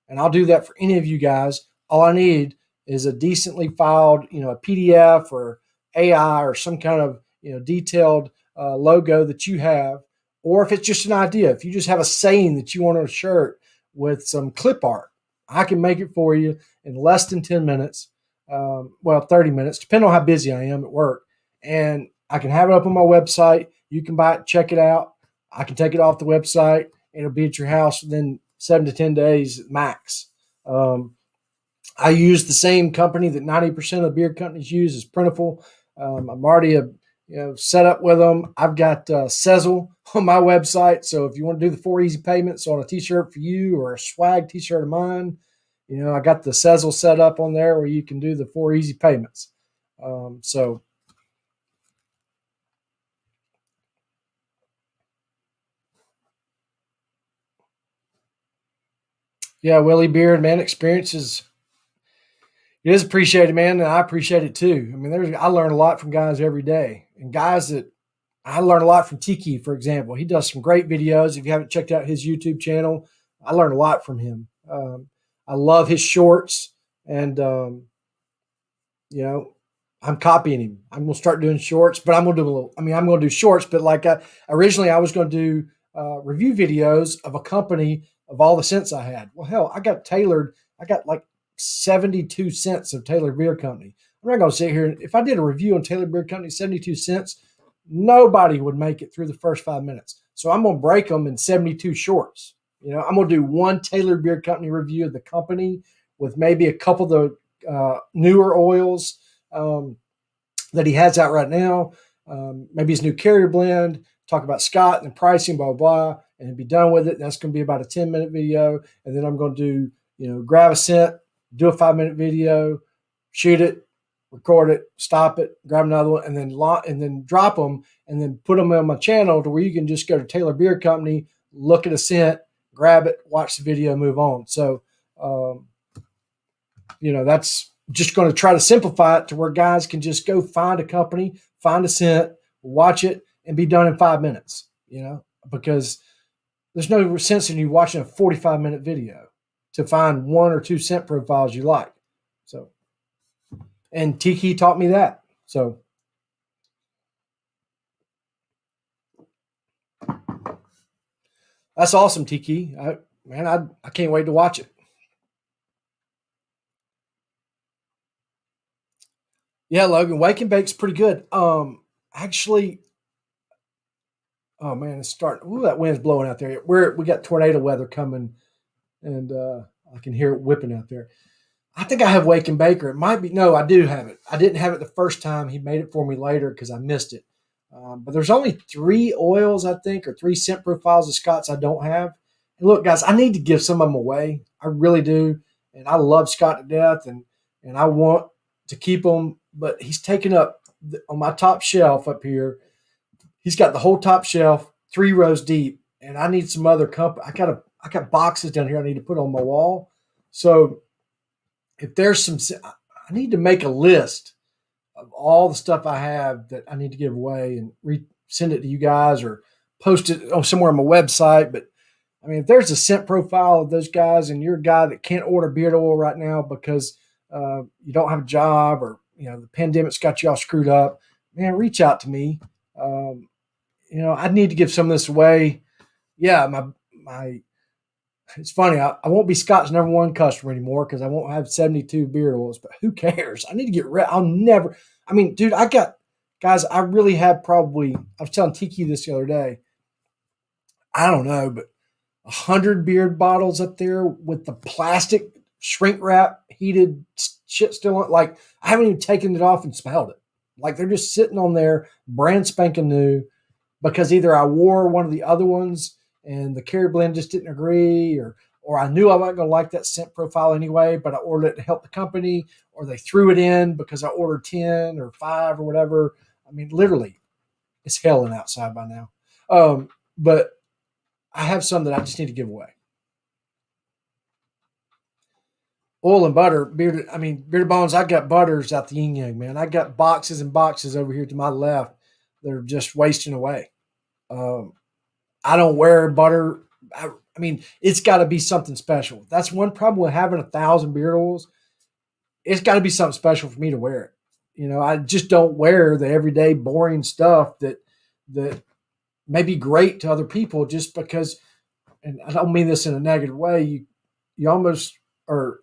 And I'll do that for any of you guys. All I need is a decently filed, a PDF or AI or some kind of, detailed logo that you have. Or if it's just an idea, if you just have a saying that you want on a shirt with some clip art, I can make it for you in less than 10 minutes. 30 minutes, depending on how busy I am at work. And I can have it up on my website. You can buy it, check it out. I can take it off the website. It'll be at your house within 7 to 10 days max. I use the same company that 90% of the beard companies use is Printful. I'm already set up with them. I've got Sezzle on my website. So if you want to do the 4 easy payments on a t-shirt for you or a swag t-shirt of mine, I got the Sezzle set up on there where you can do the 4 easy payments. Yeah, Willie Beard, man, experiences. It is appreciated, man, and I appreciate it too. I mean, I learn a lot from guys every day, and guys that I learn a lot from Tiki, for example. He does some great videos. If you haven't checked out his YouTube channel, I learned a lot from him. I love his shorts, and I'm copying him. I'm gonna start doing shorts, but I'm gonna do shorts. But originally, I was gonna do review videos of a company of all the scents I had. Well, hell, I got like 72 cents of Tailored Beer Company. I'm not going to sit here. If I did a review on Tailored Beer Company, 72 cents, nobody would make it through the first 5 minutes. So I'm going to break them in 72 shorts. I'm going to do one Tailored Beer Company review of the company with maybe a couple of the newer oils that he has out right now. Maybe his new carrier blend, talk about Scott and the pricing, blah, blah, blah, and be done with it. That's going to be about a 10-minute video. And then I'm going to do, grab a scent, do a 5-minute video, shoot it, record it, stop it, grab another one, and then drop them, and then put them on my channel to where you can just go to Taylor Beer Company, look at a scent, grab it, watch the video, move on. So, that's just going to try to simplify it to where guys can just go find a company, find a scent, watch it, and be done in 5 minutes, because there's no sense in you watching a 45-minute video to find 1 or 2 scent profiles you like. So, and Tiki taught me that. So, that's awesome, Tiki. I can't wait to watch it. Yeah, Logan, Wake and Bake's pretty good. Actually, oh man, it's starting. Ooh, that wind's blowing out there. We got tornado weather coming, and I can hear it whipping out there. I think I have Wake and Baker. It might be. No, I do have it. I didn't have it the first time. He made it for me later because I missed it. But there's only 3 oils, I think, or 3 scent profiles of Scott's I don't have. And look, guys, I need to give some of them away. I really do. And I love Scott to death, and I want to keep them. But he's taken up on my top shelf up here. He's got the whole top shelf, 3 rows deep, and I need some other company. I got boxes down here I need to put on my wall. So if there's I need to make a list of all the stuff I have that I need to give away and send it to you guys or post it somewhere on my website. But I mean, if there's a scent profile of those guys and you're a guy that can't order beard oil right now because you don't have a job or the pandemic's got you all screwed up, man, reach out to me. I need to give some of this away. Yeah, my It's funny. I won't be Scott's number one customer anymore because I won't have 72 beard oils, but who cares? I need to get rid. I'll never. I mean, dude, I got guys. I really have probably. I was telling Tiki this the other day. I don't know, but 100 beard bottles up there with the plastic shrink wrap heated shit still on. Like I haven't even taken it off and smelled it. Like they're just sitting on there, brand spanking new, because either I wore one of the other ones and the Carry Blend just didn't agree, or I knew I wasn't going to like that scent profile anyway, but I ordered it to help the company, or they threw it in because I ordered 10 or 5 or whatever. I mean, literally, it's hell and outside by now. But I have some that I just need to give away. Oil and butter, bearded bones. I got butters out the yin yang, man. I got boxes and boxes over here to my left that are just wasting away. I don't wear butter. I mean, it's got to be something special. That's one problem with having 1,000 beard oils. It's got to be something special for me to wear it. You know, I just don't wear the everyday boring stuff that may be great to other people just because. And I don't mean this in a negative way. You almost are.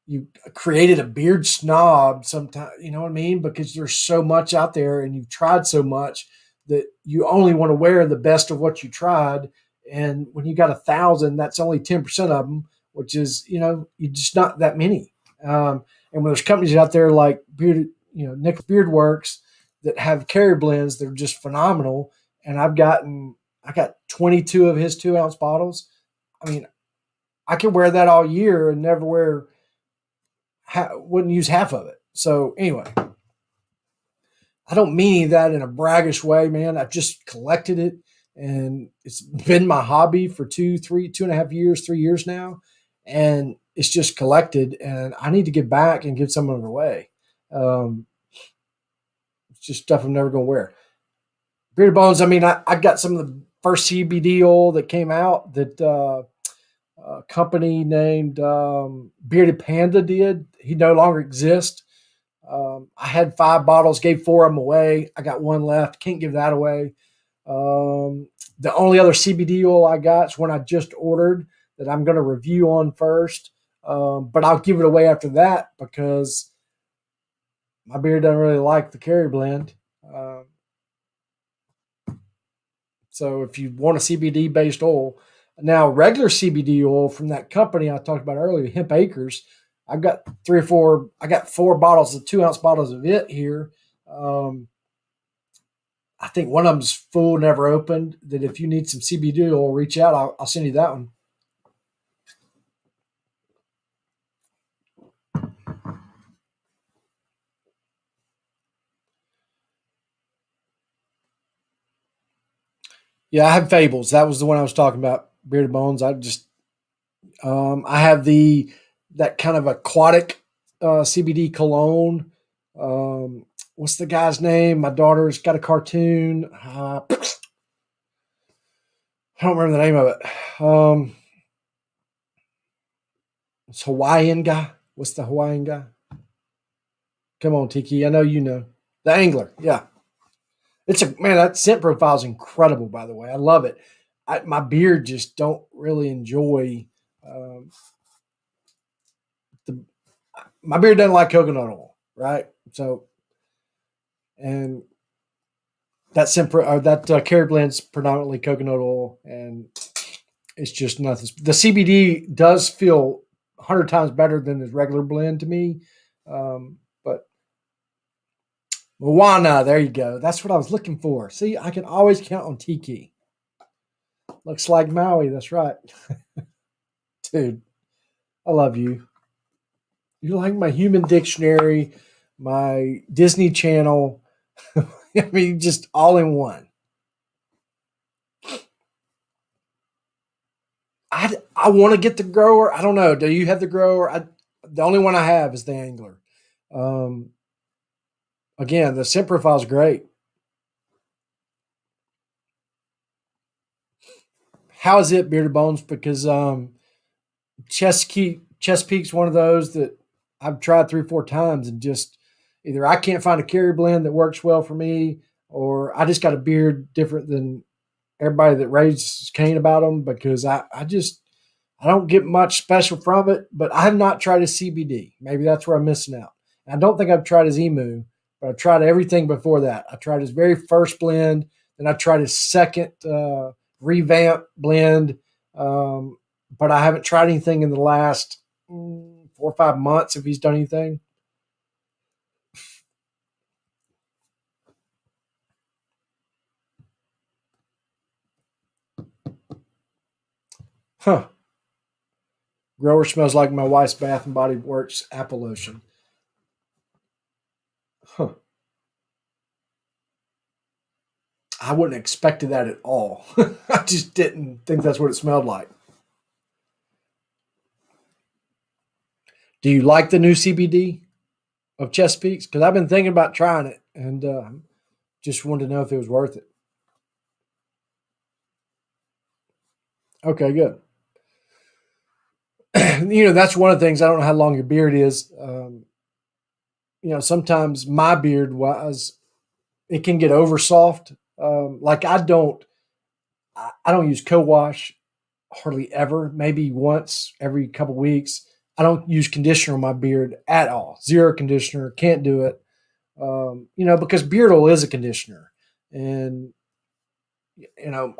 You created a beard snob sometimes, you know what I mean? Because there's so much out there and you've tried so much that you only want to wear the best of what you tried. And when you got 1,000, that's only 10% of them, which is, you just not that many. And when there's companies out there like Nick Beard Works that have Carry Blends, they're just phenomenal. And I got 22 of his 2-ounce bottles. I mean, I can wear that all year and never wouldn't use half of it. So anyway, I don't mean any of that in a braggish way, man. I've just collected it and it's been my hobby for 2.5 years, 3 years now. And it's just collected and I need to give back and give some of it away. It's just stuff I'm never going to wear. Bearded Bones. I mean, I got some of the first CBD oil that came out that, a company named Bearded Panda did. He no longer exists. I had 5 bottles, gave 4 of them away. I got 1 left. Can't give that away. The only other CBD oil I got is one I just ordered that I'm going to review on first. But I'll give it away after that because my beard doesn't really like the Carry Blend. So if you want a CBD based oil, now regular CBD oil from that company I talked about earlier, Hemp Acres, I've got 3 or 4. I got 4 bottles of 2-ounce bottles of it here. I think one of them's full, never opened. That if you need some CBD oil, reach out. I'll send you that one. Yeah, I have Fables. That was the one I was talking about. Bearded Bones. I have that kind of aquatic CBD cologne. What's the guy's name? My daughter's got a cartoon. I don't remember the name of it. It's Hawaiian guy. What's the Hawaiian guy? Come on, Tiki. I know you know. The Angler. Yeah. That scent profile is incredible, by the way. I love it. My beard just don't really enjoy my beard doesn't like coconut oil, right? So, and that Carry Blend's predominantly coconut oil, and it's just nothing. The CBD does feel 100 times better than his regular blend to me, but Moana, there you go. That's what I was looking for. See, I can always count on Tiki. Looks like Maui. That's right, dude. I love you. You're like my human dictionary, my Disney Channel. I mean, just all in one. I want to get the grower. I don't know. Do you have the grower? The only one I have is the Angler. Again, the scent profile is great. How is it, Bearded Bones? Because Chesapeake's one of those that I've tried 3 or 4 times and just either I can't find a Carry Blend that works well for me, or I just got a beard different than everybody that raised Cain about them because I just I don't get much special from it, but I have not tried his CBD. Maybe that's where I'm missing out. I don't think I've tried his Emu, but I've tried everything before that. I tried his very first blend, then I tried his second revamp blend, but I haven't tried anything in the last 4 or 5 months if he's done anything. Huh. Grower smells like my wife's Bath and Body Works apple lotion. Huh. I wouldn't have expected that at all. I just didn't think that's what it smelled like. Do you like the new CBD of Chesapeake's? Because I've been thinking about trying it and just wanted to know if it was worth it. Okay, good. That's one of the things. I don't know how long your beard is. Sometimes my beard it can get over soft. Like I don't use co-wash hardly ever. Maybe once every couple weeks. I don't use conditioner on my beard at all. Zero conditioner. Can't do it. Because beard oil is a conditioner, and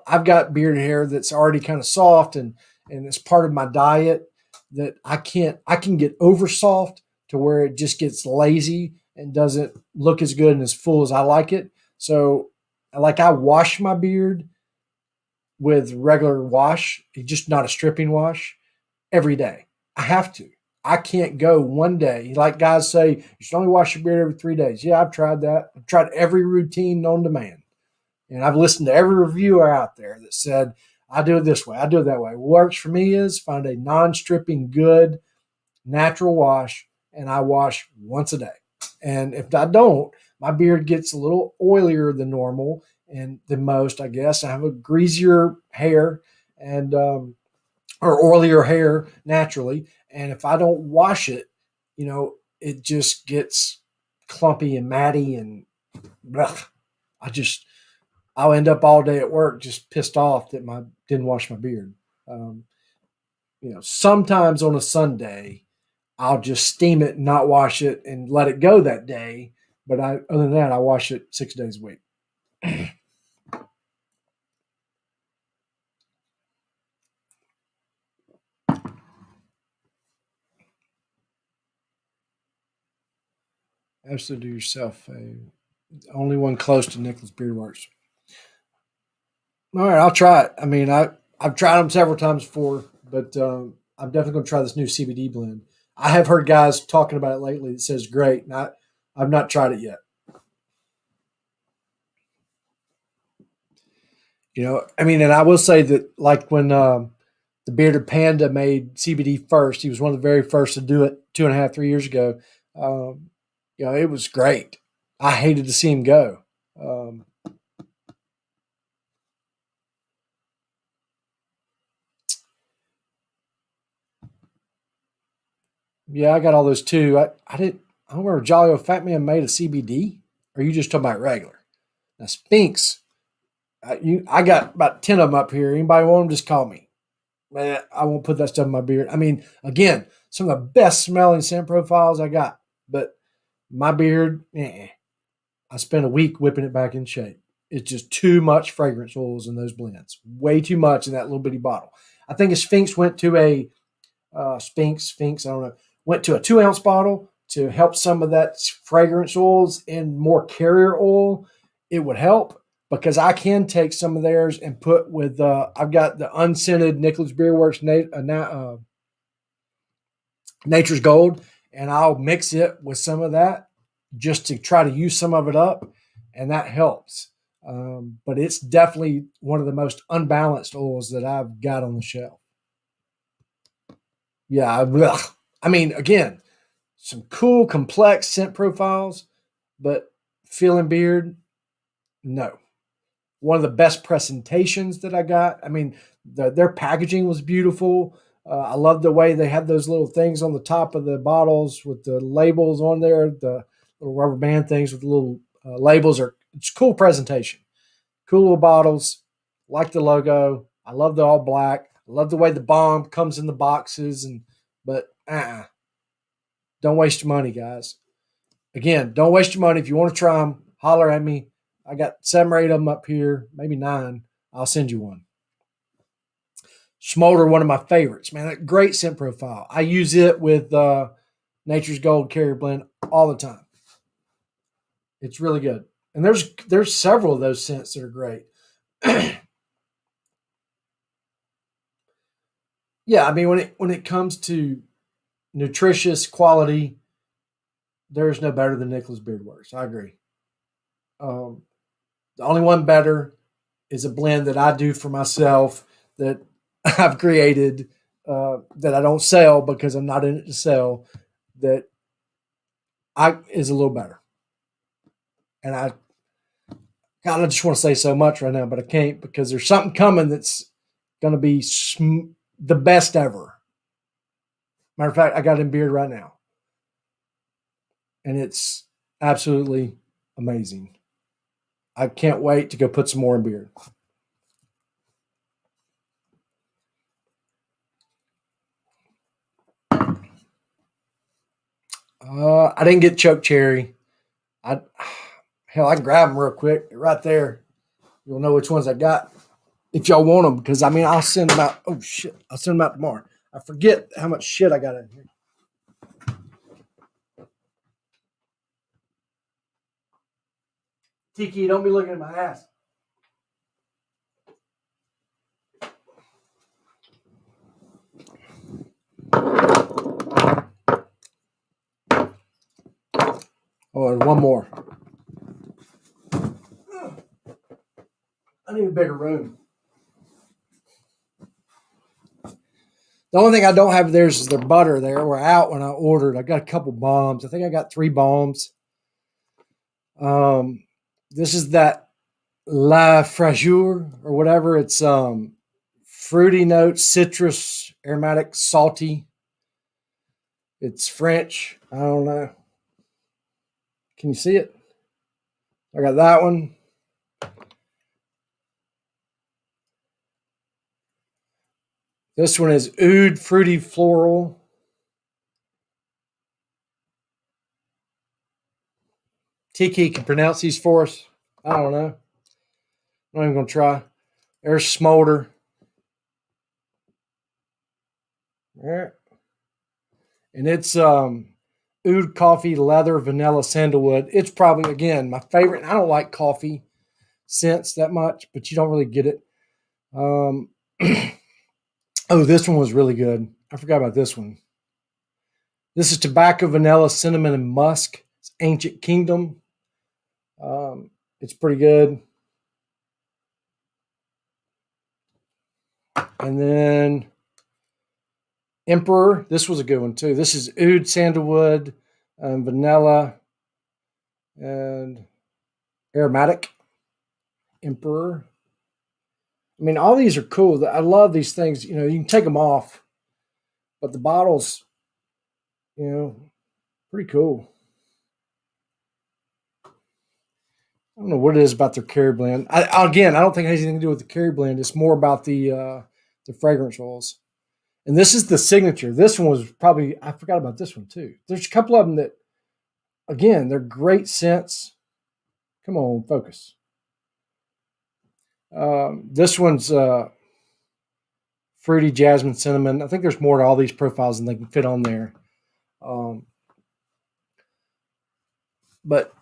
I've got beard hair that's already kind of soft, and it's part of my diet that I can get over soft to where it just gets lazy and doesn't look as good and as full as I like it. So I wash my beard with regular wash, just not a stripping wash, every day. I have to. I can't go one day. Like guys say, you should only wash your beard every 3 days. Yeah, I've tried that. I've tried every routine known to man. And I've listened to every reviewer out there that said, I do it this way, I do it that way. What works for me is find a non-stripping, good, natural wash, and I wash once a day. And if I don't, my beard gets a little oilier than normal and than most, I guess. I have a greasier hair and or oilier hair naturally. And if I don't wash it, it just gets clumpy and matty and ugh, I'll end up all day at work just pissed off that I didn't wash my beard. Sometimes on a Sunday, I'll just steam it and not wash it and let it go that day. But other than that, I wash it 6 days a week. Absolutely do yourself. Only one close to Nicholas Beard Works. All right, I'll try it. I mean, I've tried them several times before, but I'm definitely going to try this new CBD blend. I have heard guys talking about it lately that says great, and I've not tried it yet. And I will say that like when the Bearded Panda made CBD first, he was one of the very first to do it 2.5, 3 years ago. It was great. I hated to see him go. Yeah, I got all those too. I don't remember Jolly Old Fat Man made a CBD, or you just talking about regular? Now Spinks, I got about 10 of them up here. Anybody want them? Just call me. Man, I won't put that stuff in my beard. I mean, again, some of the best smelling scent profiles I got, but my beard, I spent a week whipping it back in shape. It's just too much fragrance oils in those blends. Way too much in that little bitty bottle. I think a Sphinx went to a Sphinx, I don't know, went to a 2-ounce bottle to help some of that fragrance oils and more carrier oil. It would help because I can take some of theirs and put with, I've got the unscented Nicholas Beard Works Nature's Gold, and I'll mix it with some of that just to try to use some of it up, and that helps. But it's definitely one of the most unbalanced oils that I've got on the shelf. Yeah, I mean, again, some cool, complex scent profiles, but feeling beard, no. One of the best presentations that I got. I mean, their packaging was beautiful. I love the way they had those little things on the top of the bottles with the labels on there, the little rubber band things with the little labels. It's cool presentation. Cool little bottles. Like the logo. I love the all black. I love the way the Balm comes in the boxes, but don't waste your money, guys. Again, don't waste your money. If you want to try them, holler at me. I got 7 or 8 of them up here, maybe 9. I'll send you one. Smolder, one of my favorites, man. A great scent profile. I use it with Nature's Gold Carrier Blend all the time. It's really good. And there's several of those scents that are great. Yeah, I mean when it comes to nutritious quality, there's no better than Nicholas Beard Works. I agree. The only one better is a blend that I do for myself that I've created that I don't sell because I'm not in it to sell. That is a little better, and I just want to say so much right now, but I can't because there's something coming that's going to be the best ever. Matter of fact, I got it in beard right now, and it's absolutely amazing. I can't wait to go put some more in beard. I didn't get choke cherry. I can grab them real quick right there. You'll know which ones I got if y'all want them because I'll send them out. Oh shit, I'll send them out tomorrow. I forget how much shit I got in here. Tiki, don't be looking at my ass. Oh, and one more. I need a bigger room. The only thing I don't have theirs is their butter. They were out when I ordered. I got a couple Balms. I think I got 3 Balms. This is that La Fraîcheur or whatever. It's fruity notes, citrus, aromatic, salty. It's French. I don't know. Can you see it? I got that one. This one is Oud Fruity Floral. Tiki can pronounce these for us. I don't know. I'm not even going to try. There's Smolder. Yeah. And it's Oud Coffee, Leather, Vanilla, Sandalwood. It's probably, again, my favorite. I don't like coffee scents that much, but you don't really get it. Oh, this one was really good. I forgot about this one. This is Tobacco, Vanilla, Cinnamon, and Musk. It's Ancient Kingdom. It's pretty good. And then Emperor. This was a good one, too. This is Oud, Sandalwood, Vanilla, and Aromatic. Emperor. I mean, all these are cool. I love these things. You can take them off, but the bottles, pretty cool. I don't know what it is about their Carrier Blend. I don't think it has anything to do with the Carrier Blend. It's more about the fragrance oils. And this is the signature. This one was probably, I forgot about this one too. There's a couple of them that, again, they're great scents. Come on, focus. This one's fruity jasmine cinnamon. I think there's more to all these profiles than they can fit on there. But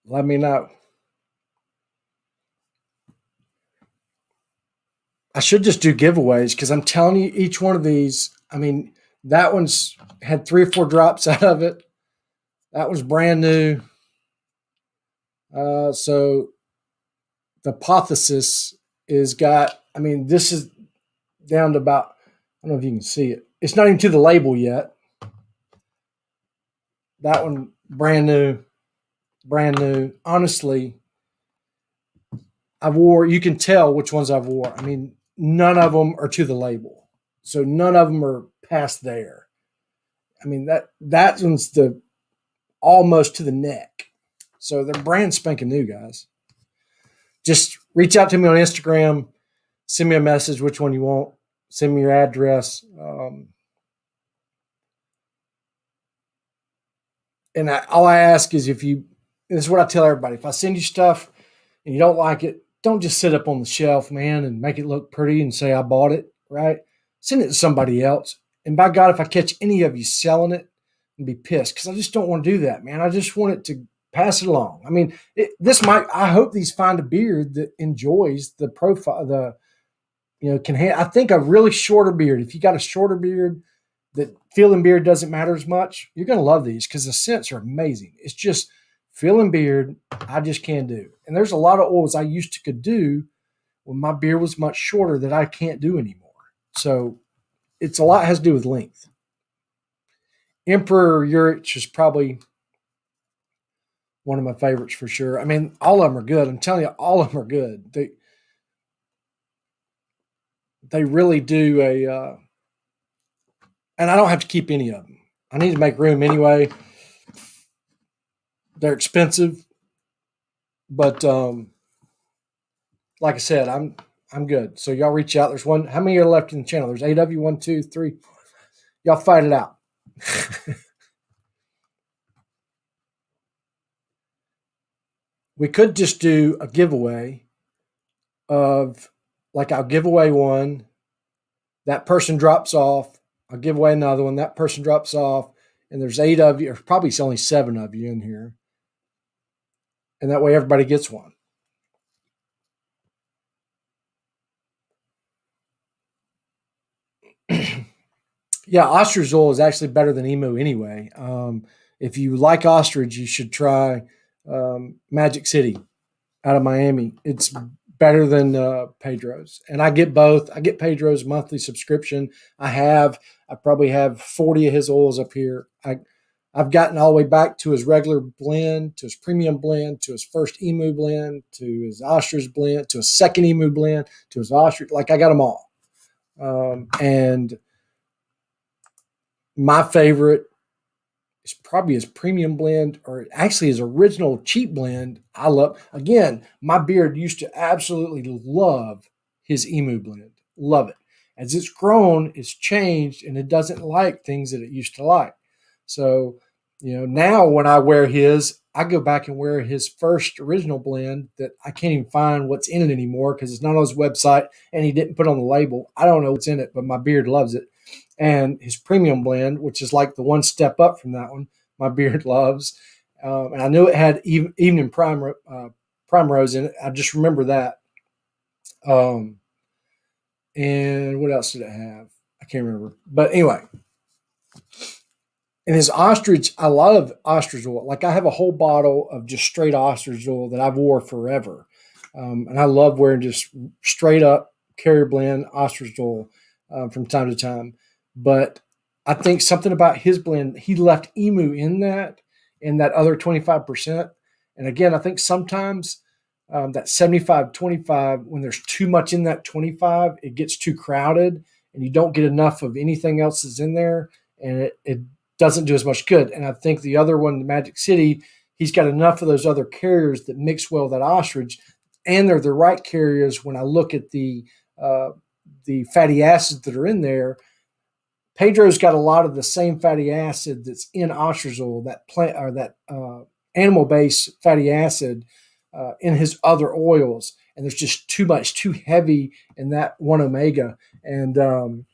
let me know. I should just do giveaways because I'm telling you, each one of these, that one's had 3 or 4 drops out of it. That was brand new. So the Hypothesis is got, this is down to about, I don't know if you can see it. It's not even to the label yet. That one, brand new. Honestly, you can tell which ones I've wore. None of them are to the label. So none of them are past there. That one's almost to the neck. So they're brand spanking new, guys. Just reach out to me on Instagram. Send me a message which one you want. Send me your address. And all I ask is this is what I tell everybody. If I send you stuff and you don't like it, don't just sit up on the shelf, man, and make it look pretty and say I bought it, right? Send it to somebody else. And by God, if I catch any of you selling it, I'd be pissed because I just don't want to do that, man. I just want it to pass it along. I mean, I hope these find a beard that enjoys the profile, I think a really shorter beard, if you got a shorter beard, that feeling beard doesn't matter as much, you're going to love these because the scents are amazing. It's just feeling beard, I just can't do. And there's a lot of oils I used to could do when my beard was much shorter that I can't do anymore. So it's a lot has to do with length. Emperor Urich is probably one of my favorites for sure. I mean, all of them are good. I'm telling you, all of them are good. They really do and I don't have to keep any of them. I need to make room anyway. They're expensive, but like I said, I'm good. So y'all reach out. There's one. How many are left in the channel? There's 8 of you. 1, 2, 3. Y'all fight it out. We could just do a giveaway of, like, I'll give away one. That person drops off. I'll give away another one. That person drops off. And there's 8 of you, or probably only 7 of you in here. And that way everybody gets one. Yeah, ostrich oil is actually better than emu anyway. If you like ostrich, you should try Magic City out of Miami. It's better than Pedro's. And I get both. I get Pedro's monthly subscription. I probably have 40 of his oils up here. I've gotten all the way back to his regular blend, to his premium blend, to his first emu blend, to his ostrich blend, to his second emu blend, to his ostrich. Like, I got them all. And my favorite is probably his premium blend, or actually his original cheap blend. I love, again, my beard used to absolutely love his emu blend. Love it. As it's grown, it's changed, and it doesn't like things that it used to like. So, now when I wear his, I go back and wear his first original blend that I can't even find what's in it anymore because it's not on his website and he didn't put on the label. I don't know what's in it, but my beard loves it. And his premium blend, which is like the one step up from that one, my beard loves. And I knew it had evening primrose in it. I just remember that. And what else did it have? I can't remember. But anyway. And his ostrich, I love ostrich oil. Like, I have a whole bottle of just straight ostrich oil that I've wore forever. And I love wearing just straight up carrier blend ostrich oil from time to time. But I think something about his blend, he left emu in that other 25%. And again, I think sometimes that 75-25, when there's too much in that 25, it gets too crowded and you don't get enough of anything else that's in there. And it doesn't do as much good. And I think the other one, the Magic City, he's got enough of those other carriers that mix well with that ostrich. And they're the right carriers when I look at the fatty acids that are in there. Pedro's got a lot of the same fatty acid that's in ostrich oil, that plant or that animal-based fatty acid in his other oils. And there's just too much, too heavy in that one omega. And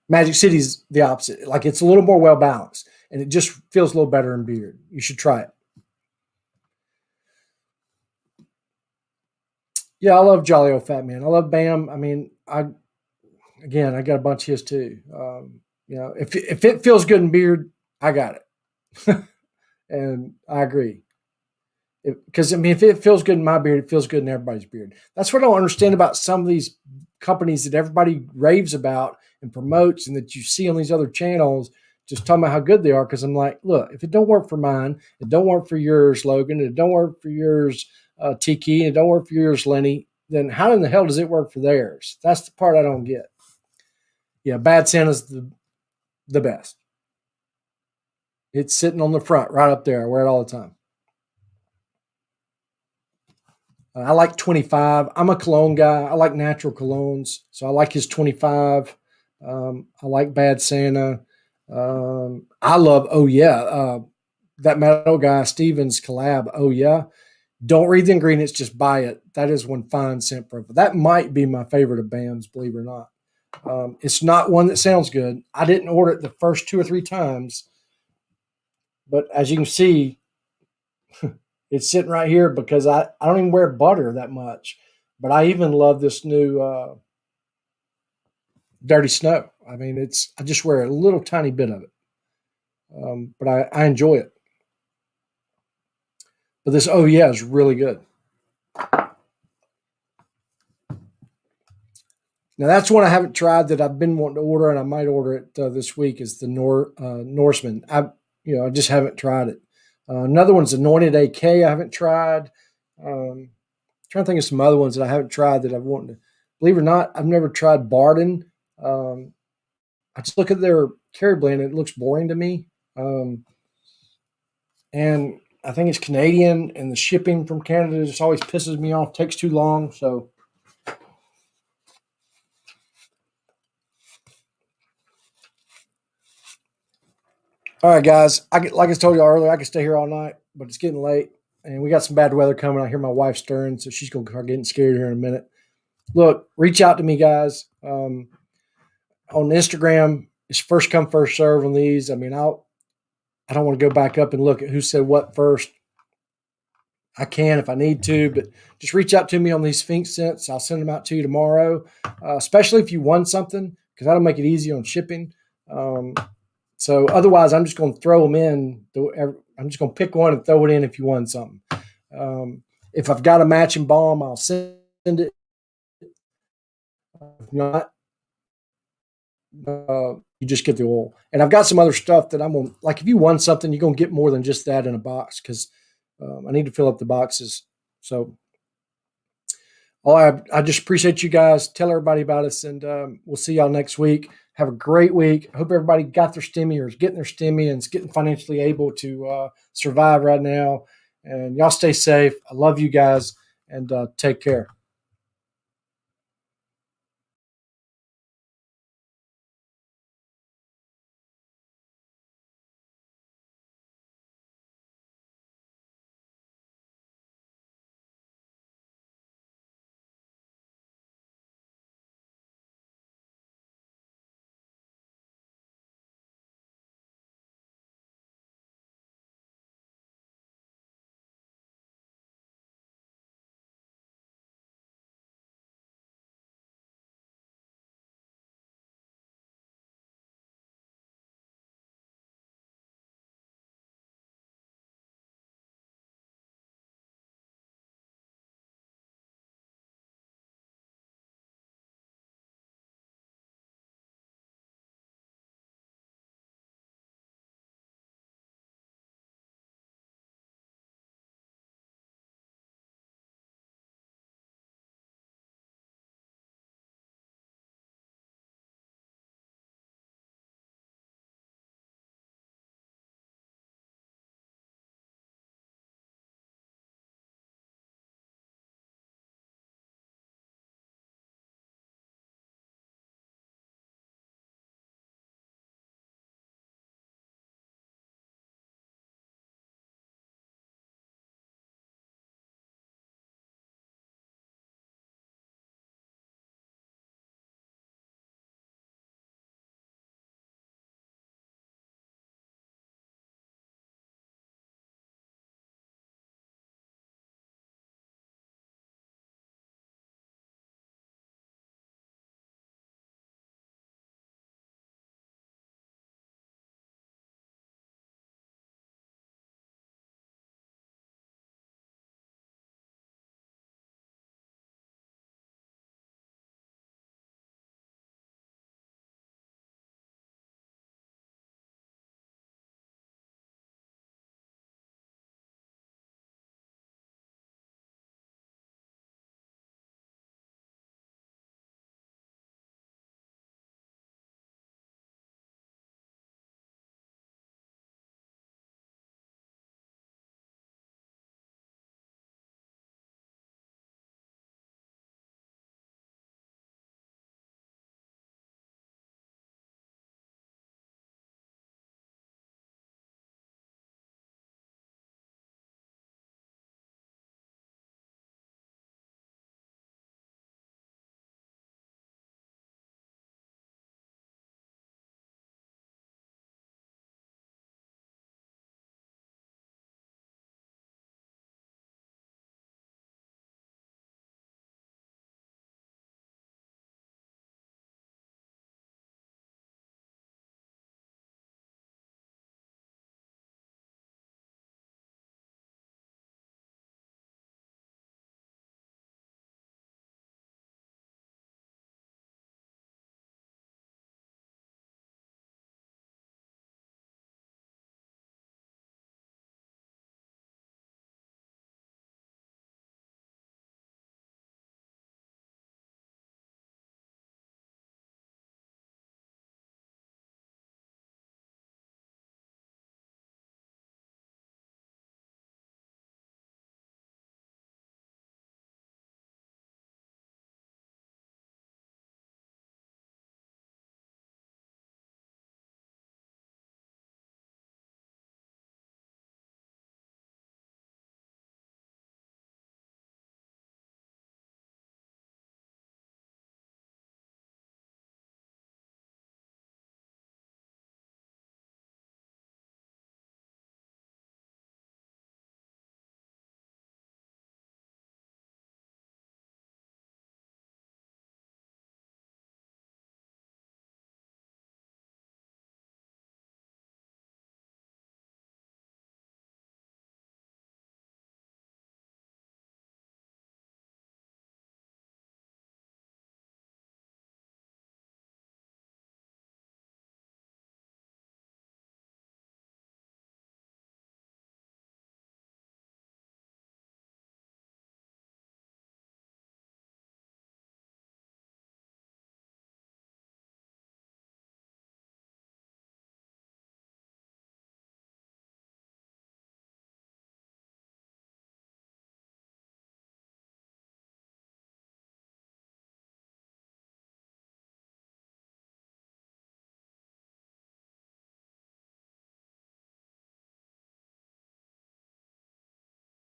Magic City's the opposite. Like, it's a little more well-balanced, and it just feels a little better in beard. You should try it. Yeah, I love Jolly Old Fat Man. I love Balm. I mean, I got a bunch of his too. If it feels good in beard, I got it. And I agree. Because, if it feels good in my beard, it feels good in everybody's beard. That's what I don't understand about some of these companies that everybody raves about and promotes and that you see on these other channels just talking about how good they are. Because I'm like, look, if it don't work for mine, it don't work for yours, Logan, it don't work for yours, Tiki, and it don't work for yours, Lenny, then how in the hell does it work for theirs? That's the part I don't get. Yeah, Bad Santa's the best. It's sitting on the front right up there. I wear it all the time. I like 25. I'm a cologne guy. I like natural colognes, so I like his 25. I like Bad Santa. I love Oh Yeah, that metal guy Stevens collab. Oh Yeah, don't read the ingredients, just buy it. That is one fine scent profile. That might be my favorite of Balm's, believe it or not. It's not one that sounds good. I didn't order it the first 2 or 3 times, but as you can see, it's sitting right here because I don't even wear butter that much. But I even love this new Dirty Snow. I mean, I just wear a little tiny bit of it, but I enjoy it. But this Oh Yeah is really good. Now that's one I haven't tried that I've been wanting to order, and I might order it this week. Is the Norseman? I just haven't tried it. Another one's Anointed AK. I haven't tried. Trying to think of some other ones that I haven't tried that I've wanted to. Believe it or not, I've never tried Barden. I just look at their carry blend and it looks boring to me. And I think it's Canadian, and the shipping from Canada just always pisses me off. Takes too long. So, all right, guys. Like I told you earlier, I could stay here all night, but it's getting late, and we got some bad weather coming. I hear my wife stirring, so she's gonna start getting scared here in a minute. Look, reach out to me, guys. On Instagram, it's first come, first serve on these. I mean, I don't want to go back up and look at who said what first. I can if I need to, but just reach out to me on these Sphinx scents. I'll send them out to you tomorrow, especially if you won something, because that'll make it easy on shipping. So otherwise, I'm just going to throw them in. I'm just going to pick one and throw it in if you won something. If I've got a matching balm, I'll send it. If not, you just get the oil. And I've got some other stuff that I'm going to, like if you won something, you're going to get more than just that in a box, because I need to fill up the boxes. So I just appreciate you guys. Tell everybody about us, and we'll see y'all next week. Have a great week. I hope everybody got their stimmy or is getting their stimmy and is getting financially able to survive right now. And y'all stay safe. I love you guys, and take care.